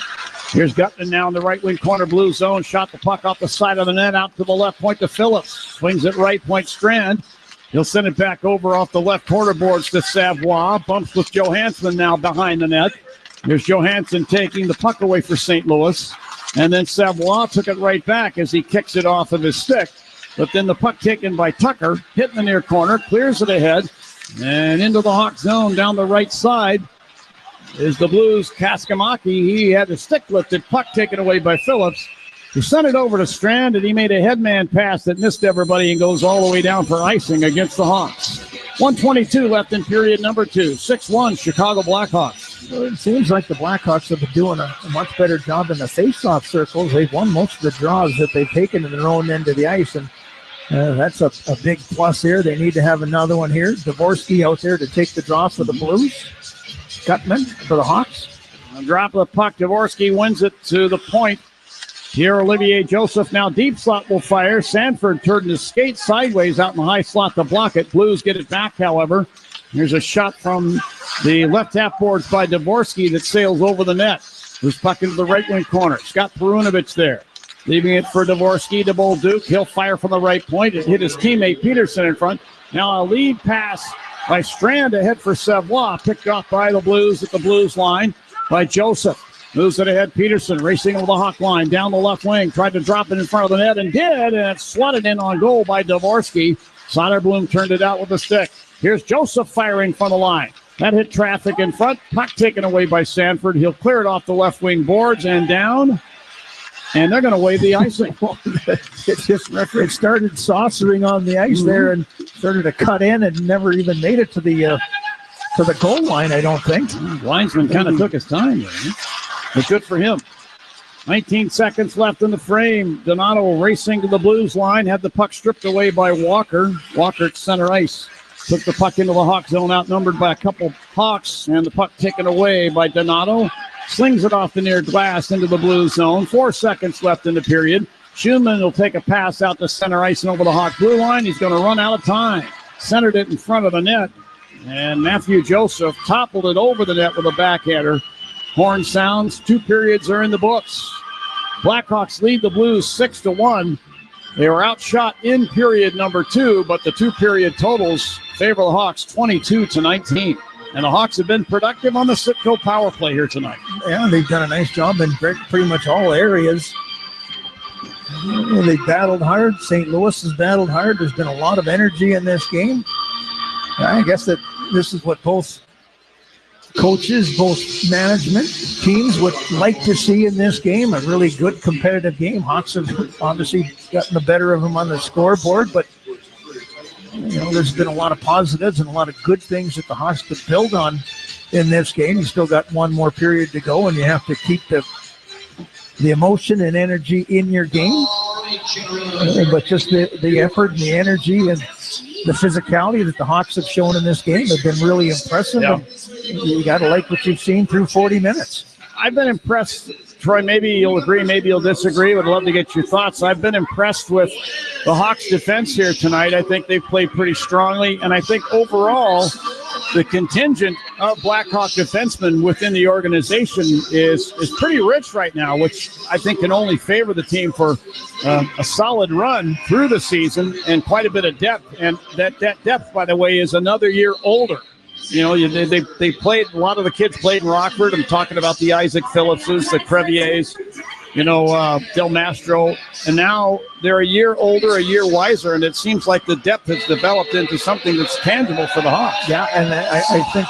Here's Gutman now in the right wing corner blue zone. Shot the puck off the side of the net out to the left point to Phillips. Swings it right point Strand. He'll send it back over off the left corner boards to Savoie. Bumps with Johansson now behind the net. Here's Johansson taking the puck away for St. Louis. And then Savoie took it right back as he kicks it off of his stick. But then the puck taken by Tucker, hitting the near corner, clears it ahead, and into the Hawk zone down the right side is the Blues' Kaskamaki. He had the stick lifted, puck taken away by Phillips. He sent it over to Strand, and he made a headman pass that missed everybody and goes all the way down for icing against the Hawks. 1:22 left in period number 2. 6-1 Chicago Blackhawks. Well, it seems like the Blackhawks have been doing a much better job in the face-off circles. They've won most of the draws that they've taken in their own end of the ice, and that's a big plus here. They need to have another one here. Dvorsky out there to take the draw for the Blues. Gutman for the Hawks. A drop of the puck. Dvorsky wins it to the point. Pierre-Olivier Joseph now deep slot will fire. Sanford turned his skate sideways out in the high slot to block it. Blues get it back, however. Here's a shot from the left half boards by Dvorsky that sails over the net. Who's puck into the right wing corner. Scott Perunovich there. Leaving it for Dvorsky to Bolduc. He'll fire from the right point. It hit his teammate Peterson in front. Now a lead pass by Strand ahead for Savoie. Picked off by the Blues at the Blues line by Joseph. Moves it ahead. Peterson racing over the Hawk line down the left wing. Tried to drop it in front of the net and did. And it's slotted in on goal by Dvorsky. Soderblom turned it out with a stick. Here's Joseph firing from the line. That hit traffic in front. Puck taken away by Sanford. He'll clear it off the left wing boards and down. And they're going to wave the icing. It started saucering on the ice there and started to cut in and never even made it to the goal line, I don't think. Linesman kind of took his time there. But good for him. 19 seconds left in the frame. Donato racing to the Blues line. Had the puck stripped away by Walker. Walker at center ice. Took the puck into the Hawk zone, outnumbered by a couple Hawks. And the puck taken away by Donato. Slings it off the near glass into the Blues zone. 4 seconds left in the period. Schumann will take a pass out to center ice and over the Hawk blue line. He's going to run out of time. Centered it in front of the net. And Matthew Joseph toppled it over the net with a backhander. Horn sounds. 2 periods are in the books. Blackhawks lead the Blues 6-1. They were outshot in period number 2, but the 2-period totals favor the Hawks 22-19. And the Hawks have been productive on the Sitco power play here tonight. Yeah, they've done a nice job in pretty much all areas. They battled hard. St. Louis has battled hard. There's been a lot of energy in this game. I guess that this is what both coaches, both management teams would like to see in this game, a really good competitive game. Hawks have obviously gotten the better of them on the scoreboard, but there's been a lot of positives and a lot of good things that the Hawks could build on in this game. You still got one more period to go, and you have to keep the emotion and energy in your game. But just the effort and the energy and the physicality that the Hawks have shown in this game have been really impressive. Yeah. You got to like what you've seen through 40 minutes. I've been impressed. Troy, maybe you'll agree, maybe you'll disagree. Would love to get your thoughts. I've been impressed with the Hawks' defense here tonight. I think they've played pretty strongly, and I think overall the contingent of Blackhawk defensemen within the organization is pretty rich right now, which I think can only favor the team for a solid run through the season and quite a bit of depth. And that depth, by the way, is another year older. They played, a lot of the kids played in Rockford. I'm talking about the Isaac Phillipses, the Creviers, Del Mastro. And now they're a year older, a year wiser, and it seems like the depth has developed into something that's tangible for the Hawks. Yeah, and I think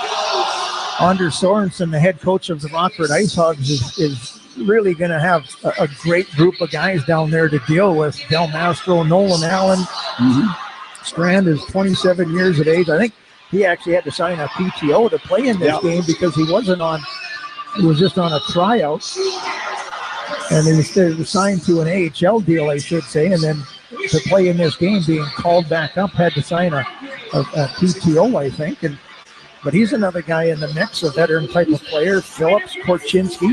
Anders Sorensen, the head coach of the Rockford Ice Hogs, is really going to have a great group of guys down there to deal with. Del Mastro, Nolan Allen. Strand is 27 years of age. I think he actually had to sign a PTO to play in this game because he was just on a tryout. And he was signed to an AHL deal, I should say, and then to play in this game, being called back up, had to sign a PTO, I think. But he's another guy in the mix, a veteran type of player. Phillips, Korchinski.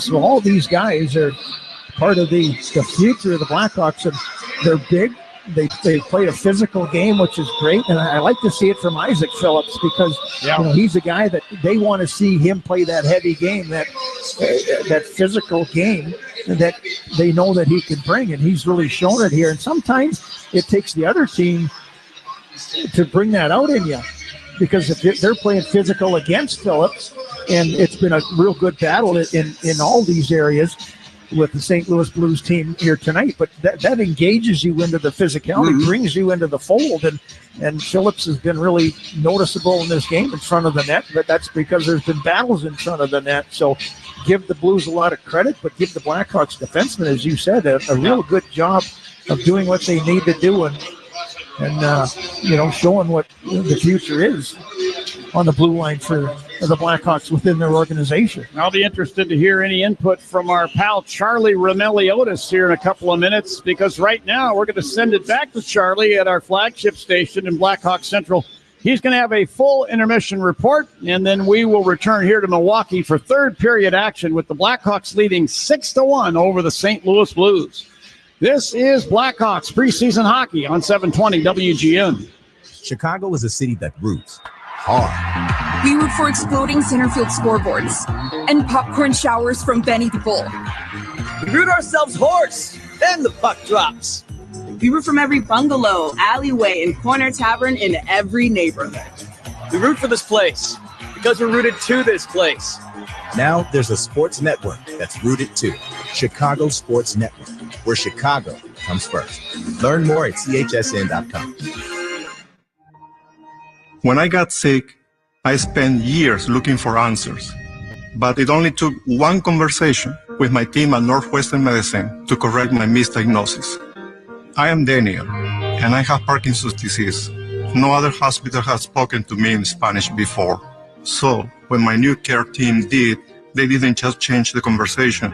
So all these guys are part of the future of the Blackhawks, and they're big. They play a physical game, which is great, and I like to see it from Isaac Phillips because he's a guy that they want to see him play that heavy game, that physical game that they know that he can bring, and he's really shown it here. And sometimes it takes the other team to bring that out in you, because if they're playing physical against Phillips, and it's been a real good battle in all these areas, with the St. Louis Blues team here tonight. But that engages you into the physicality, brings you into the fold, and Phillips has been really noticeable in this game in front of the net, but that's because there's been battles in front of the net. So give the Blues a lot of credit, but give the Blackhawks defensemen, as you said, a real good job of doing what they need to do and showing what the future is on the blue line for the Blackhawks within their organization. I'll be interested to hear any input from our pal Charlie Rameliotis here in a couple of minutes, because right now we're going to send it back to Charlie at our flagship station in Blackhawk Central. He's going to have a full intermission report, and then we will return here to Milwaukee for third period action with the Blackhawks leading 6-1 over the St. Louis Blues. This is Blackhawks preseason hockey on 720 WGN. Chicago is a city that roots hard. We root for exploding center field scoreboards and popcorn showers from Benny the Bull. We root ourselves hoarse, then the puck drops. We root from every bungalow, alleyway, and corner tavern in every neighborhood. We root for this place because we're rooted to this place. Now there's a sports network that's rooted to Chicago Sports Network, where Chicago comes first. Learn more at chsn.com. When I got sick, I spent years looking for answers, but it only took one conversation with my team at Northwestern Medicine to correct my misdiagnosis. I am Daniel, and I have Parkinson's disease. No other hospital has spoken to me in Spanish before. So, when my new care team did, they didn't just change the conversation,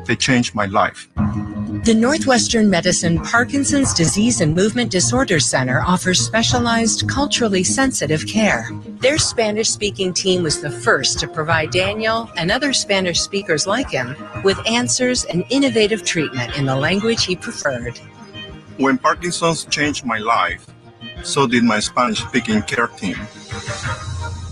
they changed my life. The Northwestern Medicine Parkinson's Disease and Movement Disorders Center offers specialized, culturally sensitive care. Their Spanish-speaking team was the first to provide Daniel and other Spanish speakers like him with answers and innovative treatment in the language he preferred. When Parkinson's changed my life, so did my Spanish-speaking care team.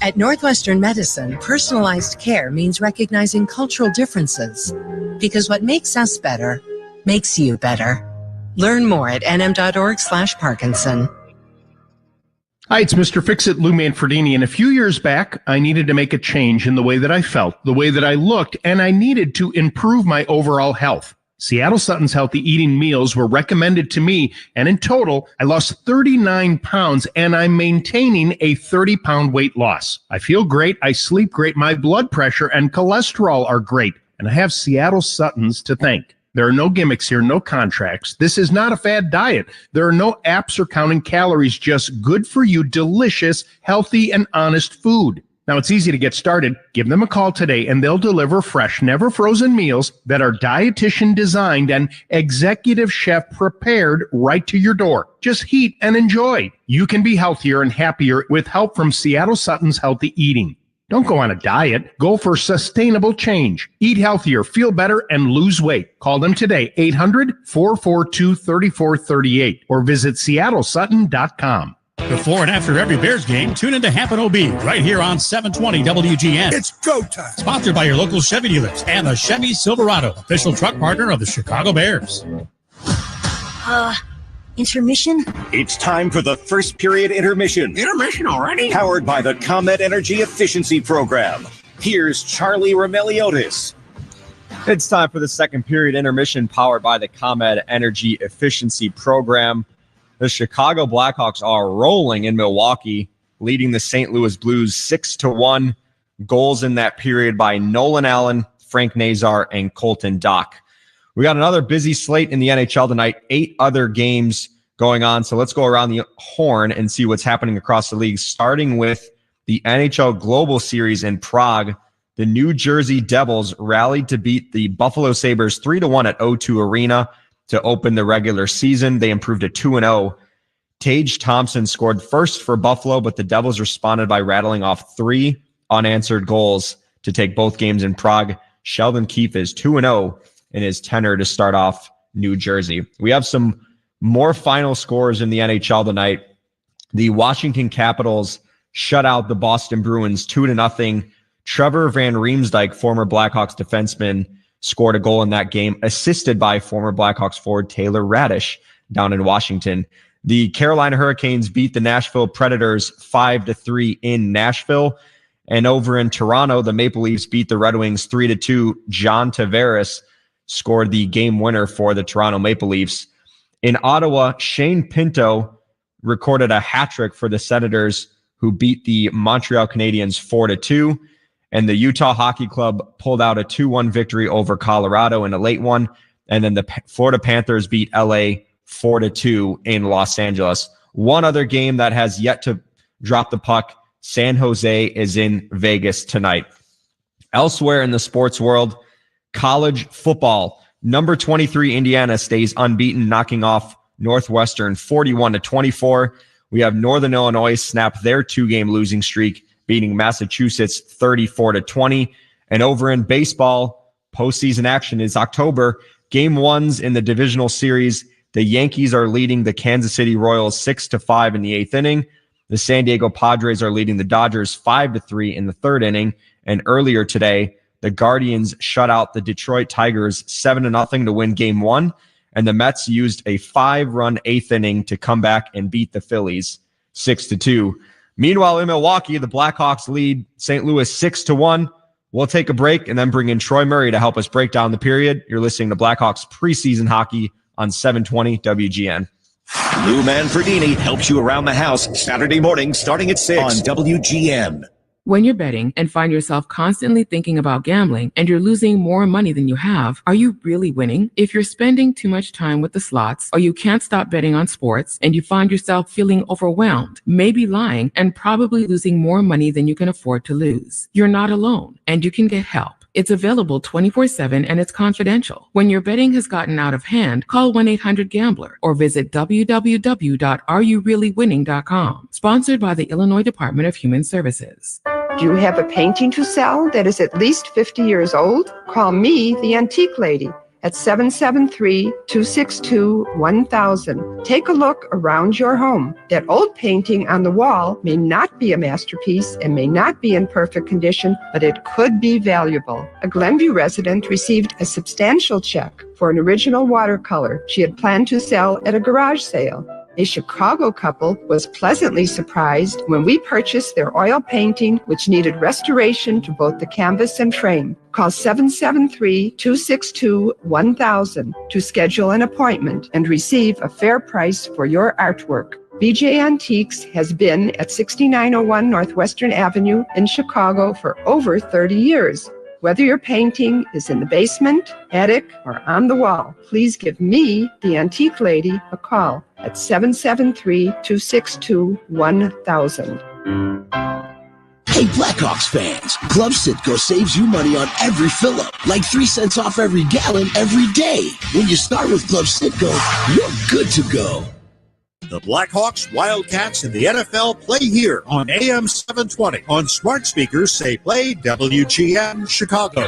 At Northwestern Medicine, personalized care means recognizing cultural differences, because what makes us better makes you better. Learn more at nm.org/Parkinson. Hi, it's Mr. Fix-It, Lou Manfredini, and a few years back, I needed to make a change in the way that I felt, the way that I looked, and I needed to improve my overall health. Seattle Sutton's healthy eating meals were recommended to me, and in total, I lost 39 pounds, and I'm maintaining a 30-pound weight loss. I feel great, I sleep great, my blood pressure and cholesterol are great, and I have Seattle Sutton's to thank. There are no gimmicks here, no contracts. This is not a fad diet. There are no apps or counting calories, just good for you, delicious, healthy, and honest food. Now, it's easy to get started. Give them a call today, and they'll deliver fresh, never frozen meals that are dietitian designed and executive chef prepared right to your door. Just heat and enjoy. You can be healthier and happier with help from Seattle Sutton's Healthy Eating. Don't go on a diet. Go for sustainable change. Eat healthier, feel better, and lose weight. Call them today, 800-442-3438, or visit seattlesutton.com. Before and after every Bears game, tune into Happen OB right here on 720 WGN. It's go time. Sponsored by your local Chevy dealers and the Chevy Silverado, official truck partner of the Chicago Bears. Intermission? It's time for the first period intermission. Intermission already? Powered by the ComEd Energy Efficiency Program. Here's Charlie Rameliotis. It's time for the second period intermission powered by the ComEd Energy Efficiency Program. The Chicago Blackhawks are rolling in Milwaukee, leading the St. Louis Blues 6-1. Goals in that period by Nolan Allen, Frank Nazar, and Colton Dock. We got another busy slate in the NHL tonight, 8 other games going on. So let's go around the horn and see what's happening across the league, starting with the NHL Global Series in Prague. The New Jersey Devils rallied to beat the Buffalo Sabres 3-1 at O2 Arena to open the regular season. They improved to 2-0. Tage Thompson scored first for Buffalo, but the Devils responded by rattling off 3 unanswered goals to take both games in Prague. Sheldon Keefe is 2-0 in his tenure to start off New Jersey. We have some more final scores in the NHL tonight. The Washington Capitals shut out the Boston Bruins 2-0. Trevor Van Riemsdyk, former Blackhawks defenseman, scored a goal in that game, assisted by former Blackhawks forward Taylor Radish down in Washington. The Carolina Hurricanes beat the Nashville Predators 5-3 in Nashville. And over in Toronto, the Maple Leafs beat the Red Wings 3-2. John Tavares scored the game winner for the Toronto Maple Leafs. In Ottawa, Shane Pinto recorded a hat trick for the Senators, who beat the Montreal Canadiens 4-2. And the Utah Hockey Club pulled out a 2-1 victory over Colorado in a late one. And then the Florida Panthers beat LA 4-2 in Los Angeles. One other game that has yet to drop the puck, San Jose is in Vegas tonight. Elsewhere in the sports world, college football. Number 23 Indiana stays unbeaten, knocking off Northwestern 41-24. We have Northern Illinois snap their 2-game losing streak, beating Massachusetts 34-20. And over in baseball, postseason action is October. Game 1s in the divisional series. The Yankees are leading the Kansas City Royals 6-5 in the 8th inning. The San Diego Padres are leading the Dodgers 5-3 in the 3rd inning. And earlier today, the Guardians shut out the Detroit Tigers 7-0 to win Game 1. And the Mets used a 5-run 8th inning to come back and beat the Phillies 6-2. Meanwhile, in Milwaukee, the Blackhawks lead St. Louis 6-1. We'll take a break and then bring in Troy Murray to help us break down the period. You're listening to Blackhawks preseason hockey on 720 WGN. Lou Manfredini helps you around the house Saturday morning starting at 6 on WGN. When you're betting and find yourself constantly thinking about gambling and you're losing more money than you have, are you really winning? If you're spending too much time with the slots or you can't stop betting on sports and you find yourself feeling overwhelmed, maybe lying, and probably losing more money than you can afford to lose, you're not alone and you can get help. It's available 24/7 and it's confidential. When your betting has gotten out of hand, call 1-800-GAMBLER or visit www.areyoureallywinning.com. Sponsored by the Illinois Department of Human Services. Do you have a painting to sell that is at least 50 years old? Call me, the Antique Lady, at 773-262-1000. Take a look around your home. That old painting on the wall may not be a masterpiece and may not be in perfect condition, but it could be valuable. A Glenview resident received a substantial check for an original watercolor she had planned to sell at a garage sale. A Chicago couple was pleasantly surprised when we purchased their oil painting, which needed restoration to both the canvas and frame. Call 773-262-1000 to schedule an appointment and receive a fair price for your artwork. BJ Antiques has been at 6901 Northwestern Avenue in Chicago for over 30 years. Whether your painting is in the basement, attic, or on the wall, please give me, the Antique Lady, a call at 773-262-1000. Hey Blackhawks fans, Club Citgo saves you money on every fill-up, like 3 cents off every gallon every day. When you start with Club Citgo, you're good to go. The Blackhawks, Wildcats, and the NFL play here on AM 720. On smart speakers, say play WGN Chicago.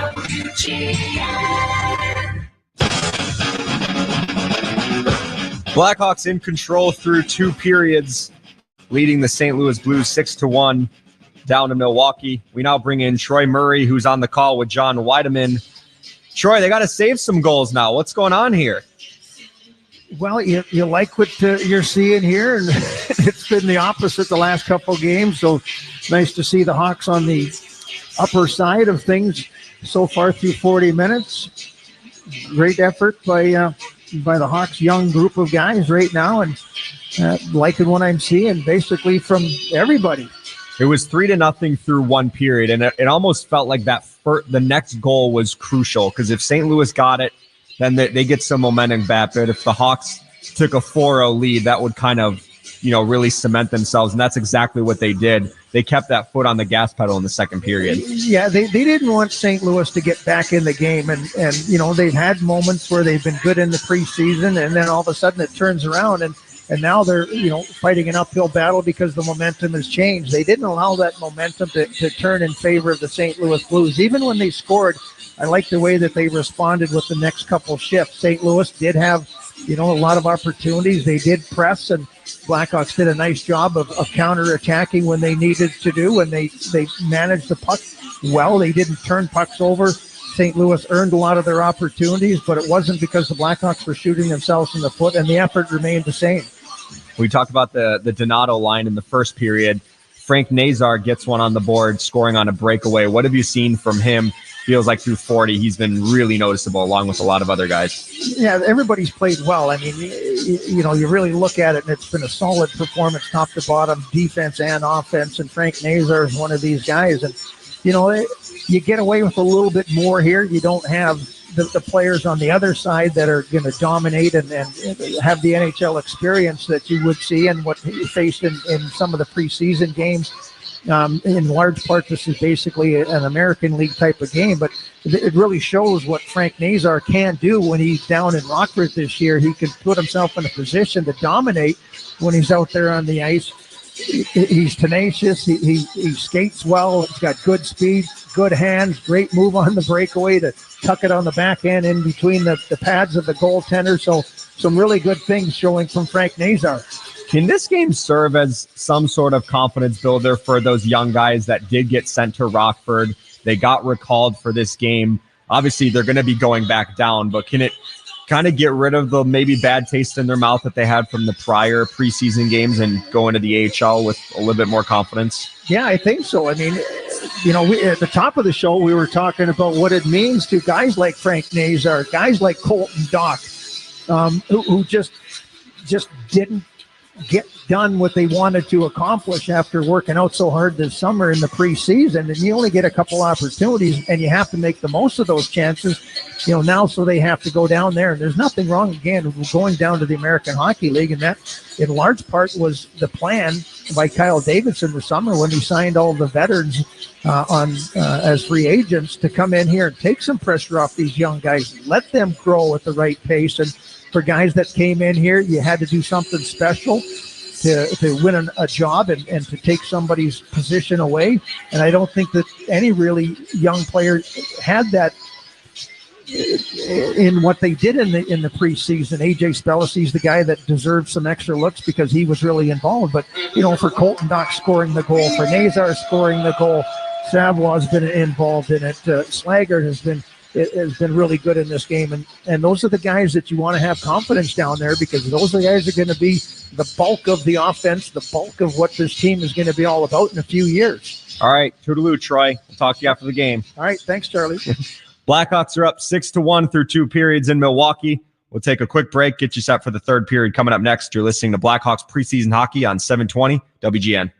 Blackhawks in control through 2 periods, leading the St. Louis Blues 6-1 down to Milwaukee. We now bring in Troy Murray, who's on the call with John Weideman. Troy, they got to save some goals now. What's going on here? Well, you like what you're seeing here, and it's been the opposite the last couple games, so nice to see the Hawks on the upper side of things so far through 40 minutes. Great effort by the Hawks' young group of guys right now, and liking what I'm seeing basically from everybody. It was 3-0 through 1 period, and it almost felt like the next goal was crucial, because if St. Louis got it, then they get some momentum back. But if the Hawks took a 4-0 lead, that would kind of, really cement themselves. And that's exactly what they did. They kept that foot on the gas pedal in the second period. Yeah, they didn't want St. Louis to get back in the game. And they've had moments where they've been good in the preseason, and then all of a sudden it turns around. And now they're, fighting an uphill battle because the momentum has changed. They didn't allow that momentum to turn in favor of the St. Louis Blues. Even when they scored, I like the way that they responded with the next couple shifts. St. Louis did have, a lot of opportunities. They did press, and Blackhawks did a nice job of counter-attacking when they needed to do, and they managed the puck well. They didn't turn pucks over. St. Louis earned a lot of their opportunities, but it wasn't because the Blackhawks were shooting themselves in the foot, and the effort remained the same. We talked about the Donato line in the first period. Frank Nazar gets one on the board, scoring on a breakaway. What have you seen from him feels like through 40, he's been really noticeable along with a lot of other guys. Yeah, everybody's played well. I mean, you really look at it, and it's been a solid performance top to bottom, defense and offense, and Frank Nazar is one of these guys. And, you get away with a little bit more here. You don't have the players on the other side that are going to dominate and have the NHL experience that you would see and what he faced in some of the preseason games. In large part, this is basically an American League type of game, but it really shows what Frank Nazar can do when he's down in Rockford this year. He can put himself in a position to dominate when he's out there on the ice. He's tenacious. He skates well. He's got good speed, good hands, great move on the breakaway to tuck it on the back end in between the pads of the goaltender. So some really good things showing from Frank Nazar. Can this game serve as some sort of confidence builder for those young guys that did get sent to Rockford? They got recalled for this game. Obviously, they're going to be going back down, but can it kind of get rid of the maybe bad taste in their mouth that they had from the prior preseason games and go into the AHL with a little bit more confidence? Yeah, I think so. I mean, at the top of the show, we were talking about what it means to guys like Frank Nazar, guys like Colton Dock, who just didn't get done what they wanted to accomplish after working out so hard this summer in the preseason. And you only get a couple opportunities, and you have to make the most of those chances, now, so they have to go down there. And there's nothing wrong, again, with going down to the American Hockey League, and that in large part was the plan by Kyle Davidson this summer when he signed all the veterans as free agents to come in here and take some pressure off these young guys, let them grow at the right pace. And for guys that came in here, you had to do something special to win a job and to take somebody's position away. And I don't think that any really young player had that in what they did in the preseason. AJ Spellacy's the guy that deserved some extra looks because he was really involved. But, for Colton Dock scoring the goal, for Nazar scoring the goal, Savoie's been involved in it. Slaggert has been really good in this game. And those are the guys that you want to have confidence down there, because those are the guys that are going to be the bulk of the offense, the bulk of what this team is going to be all about in a few years. All right. Toodaloo, Troy. We'll talk to you after the game. All right. Thanks, Charlie. Blackhawks are up 6-1 through 2 periods in Milwaukee. We'll take a quick break, get you set for the third period coming up next. You're listening to Blackhawks preseason hockey on 720 WGN.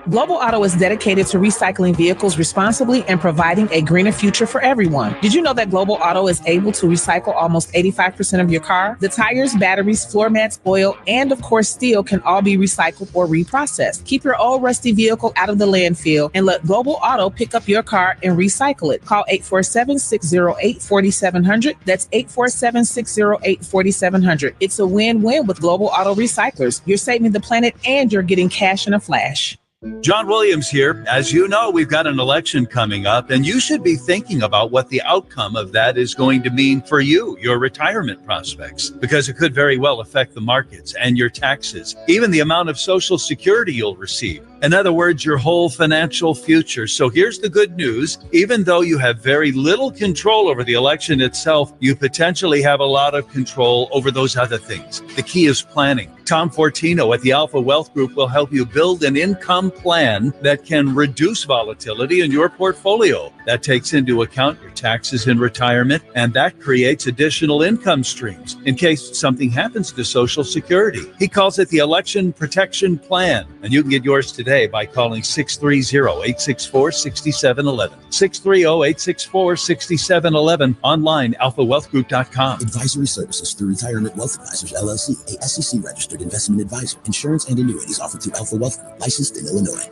Global Auto is dedicated to recycling vehicles responsibly and providing a greener future for everyone. Did you know that Global Auto is able to recycle almost 85% of your car? The tires, batteries, floor mats, oil, and of course steel can all be recycled or reprocessed. Keep your old rusty vehicle out of the landfill and let Global Auto pick up your car and recycle it. Call 847-608-4700. That's 847-608-4700. It's a win-win with Global Auto Recyclers. You're saving the planet and you're getting cash in a flash. John Williams here. As you know, we've got an election coming up, and you should be thinking about what the outcome of that is going to mean for you, your retirement prospects, because it could very well affect the markets and your taxes, even the amount of Social Security you'll receive. In other words, your whole financial future. So here's the good news. Even though you have very little control over the election itself, you potentially have a lot of control over those other things. The key is planning. Tom Fortino at the Alpha Wealth Group will help you build an income plan that can reduce volatility in your portfolio. That takes into account your taxes in retirement, and that creates additional income streams in case something happens to Social Security. He calls it the Election Protection Plan, and you can get yours today by calling 630-864-6711. 630-864-6711. Online, alphawealthgroup.com. Advisory services through Retirement Wealth Advisors, LLC, a SEC registered investment advisor. Insurance and annuities offered through Alpha Wealth Group, licensed in Illinois.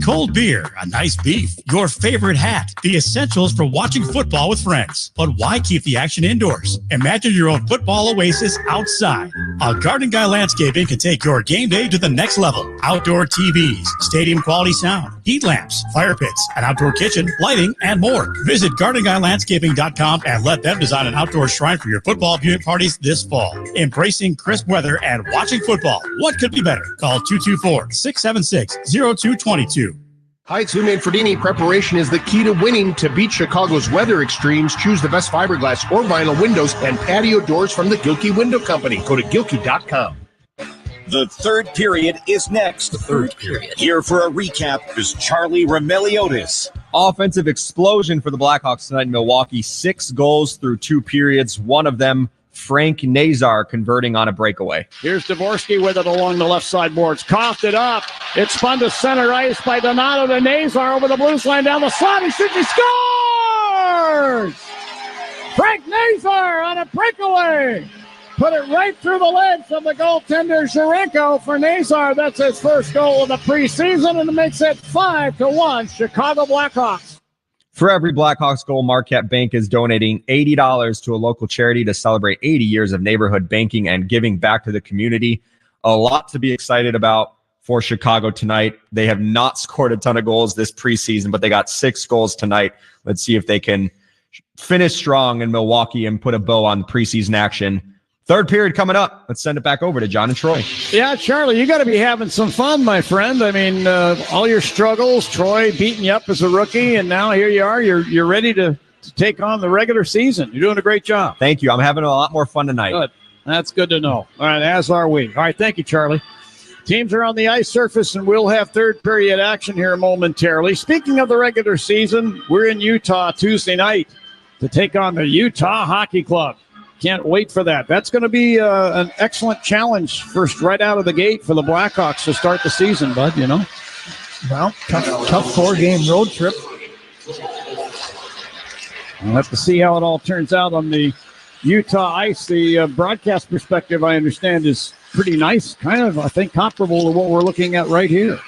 Cold beer, a nice beef, your favorite hat, the essentials for watching football with friends. But why keep the action indoors? Imagine your own football oasis outside. Garden Guy Landscaping can take your game day to the next level. Outdoor TVs, stadium quality sound, heat lamps, fire pits, an outdoor kitchen, lighting, and more. Visit GardenGuyLandscaping.com and let them design an outdoor shrine for your football viewing parties this fall. Embracing crisp weather and watching football. What could be better? Call 224-676-0222. Hi, it's Lou Manfredini. Preparation is the key to winning. To beat Chicago's weather extremes, choose the best fiberglass or vinyl windows and patio doors from the Gilkey Window Company. Go to Gilkey.com. The third period is next. The third period. Here for a recap is Charlie Remeliotis. Offensive explosion for the Blackhawks tonight in Milwaukee. 6 goals through 2 periods. One of them, Frank Nazar, converting on a breakaway. Here's Dvorsky with it along the left side boards. Coughed it up. It's spun to center ice by Donato to Nazar over the Blues line down the slot. He shoots. He scores! Frank Nazar on a breakaway. Put it right through the legs of the goaltender Sharenko for Nazar. That's his first goal of the preseason, and it makes it 5-1 Chicago Blackhawks. For every Blackhawks goal, Marquette Bank is donating $80 to a local charity to celebrate 80 years of neighborhood banking and giving back to the community. A lot to be excited about for Chicago tonight. They have not scored a ton of goals this preseason, but they got 6 goals tonight. Let's see if they can finish strong in Milwaukee and put a bow on preseason action. Third period coming up. Let's send it back over to John and Troy. Yeah, Charlie, you got to be having some fun, my friend. I mean, all your struggles, Troy beating you up as a rookie, and now here you are. You're ready to take on the regular season. You're doing a great job. Thank you. I'm having a lot more fun tonight. Good. That's good to know. All right, as are we. All right, thank you, Charlie. Teams are on the ice surface, and we'll have third period action here momentarily. Speaking of the regular season, we're in Utah Tuesday night to take on the Utah Hockey Club. Can't wait for that. That's going to be an excellent challenge first right out of the gate for the Blackhawks to start the season, bud, you know. Well, tough 4-game road trip. We'll have to see how it all turns out on the Utah ice. The broadcast perspective, I understand, is pretty nice. Kind of, I think, comparable to what we're looking at right here.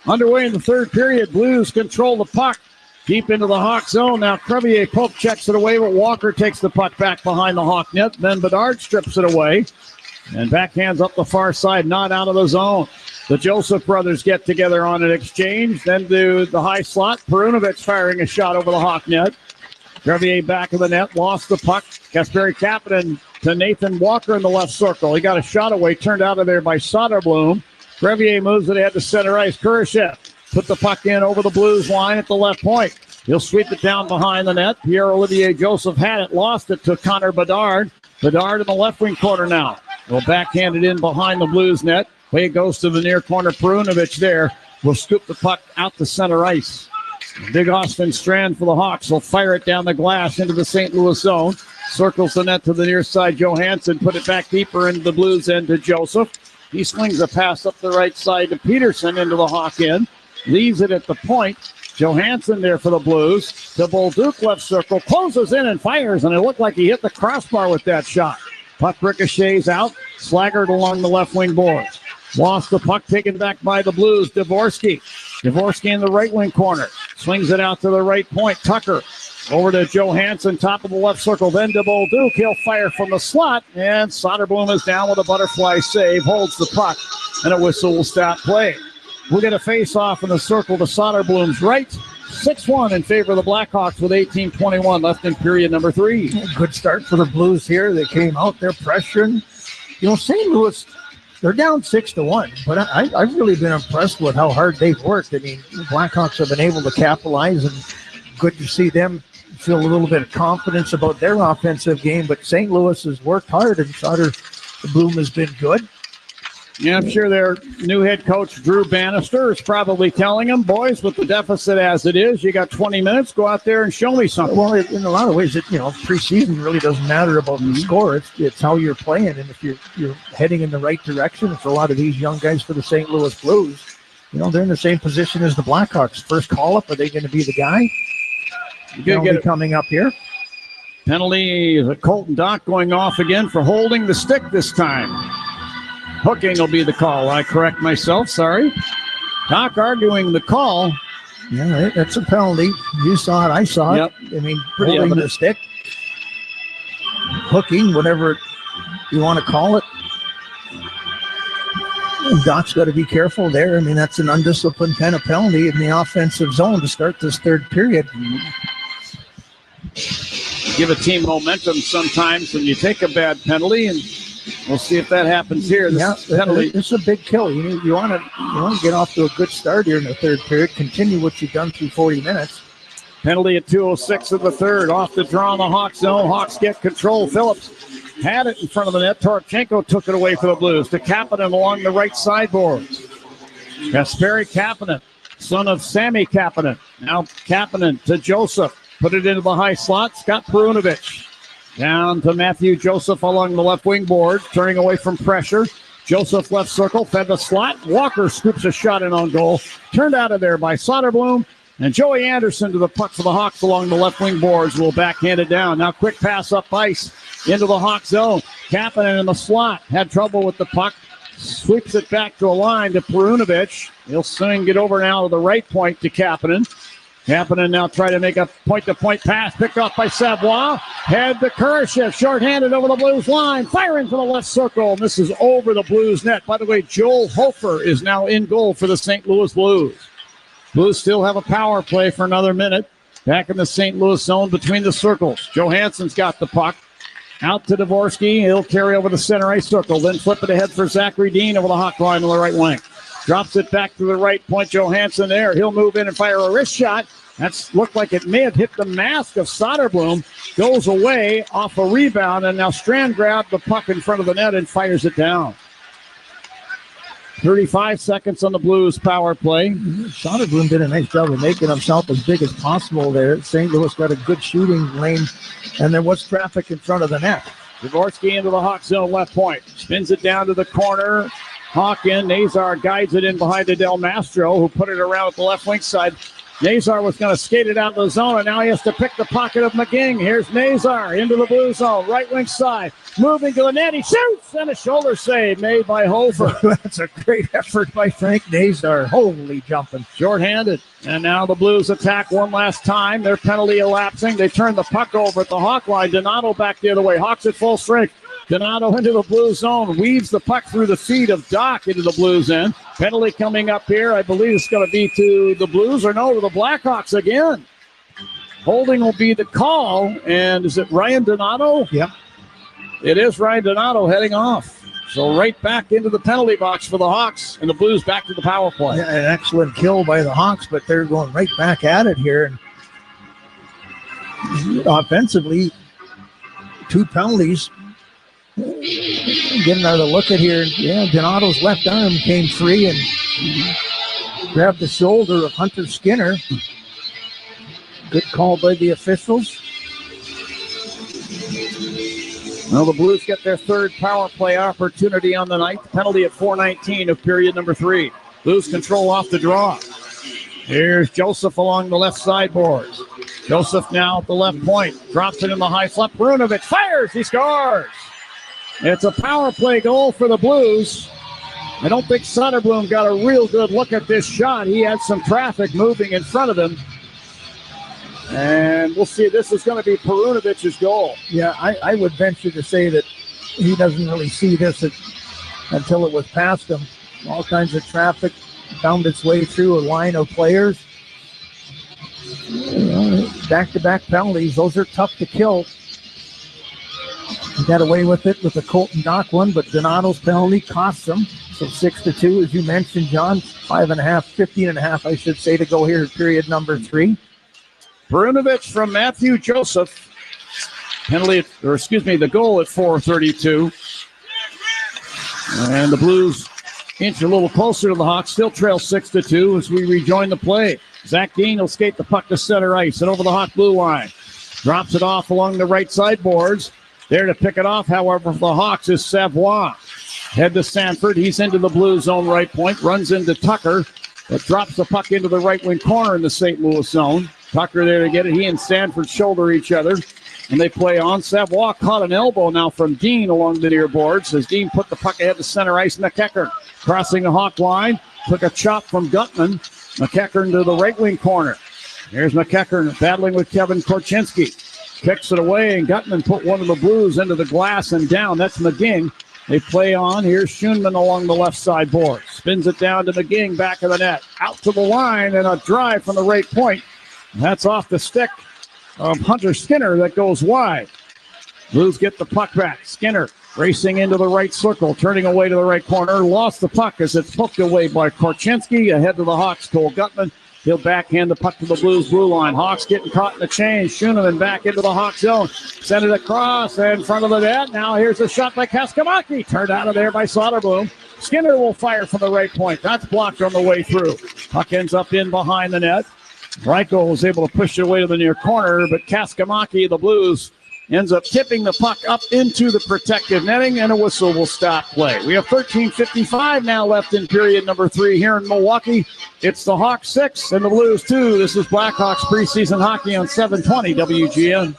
Underway in the third period, Blues control the puck. Deep into the Hawk zone. Now Crevier poke checks it away, but Walker takes the puck back behind the Hawk net. Then Bedard strips it away and backhands up the far side, not out of the zone. The Joseph brothers get together on an exchange. Then to the high slot. Perunovic firing a shot over the Hawk net. Crevier back of the net, lost the puck. Kasperi Kapanen to Nathan Walker in the left circle. He got a shot away, turned out of there by Soderblom. Crevier moves it ahead to center ice. Kurashev put the puck in over the Blues line at the left point. He'll sweep it down behind the net. Pierre-Olivier Joseph had it, lost it to Connor Bedard. Bedard in the left wing corner now. Will backhand it in behind the Blues net. Way it goes to the near corner. Perunovic there will scoop the puck out to center ice. Big Austin Strand for the Hawks. Will fire it down the glass into the St. Louis zone. Circles the net to the near side. Johansson put it back deeper into the Blues end to Joseph. He slings a pass up the right side to Peterson into the Hawk end. Leaves it at the point. Johansson there for the Blues. To Bolduc left circle. Closes in and fires, and it looked like he hit the crossbar with that shot. Puck ricochets out. Slaggered along the left wing boards. Lost the puck, taken back by the Blues. Dvorsky. Dvorsky in the right wing corner. Swings it out to the right point. Tucker over to Johansson, top of the left circle. Then to Bolduc. He'll fire from the slot. And Soderblom is down with a butterfly save. Holds the puck. And a whistle will stop play. We'll get a face-off in the circle to Soderblom's right. 6-1 in favor of the Blackhawks with 18:21 left in period number 3. Good start for the Blues here. They came out there pressuring. You know, St. Louis, they're down 6-1, but I've really been impressed with how hard they've worked. I mean, the Blackhawks have been able to capitalize, and good to see them feel a little bit of confidence about their offensive game. But St. Louis has worked hard, and Soderblom has been good. Yeah, I'm sure their new head coach, Drew Bannister, is probably telling them, boys, with the deficit as it is, you got 20 minutes, go out there and show me something. Well, in a lot of ways, preseason really doesn't matter about the score. It's how you're playing, and if you're heading in the right direction, for a lot of these young guys for the St. Louis Blues, they're in the same position as the Blackhawks. First call-up, are they going to be the guy? Penalty coming up here. Penalty, Colton Dock going off again for holding the stick this time. Hooking will be the call. I correct myself. Sorry. Doc arguing the call. Yeah, that's a penalty. You saw it. I saw it. I mean, Pretty holding evident. the stick. Hooking, whatever you want to call it. And Doc's got to be careful there. I mean, that's an undisciplined kind of penalty in the offensive zone to start this third period. Give a team momentum sometimes when you take a bad penalty, and we'll see if that happens here. Penalty. This is a big kill. You want to get off to a good start here in the third period. Continue what you've done through 40 minutes. Penalty at 2:06 of the third. Off the draw in the Hawks zone. Hawks get control. Phillips had it in front of the net. Torchenko took it away for the Blues. To Kapanen along the right sideboards. Kasperi Kapanen son of Sammy Kapanen. Now Kapanen to Joseph. Put it into the high slot. Scott Perunovich. Down to Matthew Joseph along the left wing board, turning away from pressure. Joseph left circle, fed the slot. Walker scoops a shot in on goal. Turned out of there by Soderblom. And Joey Anderson to the puck for the Hawks along the left wing boards. Will backhand it down. Now quick pass up ice into the Hawk zone. Kapanen in the slot. Had trouble with the puck. Sweeps it back to a line to Perunovich. He'll soon get over now to the right point to Kapanen. Kapanen now try to make a point-to-point pass. Picked off by Savoie. Head to Kurashev. Short-handed over the Blues line. Firing for the left circle. Misses over the Blues net. By the way, Joel Hofer is now in goal for the St. Louis Blues. Blues still have a power play for another minute. Back in the St. Louis zone between the circles. Johansson's got the puck. Out to Dvorsky. He'll carry over the center ice circle. Then flip it ahead for Zachary Dean over the Hawk line on the right wing. Drops it back to the right point. Johansson there. He'll move in and fire a wrist shot. That's looked like it may have hit the mask of Soderblom. Goes away off a rebound, and now Strand grabbed the puck in front of the net and fires it down. 35 seconds on the Blues power play. Soderblom did a nice job of making himself as big as possible there. St. Louis got a good shooting lane, and there was traffic in front of the net. Dvorsky into the Hawk zone left point. Spins it down to the corner. Hawk in. Nazar guides it in behind to Del Mastro, who put it around at the left wing side. Nazar was going to skate it out of the zone, and now he has to pick the pocket of McGing. Here's Nazar into the blue zone, right wing side. Moving to the net, he shoots, and a shoulder save made by Hofer. That's a great effort by Frank Nazar. Holy jumping. Short-handed. And now the Blues attack one last time. Their penalty elapsing. They turn the puck over at the Hawk line. Donato back the other way. Hawks at full strength. Donato into the blue zone, weaves the puck through the feet of Doc into the Blues end. Penalty coming up here. I believe it's going to be to the Blues or no, to the Blackhawks again. Holding will be the call. And is it Ryan Donato? Yep. It is Ryan Donato heading off. So right back into the penalty box for the Hawks, and the Blues back to the power play. Yeah, an excellent kill by the Hawks, but they're going right back at it here. And offensively, 2 penalties. Getting another look at here. Yeah, Donato's left arm came free and grabbed the shoulder of Hunter Skinner. Good call by the officials. Well, the Blues get their third power play opportunity on the night. Penalty at 4:19 of period number 3. Blues control off the draw. Here's Joseph along the left side boards. Joseph now at the left point. Drops it in the high slot. Perunovich fires. He scores. It's a power play goal for the Blues. I don't think Soderblom got a real good look at this shot. He had some traffic moving in front of him. And we'll see. This is going to be Perunovich's goal. Yeah, I would venture to say that he doesn't really see this until it was past him. All kinds of traffic found its way through a line of players. Back-to-back penalties. Those are tough to kill. He got away with it with the Colton Dock one, but Donato's penalty cost him. So 6-2, as you mentioned, John. 15.5, I should say, to go here in period number 3. Perunovich from Matthew Joseph. The goal at 4:32. And the Blues inch a little closer to the Hawks. Still trail 6-2 as we rejoin the play. Zach Dean will skate the puck to center ice and over the Hawk blue line. Drops it off along the right side boards. There to pick it off, however, for the Hawks is Savoie. Head to Sanford. He's into the blue zone right point. Runs into Tucker. But drops the puck into the right wing corner in the St. Louis zone. Tucker there to get it. He and Sanford shoulder each other. And they play on. Savoie caught an elbow now from Dean along the near boards as Dean put the puck ahead to center ice. McEachern crossing the Hawk line. Took a chop from Gutman. McEachern to the right wing corner. Here's McEachern battling with Kevin Korchinski. Kicks it away, and Gutman put one of the Blues into the glass and down. That's McGing. They play on. Here's Schoenman along the left side board. Spins it down to McGing, back of the net. Out to the line, and a drive from the right point. That's off the stick of Hunter Skinner that goes wide. Blues get the puck back. Skinner racing into the right circle, turning away to the right corner. Lost the puck as it's poked away by Korchinski. Ahead to the Hawks, Cole Gutman. He'll backhand the puck to the Blues blue line. Hawks getting caught in the change. Schoeneman back into the Hawk zone. Send it across in front of the net. Now here's a shot by Kaskamaki. Turned out of there by Soderblom. Skinner will fire from the right point. That's blocked on the way through. Puck ends up in behind the net. Reichel was able to push it away to the near corner, but Kaskamaki, the Blues, ends up tipping the puck up into the protective netting, and a whistle will stop play. We have 13:55 now left in period number 3 here in Milwaukee. It's the Hawks 6 and the Blues 2. This is Blackhawks preseason hockey on 720 WGN.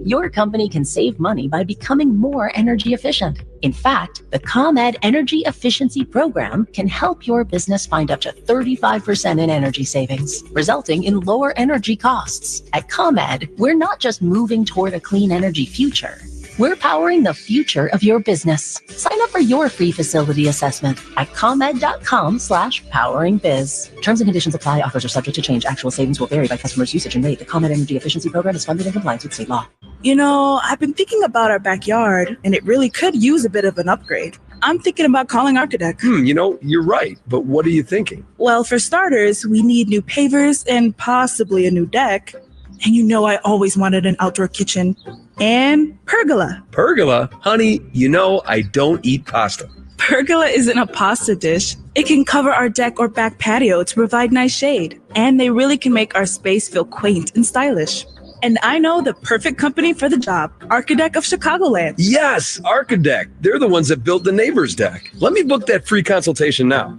Your company can save money by becoming more energy efficient. In fact, the ComEd Energy Efficiency Program can help your business find up to 35% in energy savings, resulting in lower energy costs. At ComEd, we're not just moving toward a clean energy future. We're powering the future of your business. Sign up for your free facility assessment at ComEd.com/poweringbiz. Terms and conditions apply. Offers are subject to change. Actual savings will vary by customer's usage and rate. The ComEd Energy Efficiency Program is funded in compliance with state law. You know, I've been thinking about our backyard, and it really could use a bit of an upgrade. I'm thinking about calling Architect. You know, you're right, but what are you thinking? Well, for starters, we need new pavers and possibly a new deck. And you know I always wanted an outdoor kitchen. And pergola. Pergola? Honey, you know I don't eat pasta. Pergola isn't a pasta dish. It can cover our deck or back patio to provide nice shade. And they really can make our space feel quaint and stylish. And I know the perfect company for the job, Architect of Chicagoland. Yes, Architect. They're the ones that built the neighbor's deck. Let me book that free consultation now.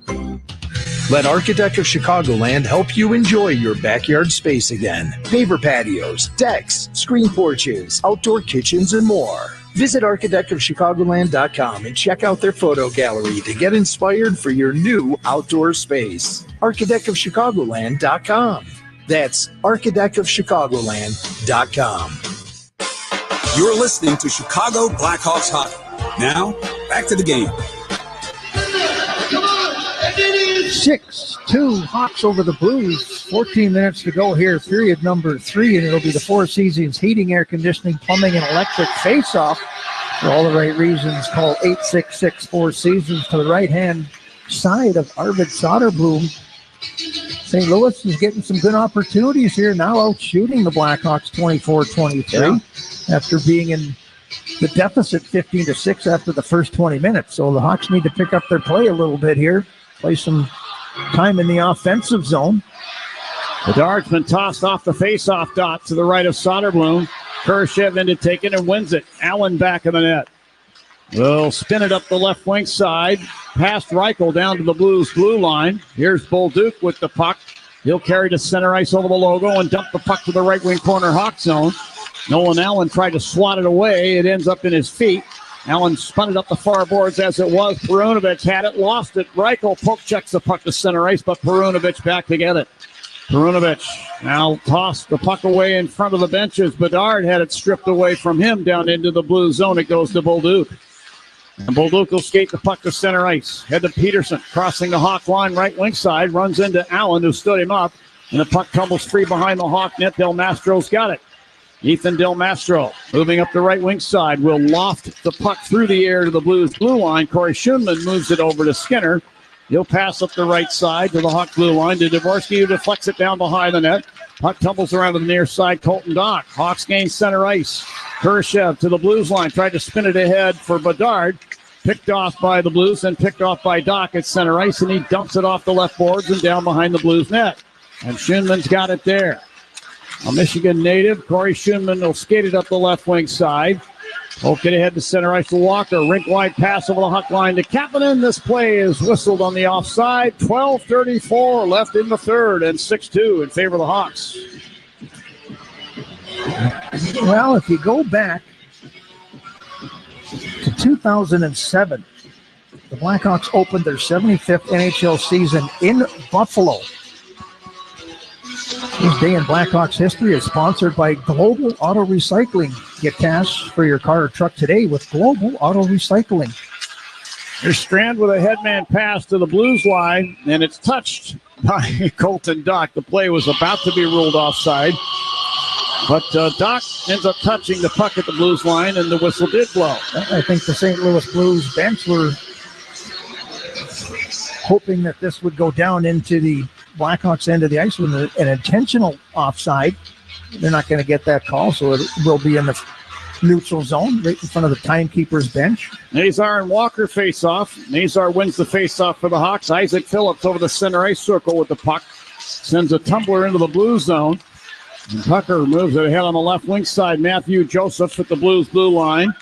Let Architect of Chicagoland help you enjoy your backyard space again. Paver patios, decks, screen porches, outdoor kitchens, and more. Visit architectofchicagoland.com and check out their photo gallery to get inspired for your new outdoor space. architectofchicagoland.com. That's architectofchicagoland.com. You're listening to Chicago Blackhawks hockey. Now, back to the game. 6-2 Hawks over the Blues. 14 minutes to go here, period number 3, and it'll be the Four Seasons Heating, Air Conditioning, Plumbing, and Electric face-off. For all the right reasons, call 866 Four Seasons to the right-hand side of Arvid Soderblom. St. Louis is getting some good opportunities here, now out shooting the Blackhawks 24-23 after being in the deficit 15-6 after the first 20 minutes. So the Hawks need to pick up their play a little bit here, play some time in the offensive zone. The dart's been tossed off the face-off dot to the right of Soderblom. Kurashev in to take it and wins it. Allen back in the net. Will spin it up the left wing side. Past Reichel down to the Blues blue line. Here's Bolduc with the puck. He'll carry to center ice over the logo and dump the puck to the right wing corner Hawk zone. Nolan Allen tried to swat it away. It ends up in his feet. Allen spun it up the far boards as it was. Perunovic had it, lost it. Reichel poke checks the puck to center ice, but Perunovic back to get it. Perunovic now tossed the puck away in front of the benches. Bedard had it stripped away from him down into the blue zone. It goes to Bolduc. And Bolduc will skate the puck to center ice. Head to Peterson, crossing the Hawk line right wing side. Runs into Allen, who stood him up. And the puck tumbles free behind the Hawk net. Del Mastro's got it. Ethan Del Mastro moving up the right wing side will loft the puck through the air to the Blues blue line. Corey Schoenman moves it over to Skinner. He'll pass up the right side to the Hawk blue line to Dvorsky, who deflects it down behind the net. Puck tumbles around to the near side. Colton Dock. Hawks gain center ice. Kurashev to the Blues line. Tried to spin it ahead for Bedard. Picked off by the Blues and picked off by Dock at center ice, and he dumps it off the left boards and down behind the Blues net. And Schoenman's got it there. A Michigan native, Corey Schoenman will skate it up the left wing side. Poke it ahead to center ice to Walker. Rink-wide pass over the Huck line to Kapanen. This play is whistled on the offside. 12:34 left in the third, and 6-2 in favor of the Hawks. Well, if you go back to 2007, the Blackhawks opened their 75th NHL season in Buffalo. This day in Blackhawks history is sponsored by Global Auto Recycling. Get cash for your car or truck today with Global Auto Recycling. There's Strand with a headman pass to the Blues line, and it's touched by Colton Dock. The play was about to be ruled offside, but Dock ends up touching the puck at the Blues line, and the whistle did blow. I think the St. Louis Blues bench were hoping that this would go down into the Blackhawks end of the ice with an intentional offside. They're not going to get that call, so it will be in the neutral zone, right in front of the timekeeper's bench. Nazar and Walker face off. Nazar wins the face off for the Hawks. Isaac Phillips over the center ice circle with the puck. Sends a tumbler into the blue zone. And Tucker moves it ahead on the left wing side. Matthew Joseph at the Blues blue line.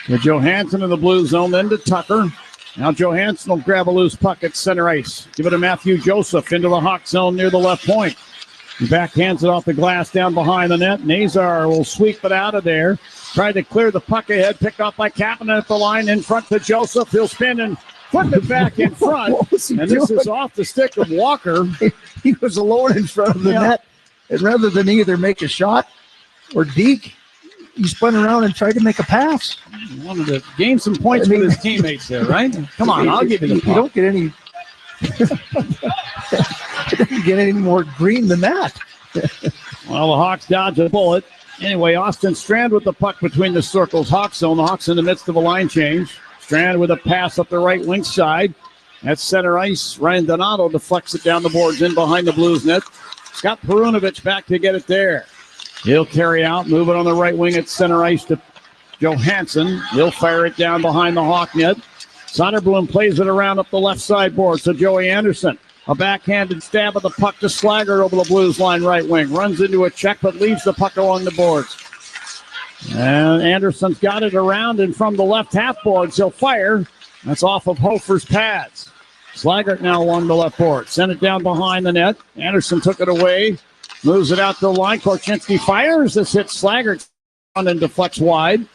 To Johansson in the blue zone, then to Tucker. Now Johansson will grab a loose puck at center ice. Give it to Matthew Joseph into the Hawk zone near the left point. He backhands it off the glass down behind the net. Nazar will sweep it out of there. Tried to clear the puck ahead. Picked off by Kapanen at the line in front to Joseph. He'll spin and flip it back in front. And this is off the stick of Walker. He was alone in front of the net. And rather than either make a shot or deke, he spun around and tried to make a pass. Wanted to gain some points with his teammates there, right? Come on, I'll give you the puck. You don't get any... Didn't get any more green than that. Well, the Hawks dodge a bullet. Anyway, Austin Strand with the puck between the circles. Hawks zone. The Hawks in the midst of a line change. Strand with a pass up the right wing side. At center ice, Ryan Donato deflects it down the boards in behind the Blues net. Scott Perunovich back to get it there. He'll carry out, move it on the right wing at center ice to Johansson. He'll fire it down behind the Hawk net. Soderblom plays it around up the left side boards to Joey Anderson. A backhanded stab of the puck to Slager over the Blues line right wing. Runs into a check, but leaves the puck along the boards. And Anderson's got it around and from the left half boards. He'll fire. That's off of Hofer's pads. Slager now along the left board. Sent it down behind the net. Anderson took it away. Moves it out to the line. Korchinski fires. This hits Slager and deflects wide.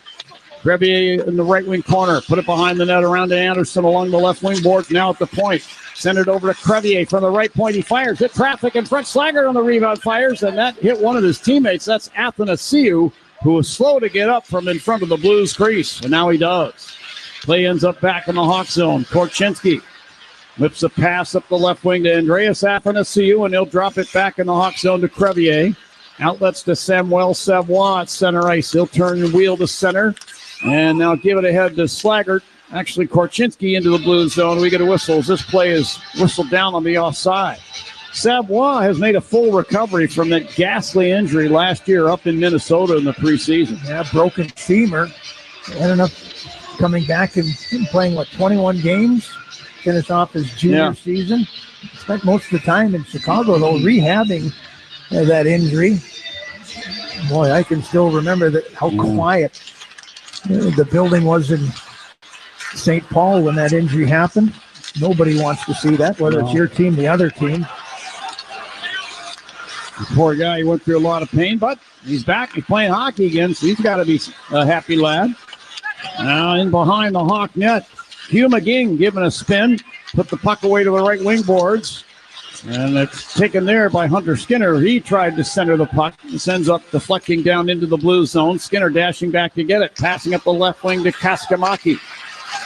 Crevier in the right wing corner. Put it behind the net around to Anderson along the left wing boards. Now at the point. Send it over to Crevier from the right point. He fires. Hit traffic in front. Slager on the rebound fires, and that hit one of his teammates. That's Athanasiou, who was slow to get up from in front of the Blues crease, and now he does. Play ends up back in the Hawk zone. Korchinski whips a pass up the left wing to Andreas Athanasiou, and he'll drop it back in the Hawk zone to Crevier. Outlets to Samuel Savoie at center ice. He'll turn and wheel to center, and now give it ahead to Slager. Actually, Korchinski into the Blues zone. We get a whistle as this play is whistled down on the offside. Savoie has made a full recovery from that ghastly injury last year up in Minnesota in the preseason. Yeah, broken femur. Ended up coming back and playing, 21 games? Finished off his junior season. Spent most of the time in Chicago, though, rehabbing that injury. Boy, I can still remember how quiet the building was in St. Paul when that injury happened. Nobody wants to see that, whether it's your team, the other team. The poor guy, he went through a lot of pain, but he's back. He's playing hockey again, so he's got to be a happy lad. Now in behind the Hawk net, Hugh McGing giving a spin, put the puck away to the right wing boards, and it's taken there by Hunter Skinner. He tried to center the puck. It ends up deflecting down into the blue zone. Skinner dashing back to get it, passing up the left wing to Kaskamaki.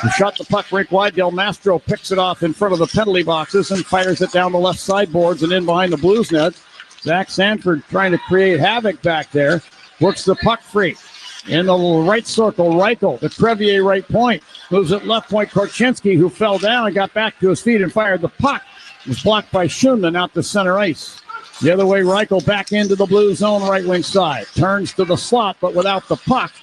He shot the puck right wide. Del Mastro picks it off in front of the penalty boxes and fires it down the left side boards and in behind the Blues net. Zach Sanford trying to create havoc back there. Works the puck free. In the right circle, Reichel, the Crevier right point. Moves it left point, Korchinski, who fell down and got back to his feet and fired the puck. It was blocked by Schoenman out to center ice. The other way, Reichel back into the blue zone, right wing side. Turns to the slot, but without the puck.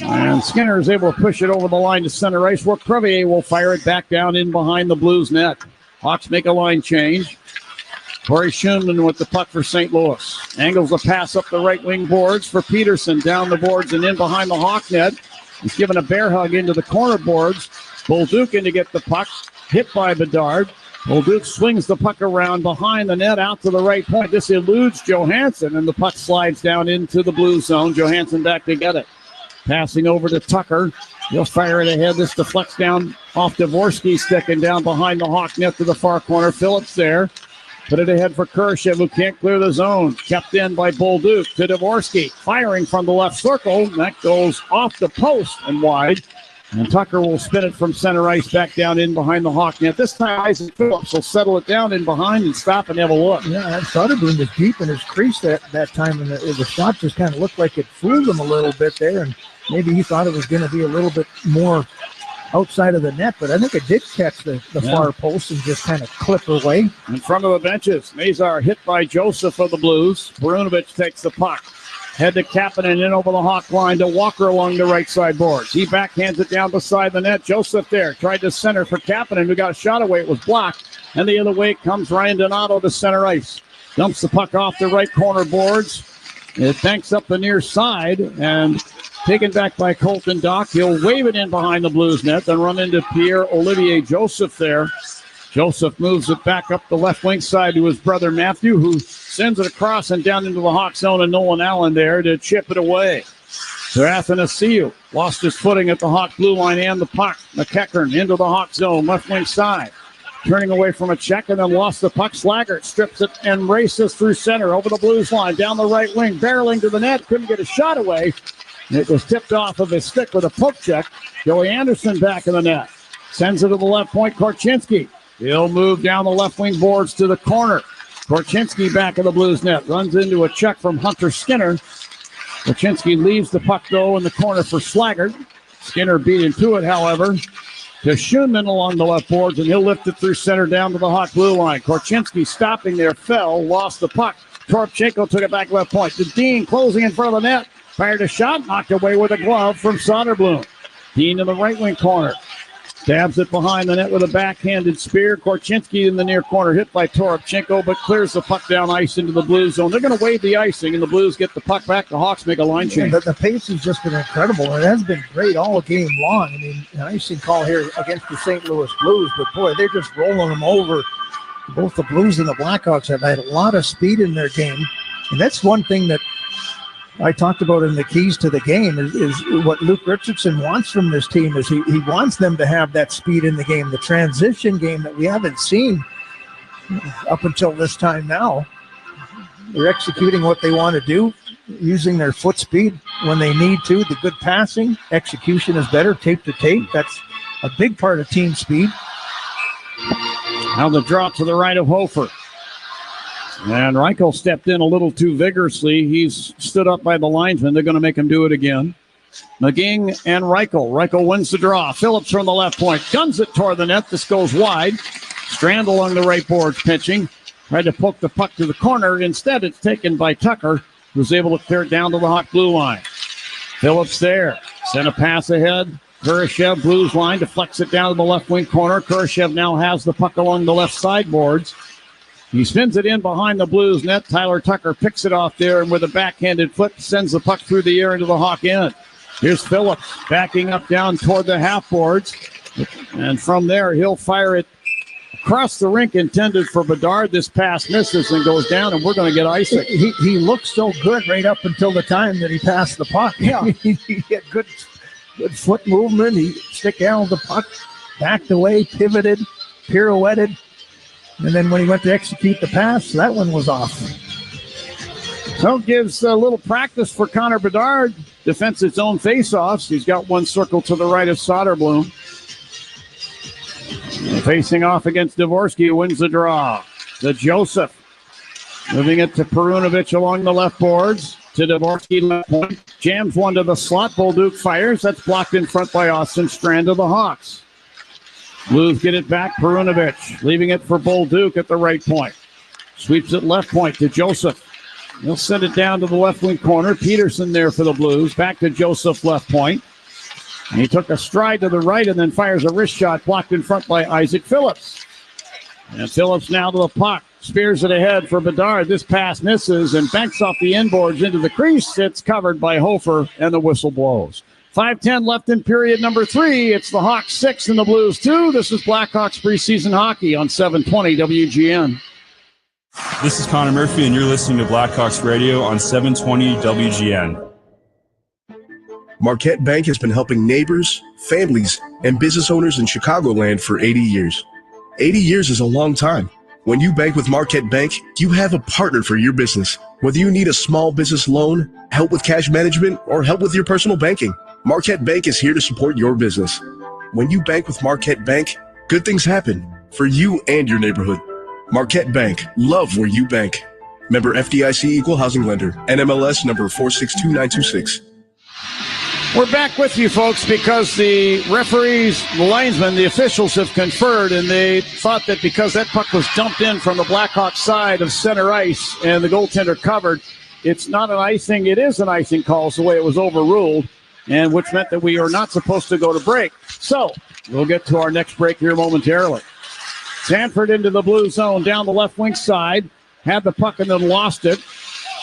And Skinner is able to push it over the line to center ice, where Crevier will fire it back down in behind the Blues net. Hawks make a line change. Corey Schoenman with the puck for St. Louis. Angles the pass up the right wing boards for Peterson. Down the boards and in behind the Hawk net. He's given a bear hug into the corner boards. Bolduc in to get the puck. Hit by Bedard. Bolduc swings the puck around behind the net out to the right point. This eludes Johansson, and the puck slides down into the blue zone. Johansson back to get it. Passing over to Tucker. He'll fire it ahead. This deflects down off Dvorsky's stick and down behind the Hawk net to the far corner. Phillips there. Put it ahead for Kurashev, who can't clear the zone. Kept in by Bolduc to Dvorsky. Firing from the left circle. That goes off the post and wide. And Tucker will spin it from center ice back down in behind the Hawk net. This time, Isaac Phillips will settle it down in behind and stop and have a look. Yeah, Soderblom was deep in his crease that time, and the shot just kind of looked like it fooled him a little bit there, and maybe he thought it was going to be a little bit more outside of the net, but I think it did catch the far post and just kind of clip away. In front of the benches, Nazar hit by Joseph of the Blues. Perunovich takes the puck. Head to Kapanen in over the Hawk line to Walker along the right side boards. He backhands it down beside the net. Joseph there tried to center for Kapanen, who got a shot away. It was blocked. And the other way comes Ryan Donato to center ice. Dumps the puck off the right corner boards. It banks up the near side and taken back by Colton Dock. He'll wave it in behind the Blues net, then run into Pierre-Olivier Joseph there. Joseph moves it back up the left wing side to his brother Matthew, who sends it across and down into the Hawk zone, and Nolan Allen there to chip it away. To Athanasiou. Lost his footing at the Hawk blue line and the puck. McEachern into the Hawk zone, left wing side. Turning away from a check and then lost the puck. Slaggert strips it and races through center over the Blues line. Down the right wing, barreling to the net. Couldn't get a shot away. It was tipped off of his stick with a poke check. Joey Anderson back in the net. Sends it to the left point, Korchinski. He'll move down the left wing boards to the corner. Korchinski back in the Blues net. Runs into a check from Hunter Skinner. Korchinski leaves the puck, though, in the corner for Slaggert. Skinner beat into it, however, to Schoenman along the left boards, and he'll lift it through center down to the Hawk blue line. Korchinski stopping there, fell, lost the puck. Toropchenko took it back left point. To Dean, closing in front of the net. Fired a shot, knocked away with a glove from Soderblom. Dean in the right wing corner. Stabs it behind the net with a backhanded spear. Korchinski in the near corner, hit by Toropchenko, but clears the puck down ice into the Blues zone. They're going to wave the icing, and the Blues get the puck back. The Hawks make a line change. The pace has just been incredible, and it has been great all game long. I mean, an icing call here against the St. Louis Blues, but boy, they're just rolling them over. Both the Blues and the Blackhawks have had a lot of speed in their game, and that's one thing that I talked about in the keys to the game is what Luke Richardson wants from this team is he wants them to have that speed in the game, the transition game that we haven't seen up until this time now. They're executing what they want to do, using their foot speed when they need to. The good passing, execution is better, tape to tape. That's a big part of team speed. Now the drop to the right of Hofer. And Reichel stepped in a little too vigorously. He's stood up by the linesman. They're going to make him do it again. McGing and Reichel. Reichel wins the draw. Phillips from the left point. Guns it toward the net. This goes wide. Strand along the right boards pitching. Tried to poke the puck to the corner. Instead, it's taken by Tucker, who's able to clear it down to the Hawk blue line. Phillips there. Sent a pass ahead. Kurashev, Blues line, deflects it down to the left wing corner. Kurashev now has the puck along the left sideboards. He spins it in behind the Blues net. Tyler Tucker picks it off there, and with a backhanded flip, sends the puck through the air into the Hawk end. Here's Phillips backing up down toward the half boards. And from there, he'll fire it across the rink, intended for Bedard. This pass misses and goes down, and we're going to get icing. He looked so good right up until the time that he passed the puck. Yeah. He had good foot movement. He stick handled the puck, backed away, pivoted, pirouetted. And then when he went to execute the pass, that one was off. So gives a little practice for Connor Bedard. Defends its own faceoffs. He's got one circle to the right of Soderblom. Facing off against Dvorsky, who wins the draw. To Joseph. Moving it to Perunovic along the left boards. To Dvorsky, left point. Jams one to the slot. Bolduc fires. That's blocked in front by Austin Strand of the Hawks. Blues get it back. Perunovic leaving it for Bolduc at the right point. Sweeps it left point to Joseph. He'll send it down to the left wing corner. Peterson there for the Blues. Back to Joseph left point. And he took a stride to the right and then fires a wrist shot blocked in front by Isaac Phillips. And Phillips now to the puck. Spears it ahead for Bedard. This pass misses and banks off the inboards into the crease. It's covered by Hofer, and the whistle blows. 5:10 left in period number 3. It's the Hawks 6 and the Blues 2. This is Blackhawks preseason hockey on 720 WGN. This is Connor Murphy, and you're listening to Blackhawks Radio on 720 WGN. Marquette Bank has been helping neighbors, families, and business owners in Chicagoland for 80 years. 80 years is a long time. When you bank with Marquette Bank, you have a partner for your business. Whether you need a small business loan, help with cash management, or help with your personal banking, Marquette Bank is here to support your business. When you bank with Marquette Bank, good things happen for you and your neighborhood. Marquette Bank, love where you bank. Member FDIC Equal Housing Lender, NMLS number 462926. We're back with you, folks, because the referees, the linesmen, the officials have conferred, and they thought that because that puck was dumped in from the Blackhawks side of center ice and the goaltender covered, it's not an icing. It is an icing call, is the way it was overruled, and which meant that we are not supposed to go to break. So we'll get to our next break here momentarily. Sanford into the blue zone down the left wing side. Had the puck and then lost it.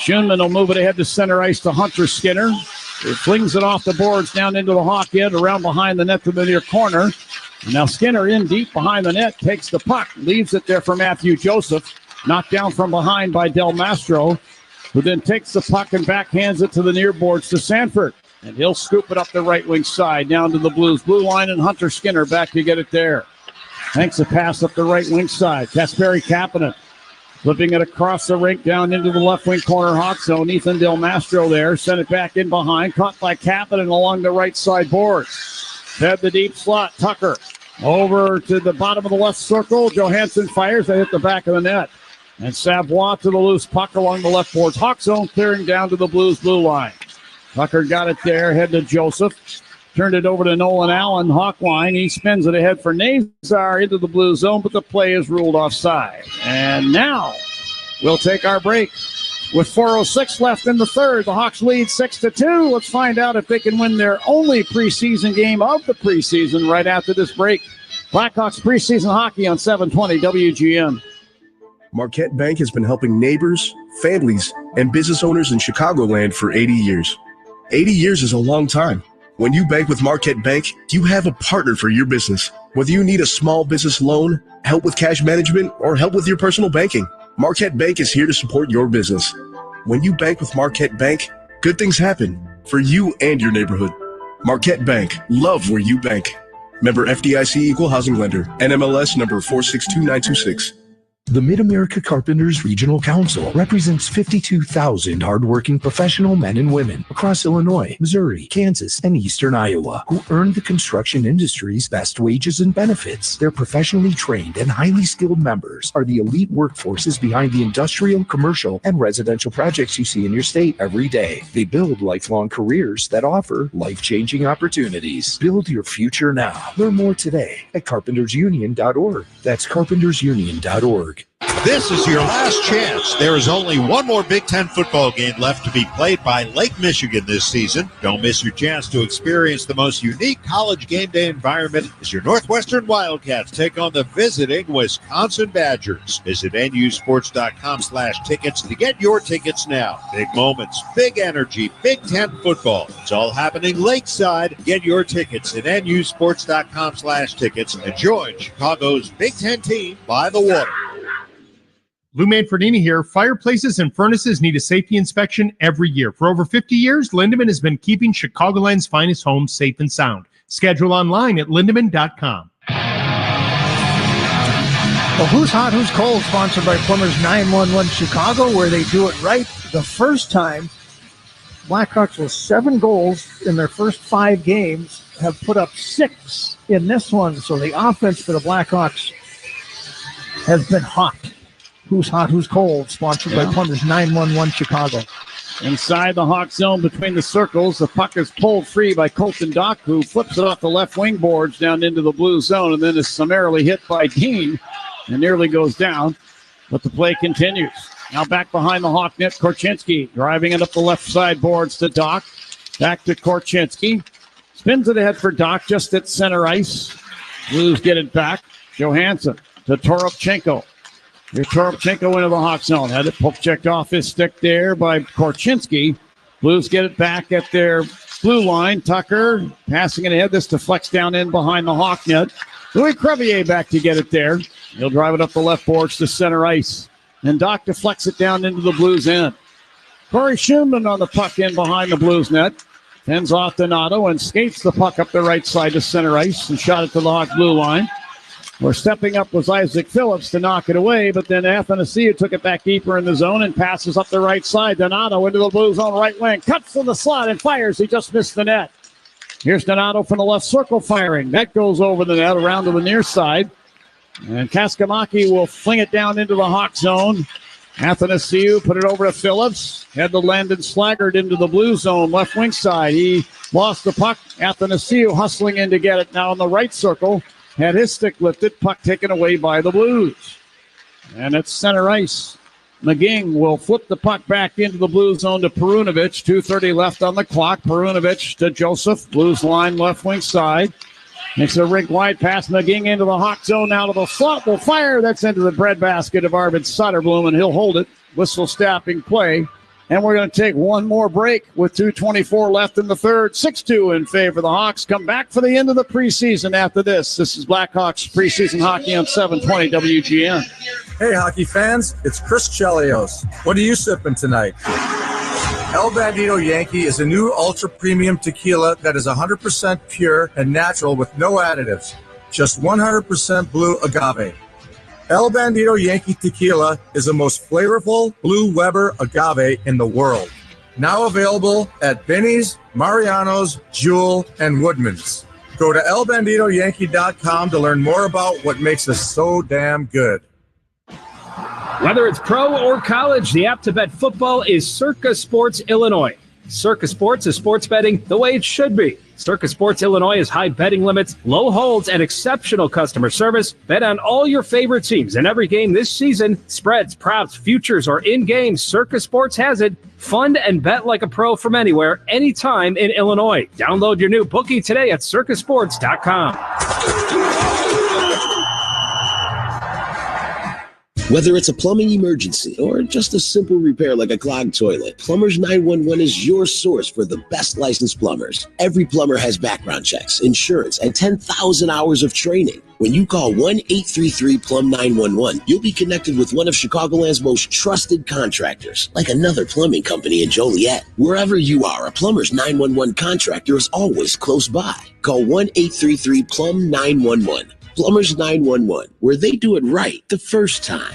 Schoenman will move it ahead to center ice to Hunter Skinner. He flings it off the boards down into the Hawk end, around behind the net to the near corner. And now Skinner in deep behind the net, takes the puck, leaves it there for Matthew Joseph. Knocked down from behind by Del Mastro, who then takes the puck and backhands it to the near boards to Sanford. And he'll scoop it up the right wing side down to the Blues blue line, and Hunter Skinner back to get it there. Thanks a pass up the right wing side. Kasperi Kapanen flipping it across the rink down into the left wing corner Hawk zone. Ethan Del Mastro there. Sent it back in behind. Caught by Kapanen along the right side boards. Fed the deep slot. Tucker over to the bottom of the left circle. Johansson fires. They hit the back of the net. And Savoie to the loose puck along the left boards. Hawk zone clearing down to the Blues blue line. Tucker got it there. Head to Joseph. Turned it over to Nolan Allen, Hawk line. He spins it ahead for Nazar into the blue zone, but the play is ruled offside. And now we'll take our break. With 4:06 left in the third, the Hawks lead 6-2. Let's find out if they can win their only preseason game of the preseason right after this break. Blackhawks preseason hockey on 720 WGN. Marquette Bank has been helping neighbors, families, and business owners in Chicagoland for 80 years. 80 years is a long time. When you bank with Marquette Bank, you have a partner for your business. Whether you need a small business loan, help with cash management, or help with your personal banking, Marquette Bank is here to support your business. When you bank with Marquette Bank, good things happen for you and your neighborhood. Marquette Bank, love where you bank. Member FDIC Equal Housing Lender, NMLS number 462926. The Mid-America Carpenters Regional Council represents 52,000 hardworking professional men and women across Illinois, Missouri, Kansas, and eastern Iowa who earn the construction industry's best wages and benefits. Their professionally trained and highly skilled members are the elite workforces behind the industrial, commercial, and residential projects you see in your state every day. They build lifelong careers that offer life-changing opportunities. Build your future now. Learn more today at carpentersunion.org. That's carpentersunion.org. This is your last chance. There is only one more Big Ten football game left to be played by Lake Michigan this season. Don't miss your chance to experience the most unique college game day environment as your Northwestern Wildcats take on the visiting Wisconsin Badgers. Visit nusports.com/tickets to get your tickets now. Big moments, big energy, Big Ten football. It's all happening lakeside. Get your tickets at nusports.com/tickets and join Chicago's Big Ten team by the water. Lou Manfredini here. Fireplaces and furnaces need a safety inspection every year. For over 50 years, Lindemann has been keeping Chicagoland's finest homes safe and sound. Schedule online at lindemann.com. Well, Who's Hot, Who's Cold, sponsored by Plumbers 911 Chicago, where they do it right the first time. Blackhawks with 7 goals in their first 5 games have put up 6 in this one. So the offense for the Blackhawks has been hot. Who's Hot, Who's Cold, sponsored by Plumbers 911 Chicago. Inside the Hawk zone between the circles, the puck is pulled free by Colton Dock, who flips it off the left wing boards down into the blue zone and then is summarily hit by Dean and nearly goes down. But the play continues. Now back behind the Hawk net, Korchinski driving it up the left side boards to Dock. Back to Korchinski. Spins it ahead for Dock just at center ice. Blues get it back. Johansson to Toropchenko. Here's Toropchenko into the Hawk zone. Had it poke checked off his stick there by Korchinski. Blues get it back at their blue line. Tucker passing it ahead. This deflects down in behind the Hawk net. Louis Crevier back to get it there. He'll drive it up the left boards to center ice. And Doc deflects it down into the Blues end. Corey Schoenman on the puck in behind the Blues net. Fends off Donato and skates the puck up the right side to center ice and shot it to the Hawk blue line. Where stepping up was Isaac Phillips to knock it away, but then Athanasiou took it back deeper in the zone and passes up the right side. Donato into the blue zone right wing, cuts to the slot and fires. He just missed the net. Here's Donato from the left circle firing. That goes over the net around to the near side. And Kaskamaki will fling it down into the Hawk zone. Athanasiou put it over to Phillips. Had the Landon Slaggert into the blue zone, left wing side. He lost the puck. Athanasiou hustling in to get it now in the right circle. Had his stick lifted, puck taken away by the Blues. And it's center ice. McGing will flip the puck back into the blue zone to Perunovic. 2:30 left on the clock. Perunovic to Joseph. Blues line left wing side. Makes a rink wide pass. McGing into the Hawk zone. Now to the slot. Will fire. That's into the breadbasket of Arvid Soderblom, and he'll hold it. Whistle stopping play. And we're going to take one more break with 2:24 left in the third. 6-2 in favor of the Hawks. Come back for the end of the preseason after this. This is Blackhawks preseason hockey on 720 WGN. Hey, hockey fans, it's Chris Chelios. What are you sipping tonight? El Bandito Yankee is a new ultra-premium tequila that is 100% pure and natural with no additives. Just 100% blue agave. El Bandito Yankee Tequila is the most flavorful Blue Weber agave in the world. Now available at Benny's, Mariano's, Jewel, and Woodman's. Go to elbanditoyankee.com to learn more about what makes us so damn good. Whether it's pro or college, the app to bet football is Circa Sports Illinois. Circa Sports is sports betting the way it should be. Circa Sports Illinois has high betting limits, low holds, and exceptional customer service. Bet on all your favorite teams in every game this season. Spreads, props, futures, or in-game, Circa Sports has it. Fund and bet like a pro from anywhere, anytime in Illinois. Download your new bookie today at circasports.com. Whether it's a plumbing emergency or just a simple repair like a clogged toilet, Plumbers 911 is your source for the best licensed plumbers. Every plumber has background checks, insurance, and 10,000 hours of training. When you call 1-833-PLUM-911, you'll be connected with one of Chicagoland's most trusted contractors, like another plumbing company in Joliet. Wherever you are, a Plumbers 911 contractor is always close by. Call 1-833-PLUM-911. Plumbers 911, where they do it right the first time.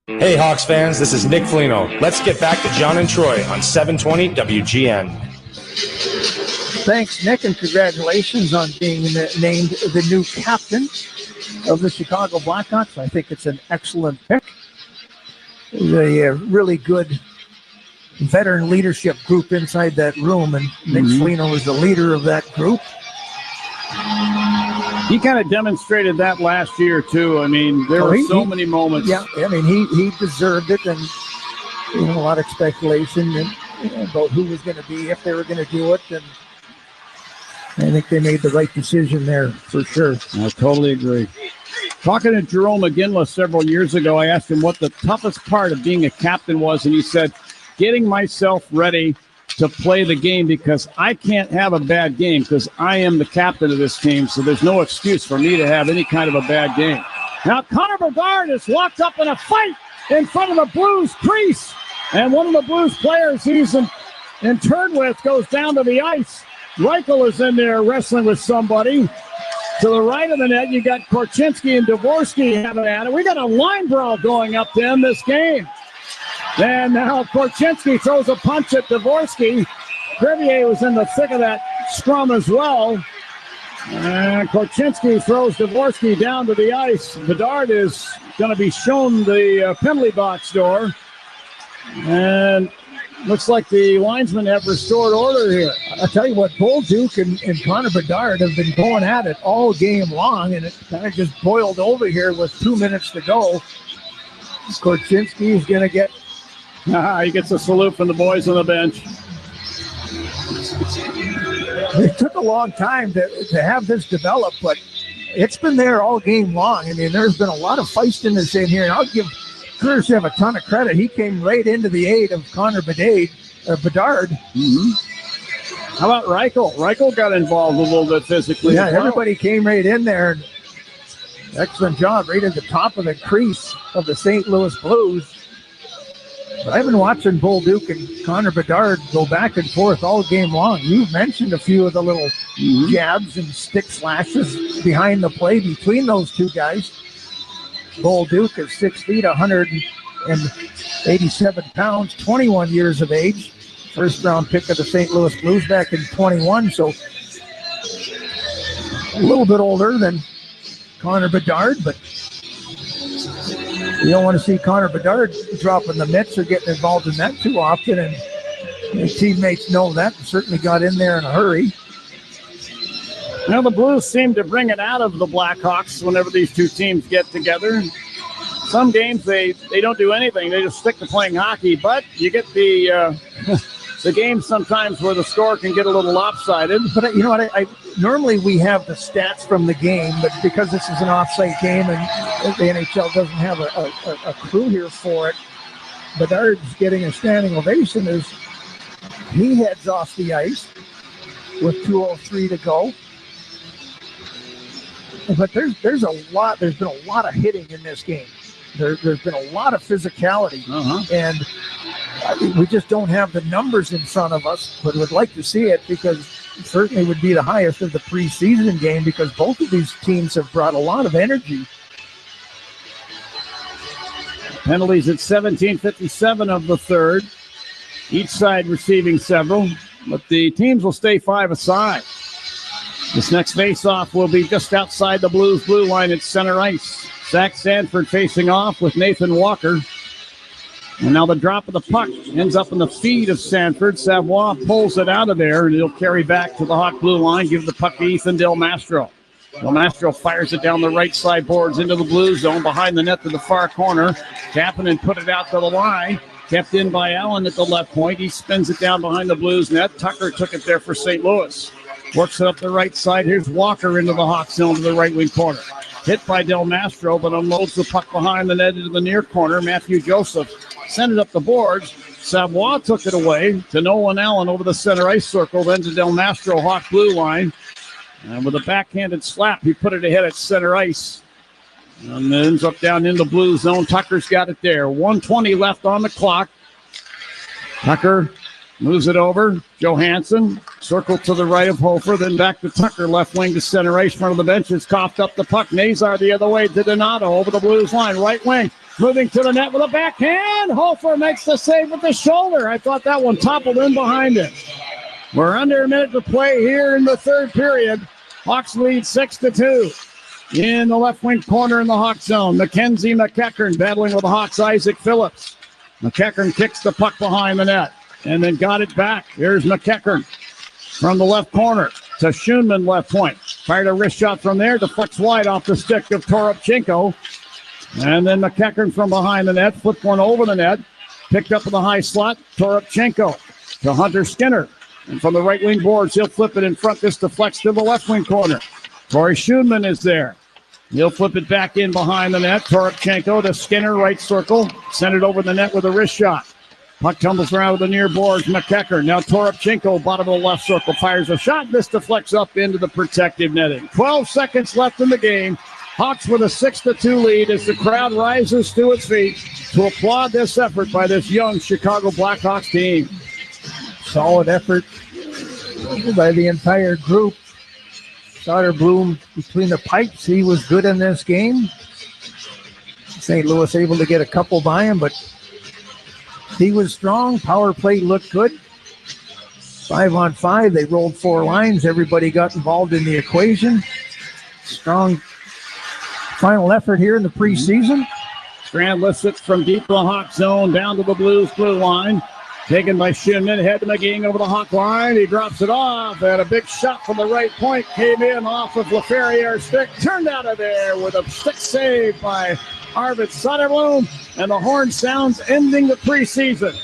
Hey, Hawks fans, this is Nick Foligno. Let's get back to John and Troy on 720 WGN. Thanks, Nick, and congratulations on being named the new captain of the Chicago Blackhawks. I think it's an excellent pick. A really good veteran leadership group inside that room, and Nick Foligno is the leader of that group. He kind of demonstrated that last year, too. I mean, there were so many moments. Yeah, I mean, he deserved it, and a lot of speculation about who was going to be, if they were going to do it, and I think they made the right decision there, for sure. I totally agree. Talking to Jerome McGinley several years ago, I asked him what the toughest part of being a captain was, and he said, getting myself ready to play the game, because I can't have a bad game because I am the captain of this team, so there's no excuse for me to have any kind of a bad game. Now Connor Bedard is locked up in a fight in front of the Blues crease, and one of the Blues players he's in turn with goes down to the ice. Reichel is in there wrestling with somebody. To the right of the net, you got Korchinski and Dvorsky having at it. We got a line brawl going up to end this game. And now Korchinski throws a punch at Dvorsky. Crevier was in the thick of that scrum as well. And Korchinski throws Dvorsky down to the ice. Bedard is going to be shown the penalty box door. And looks like the linesmen have restored order here. I'll tell you what, Bolduc and Connor Bedard have been going at it all game long, and it kind of just boiled over here with 2 minutes to go. Korchinski is going to get... He gets a salute from the boys on the bench. It took a long time to have this develop, but it's been there all game long. I mean, there's been a lot of feistiness in here, and I'll give Khrushchev a ton of credit. He came right into the aid of Connor Bedard. How about Reichel? Reichel got involved a little bit physically. Yeah, everybody came right in there. And excellent job right at the top of the crease of the St. Louis Blues. But I've been watching Bolduc and Connor Bedard go back and forth all game long. You've mentioned a few of the little jabs and stick slashes behind the play between those two guys. Bolduc is 6 feet, 187 pounds, 21 years of age. First round pick of the St. Louis Blues back in 21, so a little bit older than Connor Bedard, but you don't want to see Connor Bedard dropping the mitts or getting involved in that too often, and his teammates know that and certainly got in there in a hurry. Now the Blues seem to bring it out of the Blackhawks whenever these two teams get together. some games they don't do anything. They just stick to playing hockey. But you get the the games sometimes where the score can get a little lopsided. But you know what? I normally we have the stats from the game, but because this is an off-site game and the NHL doesn't have a crew here for it, Bedard's getting a standing ovation as he heads off the ice with 2:03 to go. But there's been a lot of hitting in this game. There's been a lot of physicality, and we just don't have the numbers in front of us, but would like to see it because it certainly would be the highest of the preseason game because both of these teams have brought a lot of energy. Penalties at 17:57 of the third. Each side receiving several, but the teams will stay 5 aside. This next face-off will be just outside the Blues blue line at center ice. Zach Sanford facing off with Nathan Walker. And now the drop of the puck ends up in the feet of Sanford. Savoie pulls it out of there, and he'll carry back to the Hawk blue line, give the puck to Ethan Del Mastro. Del Mastro fires it down the right side boards into the blue zone, behind the net to the far corner. Tapping and put it out to the line. Kept in by Allen at the left point. He spins it down behind the Blues net. Tucker took it there for St. Louis. Works it up the right side. Here's Walker into the Hawk zone to the right wing corner. Hit by Del Mastro, but unloads the puck behind the net into the near corner. Matthew Joseph sent it up the boards. Savoie took it away to Nolan Allen over the center ice circle, then to Del Mastro, Hawk blue line. And with a backhanded slap, he put it ahead at center ice. And ends up down in the blue zone. Tucker's got it there. 1:20 left on the clock. Tucker moves it over. Johansson, circle to the right of Hofer, then back to Tucker, left wing to center ice, front of the benches, coughed up the puck. Nazar the other way to Donato over the Blues line, right wing, moving to the net with a backhand. Hofer makes the save with the shoulder. I thought that one toppled in behind it. We're under a minute to play here in the third period. Hawks lead 6-2. In the left wing corner in the Hawk zone, Mackenzie McEachern battling with the Hawks, Isaac Phillips. McEachern kicks the puck behind the net and then got it back. Here's McEachern from the left corner to Schoenman left point. Fired a wrist shot from there, deflects wide off the stick of Toropchenko. And then McEachern from behind the net, flipped one over the net, picked up in the high slot, Toropchenko to Hunter Skinner. And from the right wing boards, he'll flip it in front. This deflects to the left wing corner. Corey Schoenman is there. He'll flip it back in behind the net. Toropchenko to Skinner, right circle. Send it over the net with a wrist shot. Puck tumbles around with the near boards. McEachern. Now Toropchenko, bottom of the left circle, fires a shot. This deflects up into the protective netting. 12 seconds left in the game. Hawks with a 6-2 lead as the crowd rises to its feet to applaud this effort by this young Chicago Blackhawks team. Solid effort by the entire group. Soderblom between the pipes. He was good in this game. St. Louis able to get a couple by him, but he was strong. Power play looked good. 5-on-5. They rolled 4 lines. Everybody got involved in the equation. Strong final effort here in the preseason. Strand lifts it from deep in the Hawk zone down to the Blues blue line. Taken by Schoenman, head to McGee over the Hawk line. He drops it off, and a big shot from the right point came in off of LaFerriere's stick. Turned out of there with a stick save by Arvid Soderblom, and the horn sounds ending the preseason.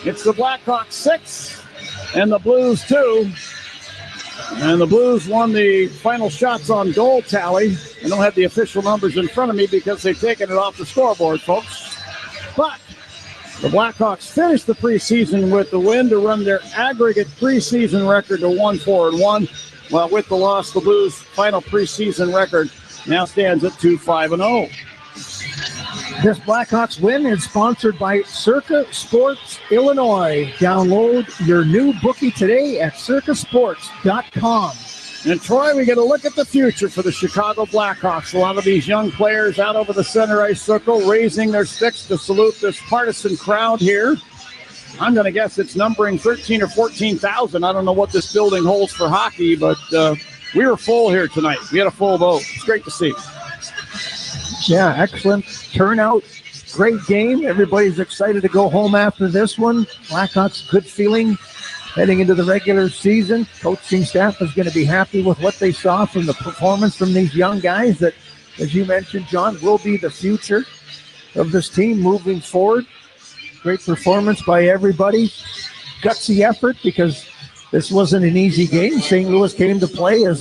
It's the Blackhawks 6 and the Blues 2. And the Blues won the final shots on goal tally. I don't have the official numbers in front of me because they've taken it off the scoreboard, folks. But the Blackhawks finished the preseason with the win to run their aggregate preseason record to 1-4-1. While with the loss, the Blues' final preseason record now stands at 2-5-0. This Blackhawks win is sponsored by Circa Sports Illinois. Download your new bookie today at circasports.com. And Troy, we get a look at the future for the Chicago Blackhawks. A lot of these young players out over the center ice circle, raising their sticks to salute this partisan crowd here. I'm going to guess it's numbering 13 or 14,000. I don't know what this building holds for hockey, but we were full here tonight. We had a full vote. It's great to see. Yeah, excellent turnout. Great game. Everybody's excited to go home after this one. Blackhawks, good feeling heading into the regular season. Coaching staff is going to be happy with what they saw from the performance from these young guys that, as you mentioned, John, will be the future. of this team moving forward. Great performance by everybody. Gutsy effort because this wasn't an easy game. St. Louis came to play as